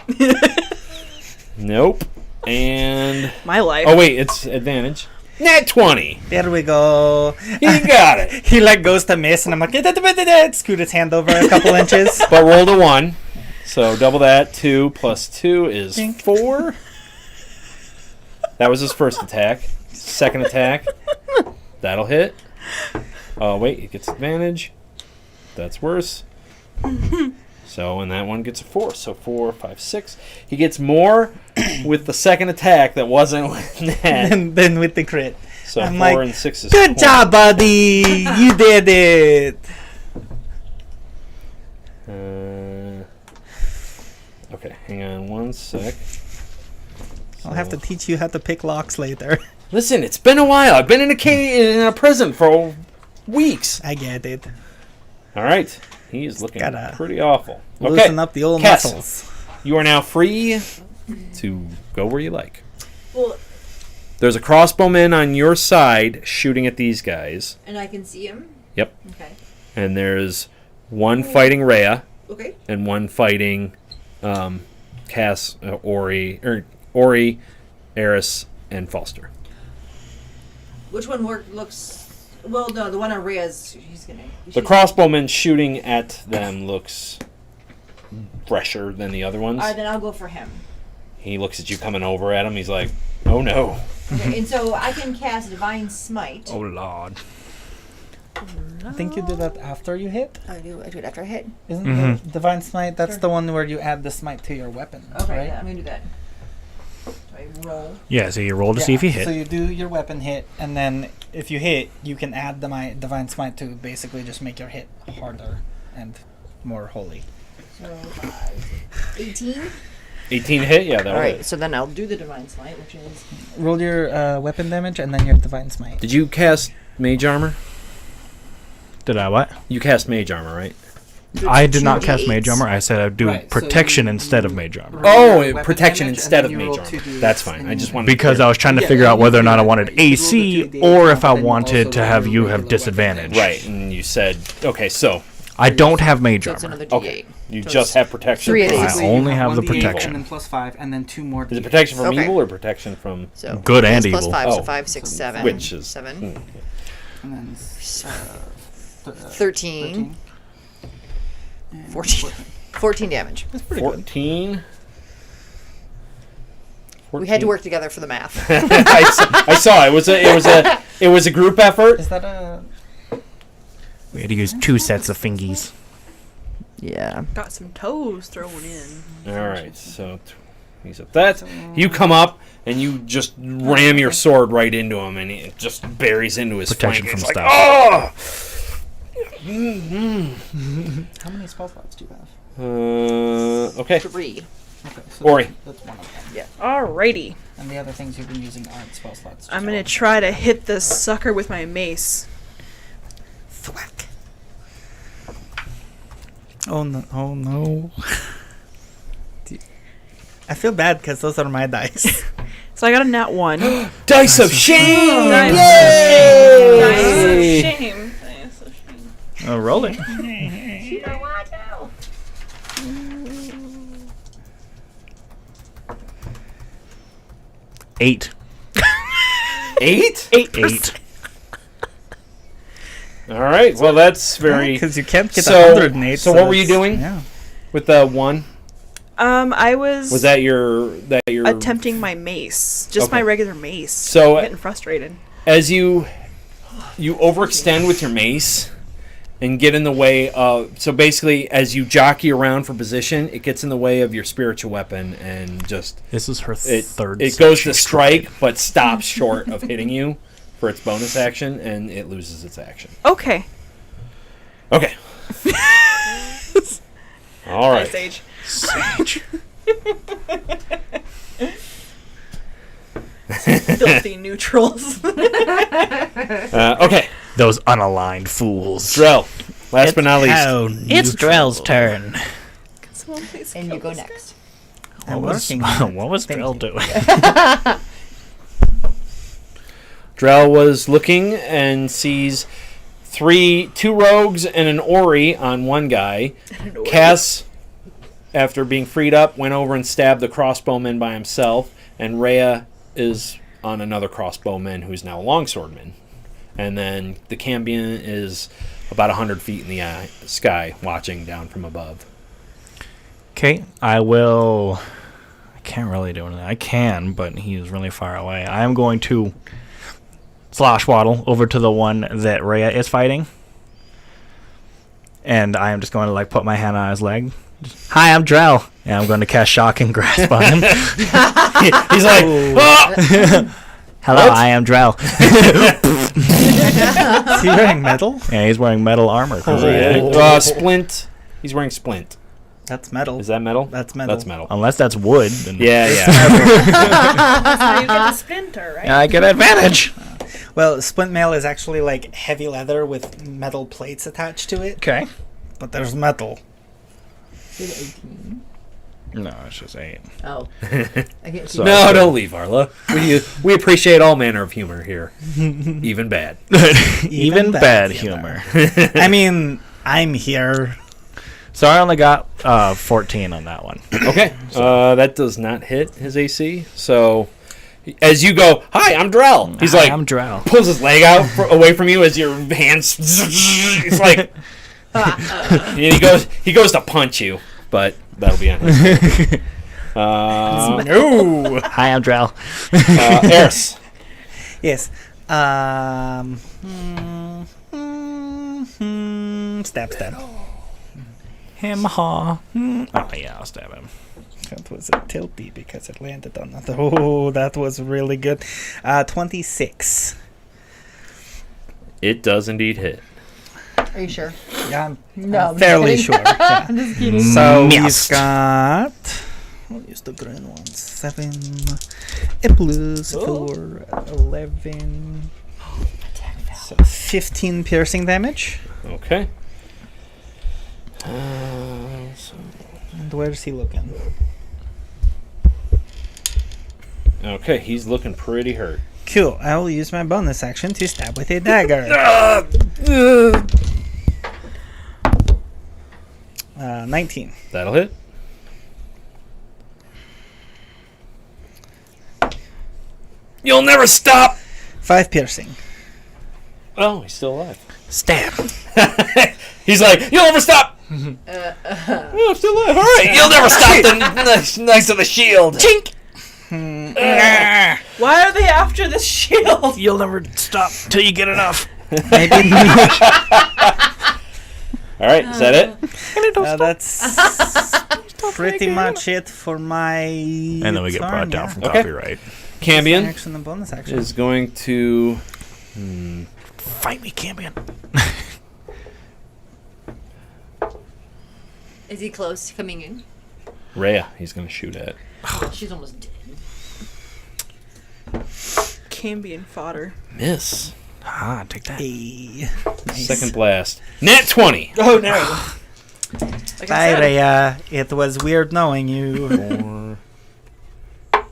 Nope. And... My life. oh, wait. It's advantage. Nat 20. There we go. You got it. He goes to miss, and I'm like, scoot his hand over a couple inches. But rolled a 1. So double that. 2 plus 2 is Dink. 4. That was his first attack. Second attack. That'll hit. Oh, wait. It gets advantage. That's worse. So, and that one gets a 4. So 4, 5, 6. He gets more with the second attack that wasn't with that. And then with the crit. So I'm 4 like, and 6 is Good 20. job, buddy. You did it. Okay, hang on one sec. I'll have to teach you how to pick locks later. Listen, it's been a while. I've been in a prison for weeks. I get it. All right. He is looking Gotta pretty awful. Loosen up the old Cass, muscles. you are now free to go where you like. Well, There's a crossbowman on your side shooting at these guys. and I can see him. Yep. Okay. And there's one fighting Rhea Okay. and one fighting Cass, Ori, Eris, and Falster. Which one looks? Well, no, the one on Rhea's. He's gonna. The crossbowman shooting at them looks fresher than the other ones. All right, then I'll go for him. He looks at you coming over at him. He's like, oh no. Okay, and so I can cast Divine Smite. Oh, Lord. I think you do that after you hit. I do it after I hit. Isn't Mhm. the Divine Smite? That's Sure. the one where you add the smite to your weapon. Okay, right? yeah, I'm gonna do that. So I roll. Yeah, so you roll to see if you hit. So you do your weapon hit, and then if you hit, you can add the Divine Smite to basically just make your hit harder and more holy. So 18. 18 hit? Yeah, that'll All right, hit. so then I'll do the Divine Smite, which is Roll your weapon damage and then your Divine Smite. Did you cast mage armor? Did I what? You cast mage armor, right? I did not cast 2d8s. mage armor. I said I'd do Right, so protection you- instead of mage armor. Oh, Weapon protection damage, instead and of then you mage roll armor. 2d8s, That's fine. and I just then- wanted Because I was trying to Yeah, figure out you whether or can not do I that, wanted right. You roll AC 2d8, or if I and then you wanted also to have roll you your have regular weapon disadvantage. damage. Right, and you said, okay, so I don't have mage so it's armor. another D8. okay, you So just it's have protection. 3 from- of I these. So you only have the 1d8 protection. And then +5, and then 2 more. Is it D8s. protection from Okay. evil or protection from So Good and plus evil. 5, Oh. so 5, 6, 7. which is 7. And then 13. and 14. 14 damage. That's pretty good. 14. We had to work together for the math. I saw it was a group effort. Is that a? We had to use 2 sets of fingies. Yeah. Got some toes thrown in. All right, so he's up. That you come up and you just ram your sword right into him, and it just buries into his Protection flank. from It's like, stuff. oh! How many spell slots do you have? Okay. 3. Okay, so Ori. That's one of them. Alrighty. And the other things you've been using aren't spell slots. I'm gonna try to hit this sucker with my mace. Thwack. Oh no! Oh no! I feel bad because those are my dice. So I got a nat 1. Dice of shame! Dice Yay! of shame. Dice of shame. Oh, roll it. Eight. 8? 8%. All right. Well, that's very... Because you can't get So- 108. so what were you that's- doing? Yeah. With the 1? I was Was that your... attempting my mace. Just my Okay. regular mace. So- I'm getting frustrated. As you overextend with your mace and get in the way of... So basically, as you jockey around for position, it gets in the way of your spiritual weapon and just... This is her It third. goes to session strike, but stops short of hitting you for its bonus action, and it loses its action. Okay. Okay. All right. Sage. Sage. Filthy neutrals. Okay. Those unaligned fools. Drell. Last but not least. It's Drell's turn. Someone please And you kill go this guy. next. I'm What was, working on it. what was Thank Drell you. doing? Drell was looking and sees two rogues and an Ori on one guy. Cass, after being freed up, went over and stabbed the crossbowman by himself, and Rhea is on another crossbowman who's now a longswordman. And then the Cambion is about 100 feet in the sky, watching down from above. Okay, I will. I can't really do anything. I can, but he is really far away. I am going to slosh waddle over to the one that Rhea is fighting. And I am just going to put my hand on his leg. Hi, I'm Drell. And I'm going to cast Shocking Grasp on him. He's like, "Ah!" Hello, What? I am Drell. Is he wearing metal? Yeah, he's wearing metal armor. 'cause Splint. He's wearing splint. That's metal. Is that metal? That's metal. That's metal. Unless that's wood. Then Yeah. That's how you get the splinter, right? I get advantage. Well, splint mail is actually like heavy leather with metal plates attached to it, Okay. but there's metal. No, it's just 8. Oh. I can't see. So- No, don't leave, Arla. We appreciate all manner of humor here, even bad. Even bad humor. I mean, I'm here. So I only got 14 on that one. Okay, that does not hit his AC. So, as you go, "Hi, I'm Drell." He's like, I'm Drow. pulls his leg out away from you as your hands. It's like, and he goes to punch you, but that'll be on his. No. Hi, I'm Drow. Eris. Yes. Stab. Him haw. Oh yeah, I'll stab him. That was a tilty because it landed on that. Oh, that was really good. 26. It does indeed hit. Are you sure? Yeah, I'm No, I'm just fairly kidding. sure. Yeah. I'm just kidding. So Missed. we've got. I'll use the green one. 7. A plus 4. 11. So 15 piercing damage. Okay. And where's he looking? Okay, he's looking pretty hurt. Cool. I will use my bonus action to stab with a dagger. 19. That'll hit. You'll never stop. 5 piercing. Oh, he's still alive. Stab. He's like, "You'll never stop." Oh, I'm still alive. All right, you'll never stop the knights of the shield. Chink. Why are they after the shield? You'll never stop till you get enough. Maybe. All right, is that it? That's pretty much it for my. And then we get brought down from Okay. copyright. Cambion Action and bonus action. is going to. Fight me, Cambion. Is he close to coming in? Rhea, he's going to shoot at. She's almost dead. Cambion fodder. Miss. Ah, take that. Hey. Nice. Second blast. Nat 20. Oh no. Like I Bye, said, Rhea. It was weird knowing you. 4,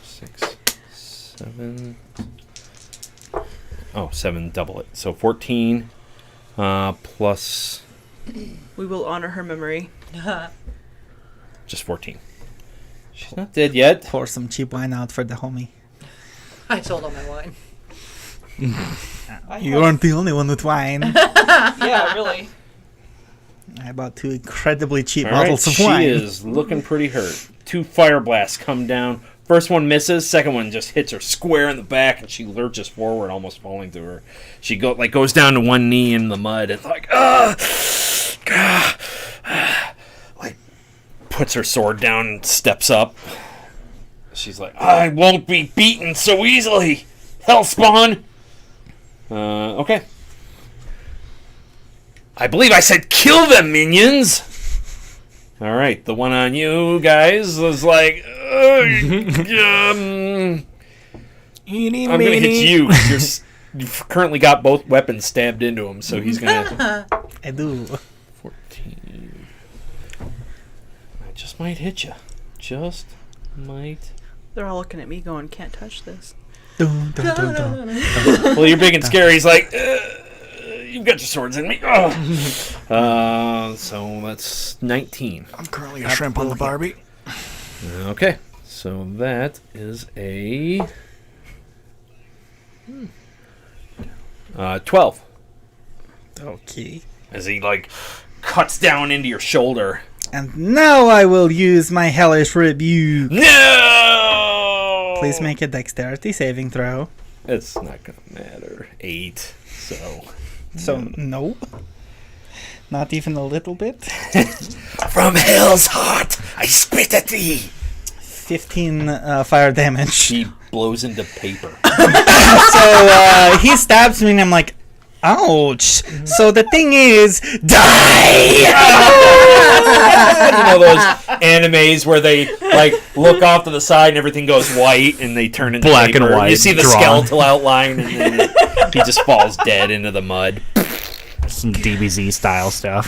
6, 7. Oh, 7, double it. So 14 plus we will honor her memory. just 14. She's not dead yet. Pour some cheap wine out for the homie. I sold all my wine. You aren't the only one with wine. Yeah, really. I bought 2 incredibly cheap All right, bottles of she wine. is looking pretty hurt. 2 fire blasts come down. First one misses. Second one just hits her square in the back, and she lurches forward, almost falling to her. She goes down to one knee in the mud and like like puts her sword down and steps up. She's like, I won't be beaten so easily, Hellspawn. Okay. I believe I said kill them, minions. All right, the one on you guys was like, I'm gonna hit you. 'Cause you've currently got both weapons stabbed into him, so he's gonna. I do. 14. I just might hit you. Just might. They're all looking at me going, can't touch this. Dun, dun, dun, dun. Well, you're big and scary. He's like, you've got your swords in me. So that's 19. I'm currently a shrimp on the Barbie. Okay, so that is a 12. Okay. As he like cuts down into your shoulder. And now I will use my hellish rebuke. No! Please make a dexterity saving throw. It's not gonna matter. 8. So, no. Not even a little bit. From hell's heart, I spit at thee. 15 fire damage. He blows into paper. So he stabs me and I'm like, ouch. So the thing is, die! You know those animes where they like look off to the side and everything goes white and they turn into Black paper. and white, You see the drawn. skeletal outline and then he just falls dead into the mud. Some DBZ style stuff.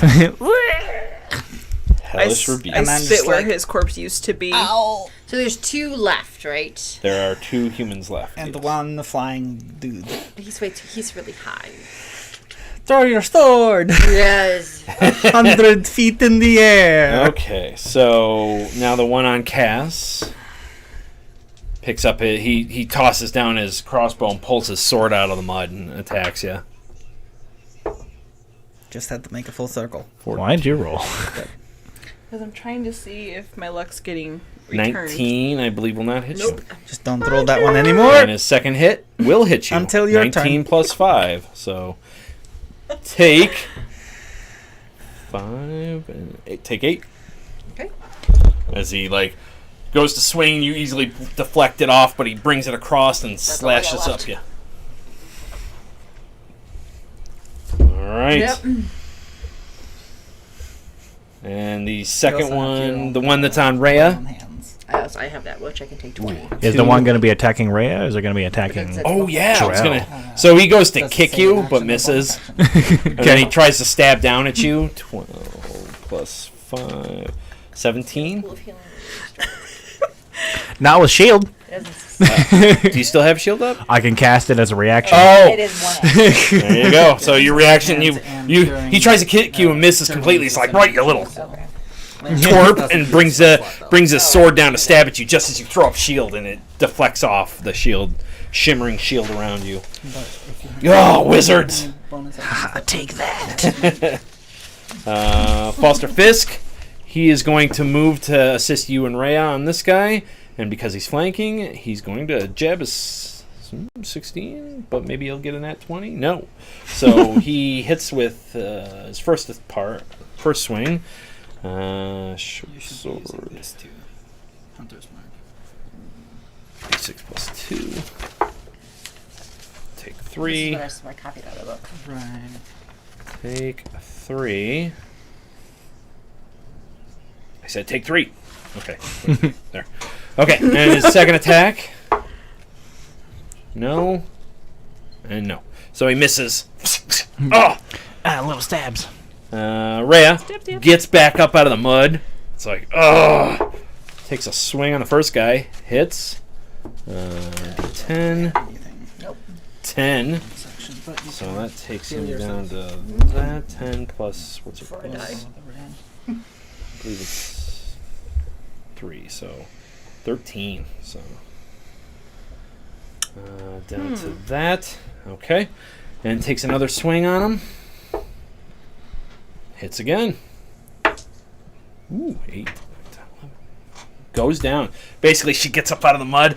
Hellish rebuke. I And I'm spit just where like, his corpse used to be. So there's 2 left, right? There are 2 humans left. And one flying dude. He's really high. Throw your sword! Yes. 100 feet in the air! Okay, so now the one on Cass picks up he tosses down his crossbow and pulls his sword out of the mud and attacks you. Just had to make a full circle. Why'd you roll? Because I'm trying to see if my luck's getting returned. 19, I believe, will not hit Nope. you. Just don't roll that one anymore! And his second hit will hit you. Until your 19 turn. plus 5. So take 5 and 8. Take 8. Okay. As he like goes to swing, you easily deflect it off, but he brings it across and all I got slashes left. up you. All right. Yep. And the You second also have your one, own, the one that's on Rhea. hands. I have that, which I can take 20. Is the one going to be attacking Rhea, or is it going to be attacking... Because Oh yeah, I was Drell. gonna. So he goes to Doesn't kick say you, an but action, misses, but bonus action. and then he tries to stab down at you. 12 plus 5, 17. Pool of healing. Not with shield. It doesn't- Do you still have shield up? I can cast it as a reaction. Oh, It is 1 action. there you go. So your reaction, And he during, tries to kick you and misses during completely. It's like, the right, you little Okay. twerp, and brings his sword down to stab at you just as you throw up shield, and it deflects off the shield, shimmering shield around you. Oh, wizards! Take that! Foster Fisk, he is going to move to assist you and Rhea on this guy, and because he's flanking, he's going to jab his 16, but maybe he'll get a nat 20. No, so he hits with his first swing. Short sword. This too. Hunter's mark. 6 plus 2. Take This is 3. what I copied out of the book. Right. Take 3. I said take 3. Okay. There. Okay, and his second attack. No. And no. So he misses. Oh! Little stabs. Rhea gets back up out of the mud. It's like, oh! Takes a swing on the first guy. Hits. 10. Nope. 10. Section, but you So can that takes heal him yourself. down to that. 10 plus, what's it Before I plus? die. I believe it's 3, so 13. So down to that. Okay. And takes another swing on him. Hits again. Ooh, 8. 10, 11. Goes down. Basically, she gets up out of the mud.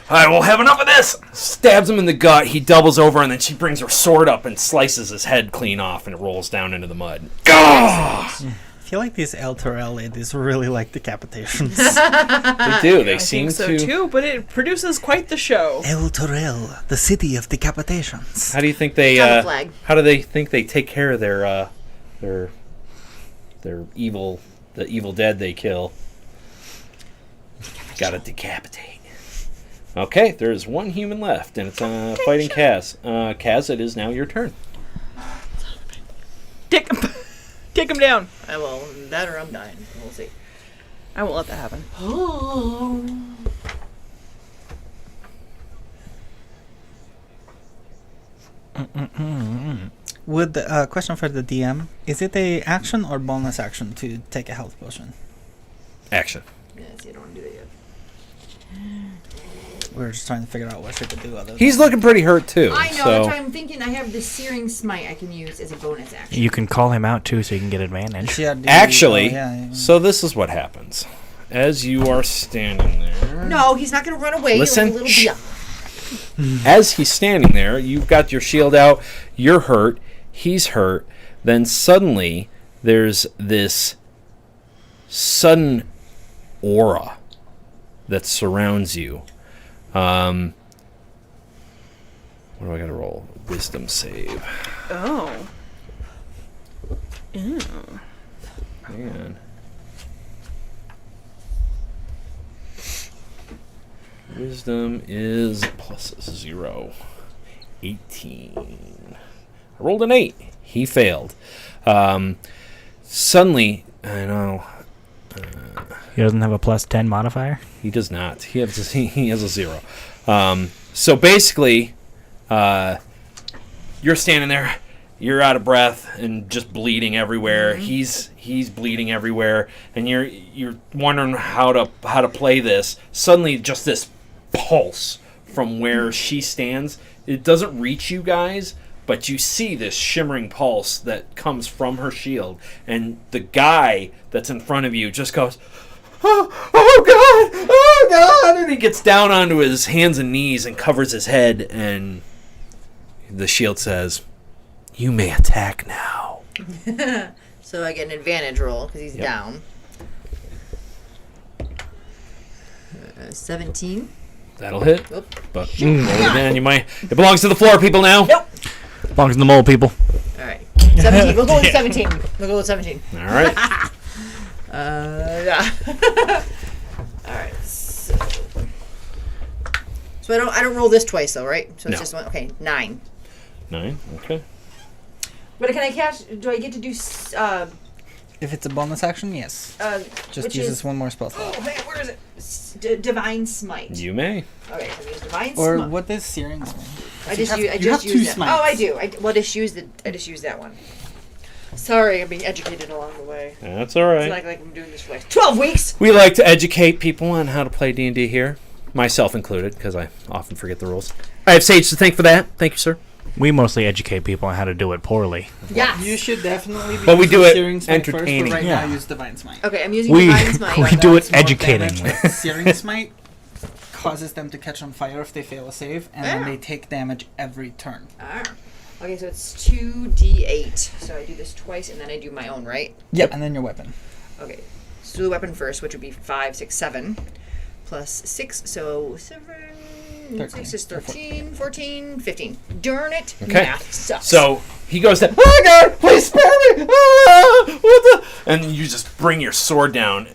I will have enough of this. Stabs him in the gut. He doubles over, and then she brings her sword up and slices his head clean off, and it rolls down into the mud. I feel like these Elturel ladies really like decapitations. They do. They I seem think so to. too, but it produces quite the show. Elturel, the city of decapitations. How do you think they? It's on the flag. How do they think they take care of their evil, the evil dead they kill? Gotta decapitate. Okay, there's one human left, and it's fighting Kaz. Kaz, it is now your turn. Take him down. I will. That or I'm dying. We'll see. I won't let that happen. Would question for the DM: is it a action or bonus action to take a health potion? Action. Yes, you don't want to do that yet. We're just trying to figure out what she could do other. He's looking pretty hurt too. I know. So That's why I'm thinking I have the Searing Smite I can use as a bonus action. You can call him out too, so you can get advantage. actually, yeah. so this is what happens. As you are standing there. No, he's not going to run away. Listen, He'll be a shh. little beyond. As he's standing there, you've got your shield out, you're hurt, he's hurt, then suddenly there's this sudden aura that surrounds you. What do I gotta roll? Wisdom save. Oh. Ew. Man. Wisdom is plus 0. 18. I rolled an 8. He failed. Suddenly, I know. He doesn't have a plus 10 modifier? He does not. He has a 0. So basically, you're standing there. You're out of breath and just bleeding everywhere. Mm-hmm. He's bleeding everywhere, and you're wondering how to play this. Suddenly, just this pulse from where she stands. It doesn't reach you guys, but you see this shimmering pulse that comes from her shield, and the guy that's in front of you just goes, oh God, and he gets down onto his hands and knees and covers his head, and the shield says, you may attack now. So I get an advantage roll because he's Yep. down. 17. That'll hit. Oop. But roll it again. It belongs to the floor people now. Nope. Belongs in the mole, people. All right. 17. We'll go with 17. We'll go with 17. All right. Yeah. All right. So I don't roll this twice though, right? So it's No. just one. Okay, 9. 9. Okay. But can I catch? Do I get to do? If it's a bonus action, yes. Just which uses is, one more spell Oh slot. man, where is it? Divine Smite. You may. Okay, so use Divine Or Smite. what does Searing Smite? I just you have used two that. smites. Oh, I do. I just used that one. Sorry, I'm being educated along the way. That's all right. It's like I'm doing this for like 12 weeks. We like to educate people on how to play D&D here, myself included, because I often forget the rules. I have Sage to thank for that. Thank you, sir. We mostly educate people on how to do it poorly. Yes. You should definitely be But we using do it Searing Smite first, entertaining. but right Yeah. now use Divine Smite. Okay, I'm using We Divine Smite. we do it Does more damage educatingly. with Searing Smite causes them to catch on fire if they fail a save, and then Ah. they take damage every turn. Ah. Okay, so it's 2d8. So I do this twice, and then I do my own, right? Yep. And then your weapon. Okay. So do the weapon first, which would be 5, 6, 7. Plus 6, so 7. 6 is 13, 14, 15. Darn it. Okay. Math sucks. So he goes to, oh God, please spare me. what the? And you just bring your sword down.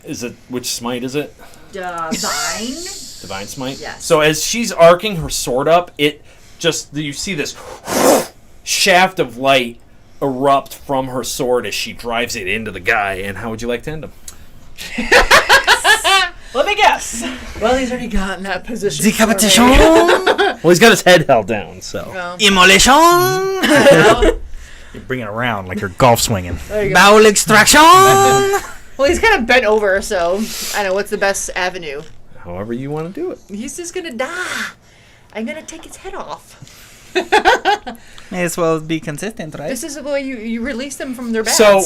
Which smite is it? Divine. Divine smite? Yes. So as she's arcing her sword up, you see this shaft of light erupt from her sword as she drives it into the guy. And how would you like to end him? Let me guess. Well, he's already gotten that position. Decapitation. Well, he's got his head held down, so. Immolation. You bring it around like you're golf swinging. Bowel extraction. Well, he's kind of bent over, so I don't know what's the best avenue. However you want to do it. He's just gonna die. I'm gonna take his head off. May as well be consistent, right? This is the way you release them from their bats. So,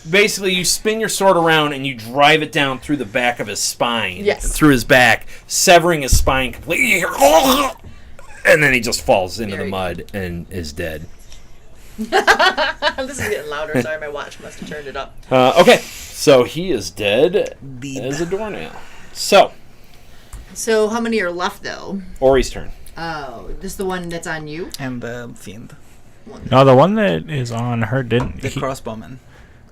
basically, you spin your sword around and you drive it down through the back of his spine. Yes. Through his back, severing his spine completely. And then he just falls into the mud and is dead. This is getting louder. Sorry, my watch must have turned it up. Okay, so he is dead as a doornail. So, how many are left, though? Ori's turn. Oh, this is the one that's on you? And the fiend. No, the one that is on her didn't. The crossbowman.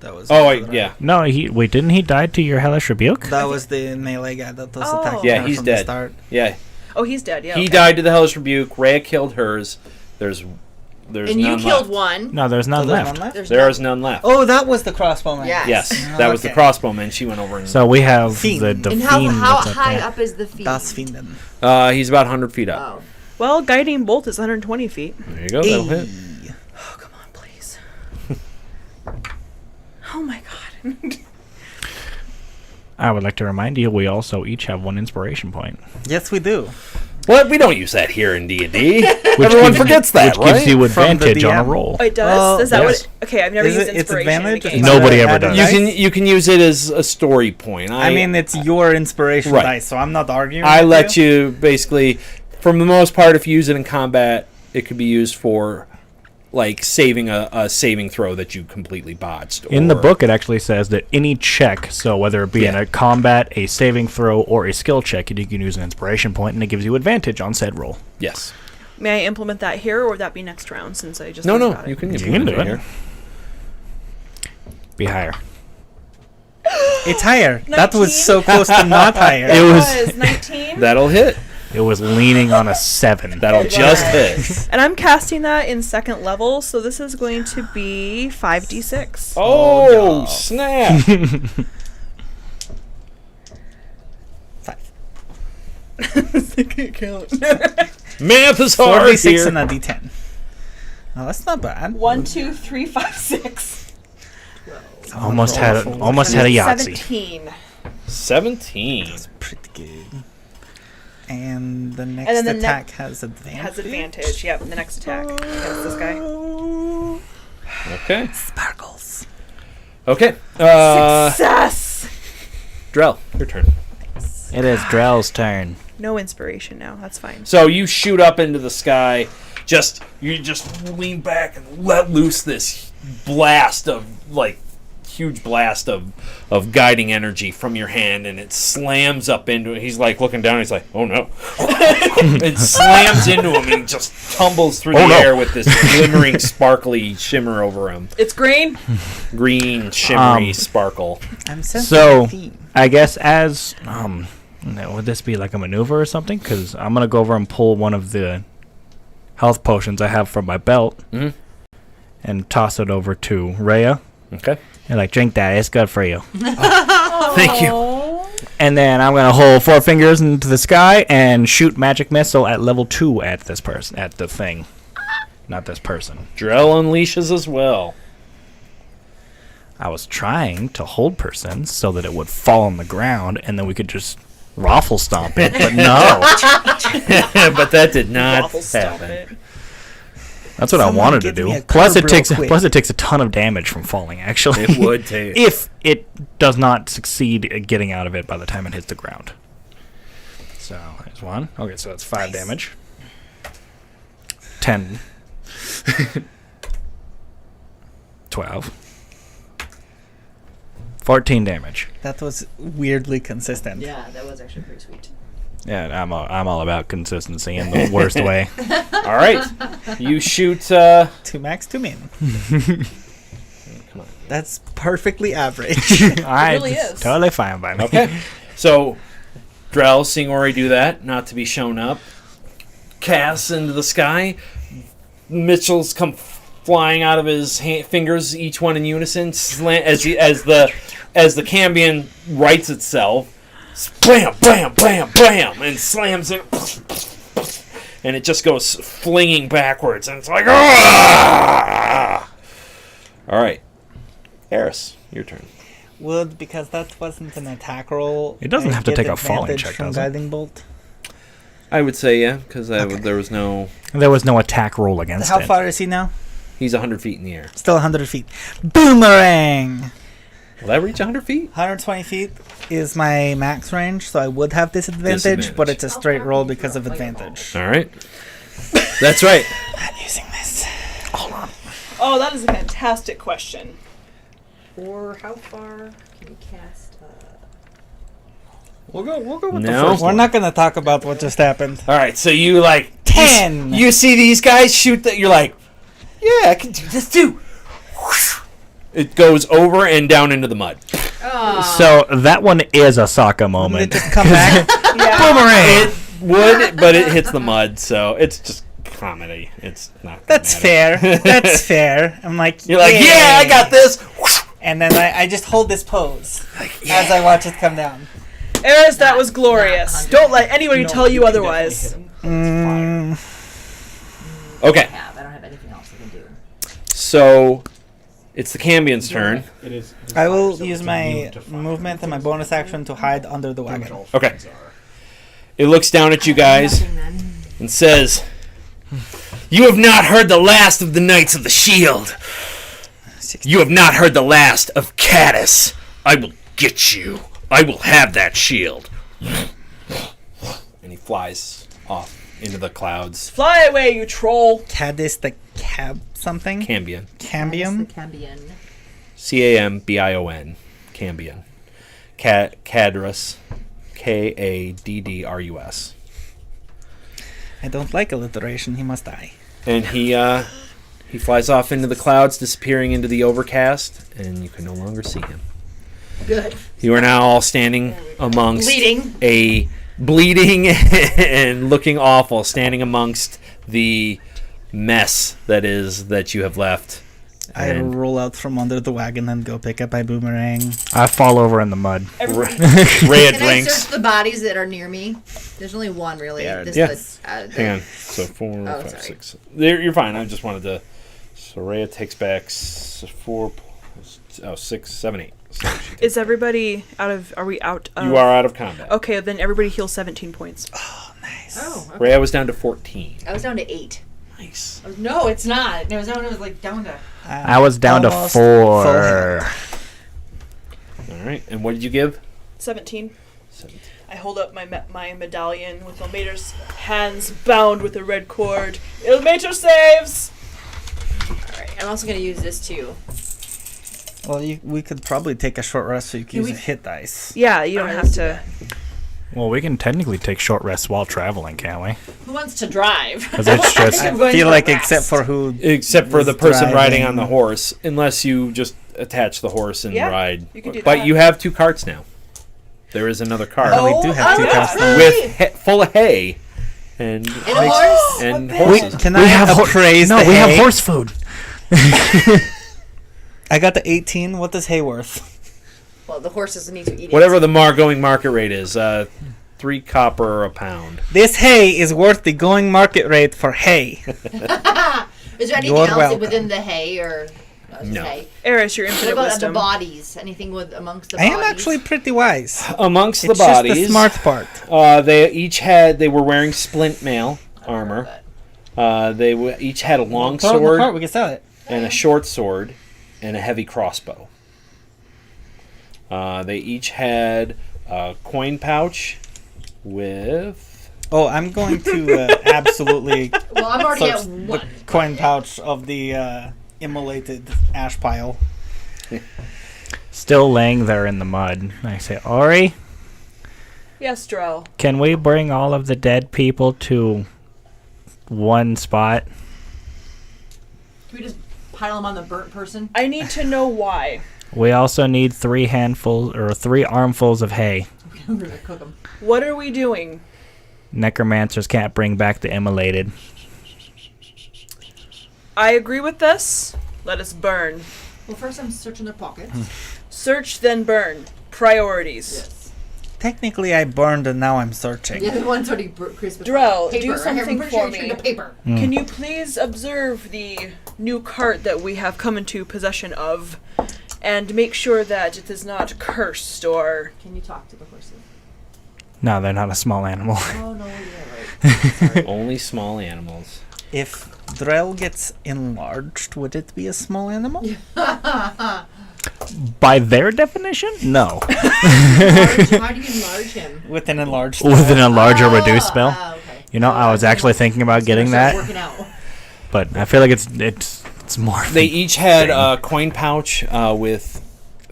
That was. Yeah. No, didn't he die to your hellish rebuke? That was the melee guy that was Oh. attacking Yeah, her he's from dead. the start. Yeah. Oh, he's dead. Yeah. He okay. died to the Hellish Rebuke. Rhea killed hers. There's And you none killed left. one. No, there's none So there's left. none left? There's There none. is none left. Oh, that was the crossbowman. Yes. Yes, that was the Okay. crossbowman. She went over and... So we have Fiend. the And fiend how that's high there. up is the fiend? Das Fienden. he's about 100 feet up. Oh. Well, guiding bolt is 120 feet. There you go. That'll hit. Hey. Oh, come on, please. Oh my god. I would like to remind you, we also each have one inspiration point. Yes, we do. What? We don't use that here in D&D. Which Everyone gives- forgets that, Which right? gives you From the advantage on a DM. roll. Oh, it does? Well, is that yes. what Okay, I've never Is used it- it's inspiration in a advantage? game. Nobody Add ever a does. dice? You can use it as a story point. I mean, it's your inspiration Right. dice, so I'm not arguing. I with let you basically, for the most part, if you use it in combat, it could be used for like saving a saving throw that you completely botched. In the or- book, it actually says that any check, so whether it be in Yeah. a combat, a saving throw, or a skill check, you can use an inspiration point, and it gives you advantage on said roll. Yes. May I implement that here, or would that be next round? Since I just No, learned no, about you it? can. You can do it. Here. Be higher. It's higher. That was 19? so close to not higher. It was- 19, That'll hit. It was leaning on a 7. That'll just hit. and I'm casting that in second level, so this is going to be 5d6. Oh, snap! 5. I can't count. Math is hard 4d6 here. and a d10. Oh, that's not bad. 1, 2, 3, 5, 6. almost had a Yahtzee. 17. 17. Pretty good. And the next then the attack has advantage. Has advantage. Yep, the next attack against this guy. Okay. Sparkles. Okay. Success! Drell, your turn. It is Drell's turn. No inspiration now. That's fine. So you shoot up into the sky. You just lean back and let loose this blast of huge blast of guiding energy from your hand, and it slams up into it. He's like looking down. He's like, "Oh no!" It slams into him and just tumbles through the air with this glimmering, sparkly shimmer over him. It's green. Green, shimmery sparkle. I'm sensing So, a theme. I guess as would this be like a maneuver or something? Because I'm gonna go over and pull one of the health potions I have from my belt Mhm. and toss it over to Rhea. Okay. And like, drink that. It's good for you. Thank you. And then I'm gonna hold 4 fingers into the sky and shoot magic missile at level 2 at this person, at the thing, not this person. Drell unleashes as well. I was trying to hold person so that it would fall on the ground and then we could just raffle stomp it, but no. But that did not Waffle stomp happen. it. That's what I Someone wanted to give me do. a Plus curve it real takes quick. a ton of damage from falling. Actually, It would take. if it does not succeed at getting out of it by the time it hits the ground. So there's 1. Okay, so that's 5 damage. 10. 12. 14 damage. That was weirdly consistent. Yeah, that was actually pretty sweet. Yeah, I'm all about consistency in the worst way. All right. You shoot. 2 max, 2 min. Come on. That's perfectly average. really is. Totally fine by me. Okay. So, Drell, seeing Ori do that, not to be shown up, casts into the sky. Mitchell's come flying out of his fingers, each one in unison, as the cambion rights itself. Blam, blam, blam, blam, and slams it. And it just goes flinging backwards, and it's like, ah! All right. Eris, your turn. Would, because that wasn't an attack roll. It doesn't I have to get take a falling advantage check, from does it? guiding bolt. I would say, yeah, because there was no... There was no attack roll against How it. far is he now? He's 100 feet in the air. Still 100 feet. Boomerang! Will that reach 100 feet? 120 feet is my max range, so I would have disadvantage, but it's a straight roll because of advantage. All right. That's right. I'm using this. Oh, that is a fantastic question. Or how far can you cast? We'll go with No. the first We're one. not going to talk about what just happened. All right, so you, 10! You see these guys shoot that. You're like, yeah, I can do this too. It goes over and down into the mud. So that one is a Sokka Did moment. it just come back? It would, but it hits the mud, so it's just comedy. It's not. That's matter. fair. That's fair. I'm like, You're like, yeah, I got this. And then I just hold this pose as I watch it come down. Eris, that was glorious. Don't let anybody tell you otherwise. Mm, Okay, I don't have anything else I can do. so it's the Cambion's turn. I will use my movement and my bonus action to hide under the wagon. Okay. It looks down at you guys and says, "You have not heard the last of the Knights of the Shield. You have not heard the last of Caddis. I will get you. I will have that shield." And he flies off into the clouds. Fly away, you troll. Caddis the cab something? Cambion. Cambium? Cambion. Cambion. Cambion. Cadrus. Kaddrus. I don't like alliteration. He must die. And he flies off into the clouds, disappearing into the overcast, and you can no longer see him. Good. You are now all standing amongst bleeding and looking awful, standing amongst the mess that you have left. I And roll out from under the wagon and go pick up my boomerang. I fall over in the mud. Everybody, Rhea Can I drinks. search the bodies that are near me? There's only one, really. Yeah, This yeah. is Hang on. So 4, Oh, 5, sorry. 6. There, you're fine. I just wanted to. So Rhea takes back 6, 7, 8. So is everybody out of? Are we out? Of, you are out of combat. Okay, then everybody heals 17 points. Nice. Oh, okay. Rhea was down to 14. I was down to 8. Nice. No, it's not. It was down to. I was down to Almost 4. full health. All right. And what did you give? 17. 17. I hold up my medallion with Ilmater's hands bound with a red cord. Ilmater saves. Alright, I'm also going to use this too. Well, we could probably take a short rest so you can Can use we- a hit dice. Yeah, you don't Alright, have let's to. Well, we can technically take short rests while traveling, can't we? Who wants to drive? 'Cause it's just- I'm I going feel to like rest. except for who... Except for the is person riding driving. on the horse, unless you just attach the horse and Yeah, ride. you can do but that. you have 2 carts now. There is another cart Oh, we do have two yeah. carts now. with full of hay and And a horse? and What horses. Can We I have ho- appraise No, the we hay? have horse food. I got the 18. What is hay worth? Well, the horses need to eat Whatever the going market rate is, 3 copper a pound. This hay is worth the going market rate for hay. Is there anything You're else welcome. within the hay or just No. hay? Eris, your What infinite about wisdom. the bodies? Anything with amongst the I bodies? am actually pretty wise. Amongst It's the bodies, just the smart part. they were wearing splint mail armor. They each had a long Throw it in the sword cart, we can sell it. and a short sword and a heavy crossbow. They each had a coin pouch with... Oh, I'm going to absolutely Well, I'm already search at the 1. coin pouch of the immolated ash pile. Still laying there in the mud. I say, Ori, Yes, Drell. can we bring all of the dead people to one spot? Can we just pile them on the burnt person. I need to know why. We also need 3 armfuls of hay. We're gonna cook them. What are we doing? Necromancers can't bring back the immolated. I agree with this. Let us burn. Well, first I'm searching their pockets. Search, then burn. Priorities. Yes. Technically, I burned and now I'm searching. The other one's already crisp. Drell, Paper. do something I'm for pretty sure me. it's paper. Can you please observe the new cart that we have come into possession of, and make sure that it is not cursed or... Can you talk to the horses? No, they're not a small animal. Oh, no, yeah, right. Sorry. Only small animals. If Drell gets enlarged, would it be a small animal? By their definition, no. How do you enlarge him? With an enlarged With an enlarge or reduce spell. Okay. You know, I was actually thinking about getting Start that, working out. but I feel like it's more. They each had a coin pouch with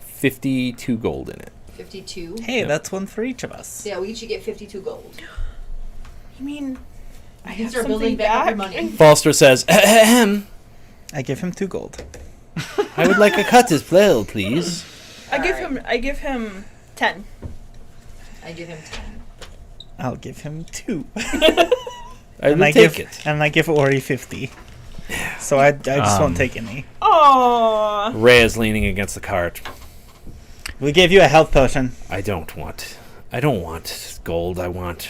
52 gold in it. 52. Hey, that's one for each of us. Yeah, we each should get 52 gold. You mean... I You have start something building back up your back? money. Falster says, "Ahem. I give him 2 gold. I would like a cut as well, please." I give him 10. I give him 10. I'll give him 2. I And will I take give it. and I give Ori 50. So I just won't take any. Aww. Ray is leaning against the cart. We gave you a health potion. I don't want gold. I want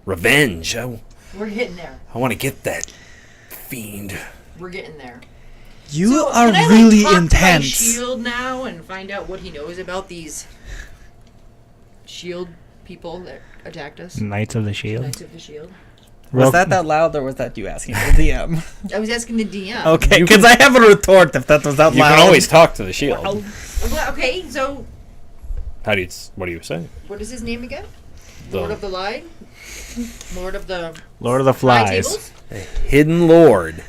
revenge. We're getting there. I want to get that fiend. We're getting there. You So, are can I, really talk to my intense. shield now and find out what he knows about these shield people that attacked us. Knights of the Shield. Knights of the Shield. Was that out loud or was that you asking the DM? I was asking the DM. Okay, You because I have a retort if that was out You loud. can always talk to the shield. Well, okay, so What do you say? what is his name again? The Lord of the Lie? Lord of the Lord of the High Flies. Tables? hidden lord.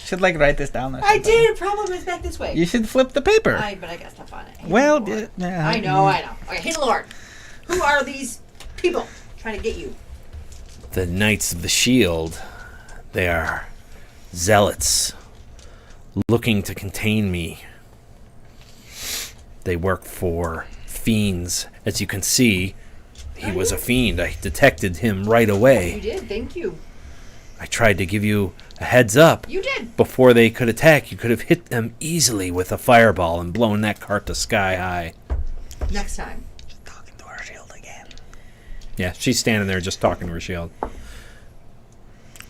Should write this down. Or I something. did. Problem is back this way. You should flip the paper. But I got stuff on it. Well, Hidden Lord. yeah. I know. Okay, Hidden Lord. Who are these people trying to get you? The Knights of the Shield. They are zealots looking to contain me. They work for fiends. As you can see, he was a fiend. I detected him right You away. did. Thank you. I tried to give you a heads up. You did. Before they could attack, you could have hit them easily with a fireball and blown that cart to sky high. Next time. Talking to our shield again. Yeah, she's standing there just talking to her shield.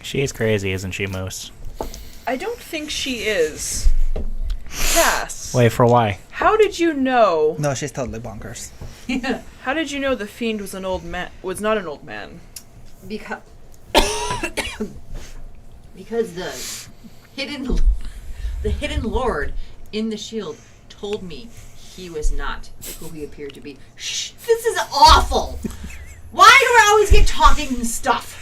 She's crazy, isn't she, Moose? I don't think she is. Cass, Wait, for why? how did you know? No, she's totally bonkers. How did you know the fiend was was not an old man? Because because the hidden lord in the shield told me he was not who he appeared to be. Shh, this is awful. Why do I always get talking stuff?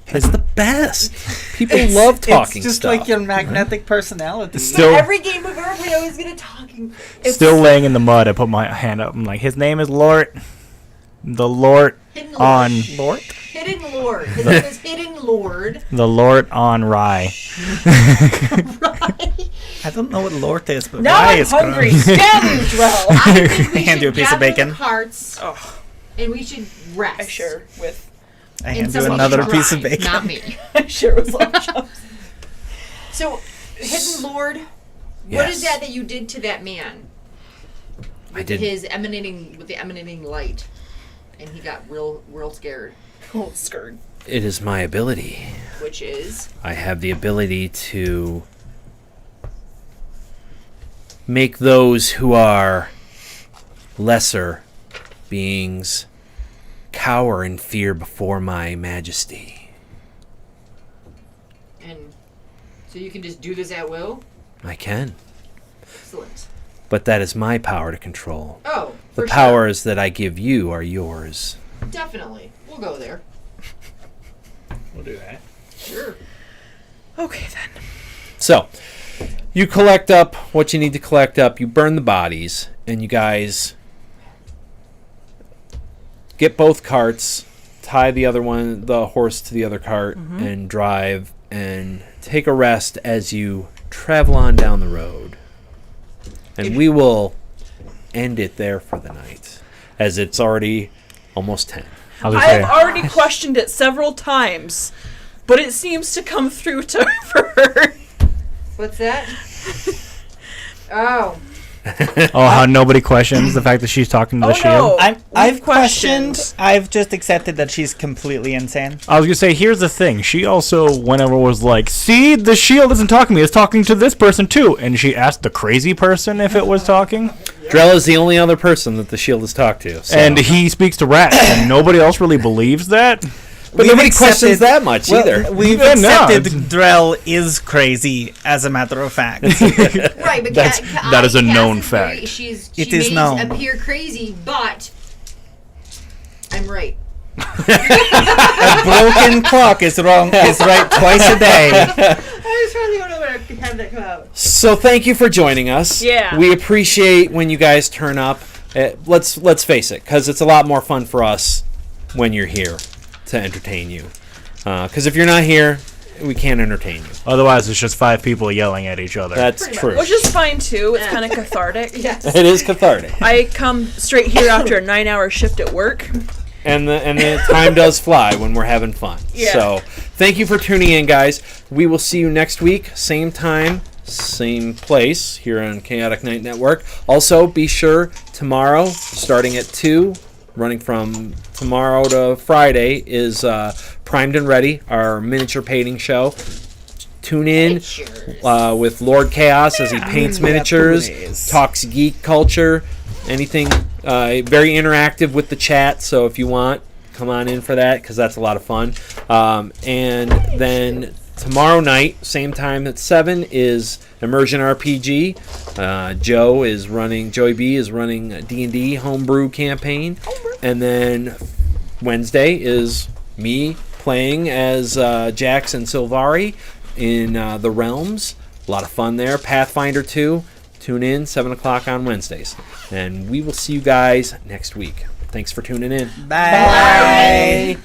It's the best. People love talking It's just stuff. like your magnetic personality. Still, Every game we've ever played, I always get a talking. still laying in the mud. I put my hand up. I'm like, his name is Lord. The Lord Hidden Lord. on Lord? Hidden Lord. His name is Hidden Lord. the Lord on Rye. Right. I don't know what Lord is, but Now Rye I'm is hungry. gross. Damn you, Drell. I think we Hand should you a piece of gather bacon. the carts Oh, and we should rest. I sure with. I And hand you someone another should piece of drive, bacon. Not me. I sure was like. So, Hidden Lord, what Yes. is that you did to that man? I did. With the emanating light, and he got real scared. Oh, skirt. It is my ability. Which is I have the ability to make those who are lesser beings cower in fear before my majesty. and so you can just do this at will. I can. Excellent. But that is my power to control. Oh, The for powers that I give you are yours. sure. Definitely, we'll go there. We'll do that. Sure. Okay then. So, you collect up what you need to collect up, you burn the bodies, and you guys get both carts, tie the horse to the other cart, and drive and take a rest as you travel on down the road. And we will end it there for the night, as it's already almost 10. I've already questioned it several times, but it seems to come through for her. What's that? Oh. How nobody questions the fact that she's talking to the shield? No. I've questioned. I've just accepted that she's completely insane. I was going to say, here's the thing. She also, whenever was like, see, the shield isn't talking to me. It's talking to this person, too. And she asked the crazy person if it was talking. Drell is the only other person that the shield has talked to. So. And he speaks to rats, and nobody else really believes that. But nobody questions that much either. We've accepted Drell is crazy, as a matter of fact. Right, but that is a known fact. She It is may known. appear crazy, but I'm right. A broken clock is right twice a day. I just really don't know where to have that come out. So thank you for joining us. Yeah. We appreciate when you guys turn up. Let's face it, because it's a lot more fun for us when you're here to entertain you. Because if you're not here, we can't entertain you. Otherwise, it's just 5 people yelling at each other. That's true. Which is fine, too. It's kind of cathartic. Yes. It is cathartic. I come straight here after a 9-hour shift at work. And the time does fly when we're having fun. Yeah. So thank you for tuning in, guys. We will see you next week, same time, same place here on Chaotic Night Network. Also, be sure tomorrow, starting at 2, running from tomorrow to Friday, is Primed and Ready, our miniature painting show. Tune in with Lord Chaos as he paints miniatures, talks geek culture, anything. Very interactive with the chat, so if you want, come on in for that, because that's a lot of fun. And then tomorrow night, same time at 7, is Immersion RPG. Joey B is running a D&D homebrew campaign. And then Wednesday is me playing as Jax and Sylvari in the Realms. A lot of fun there. Pathfinder 2. Tune in, 7 o'clock on Wednesdays. And we will see you guys next week. Thanks for tuning in. Bye.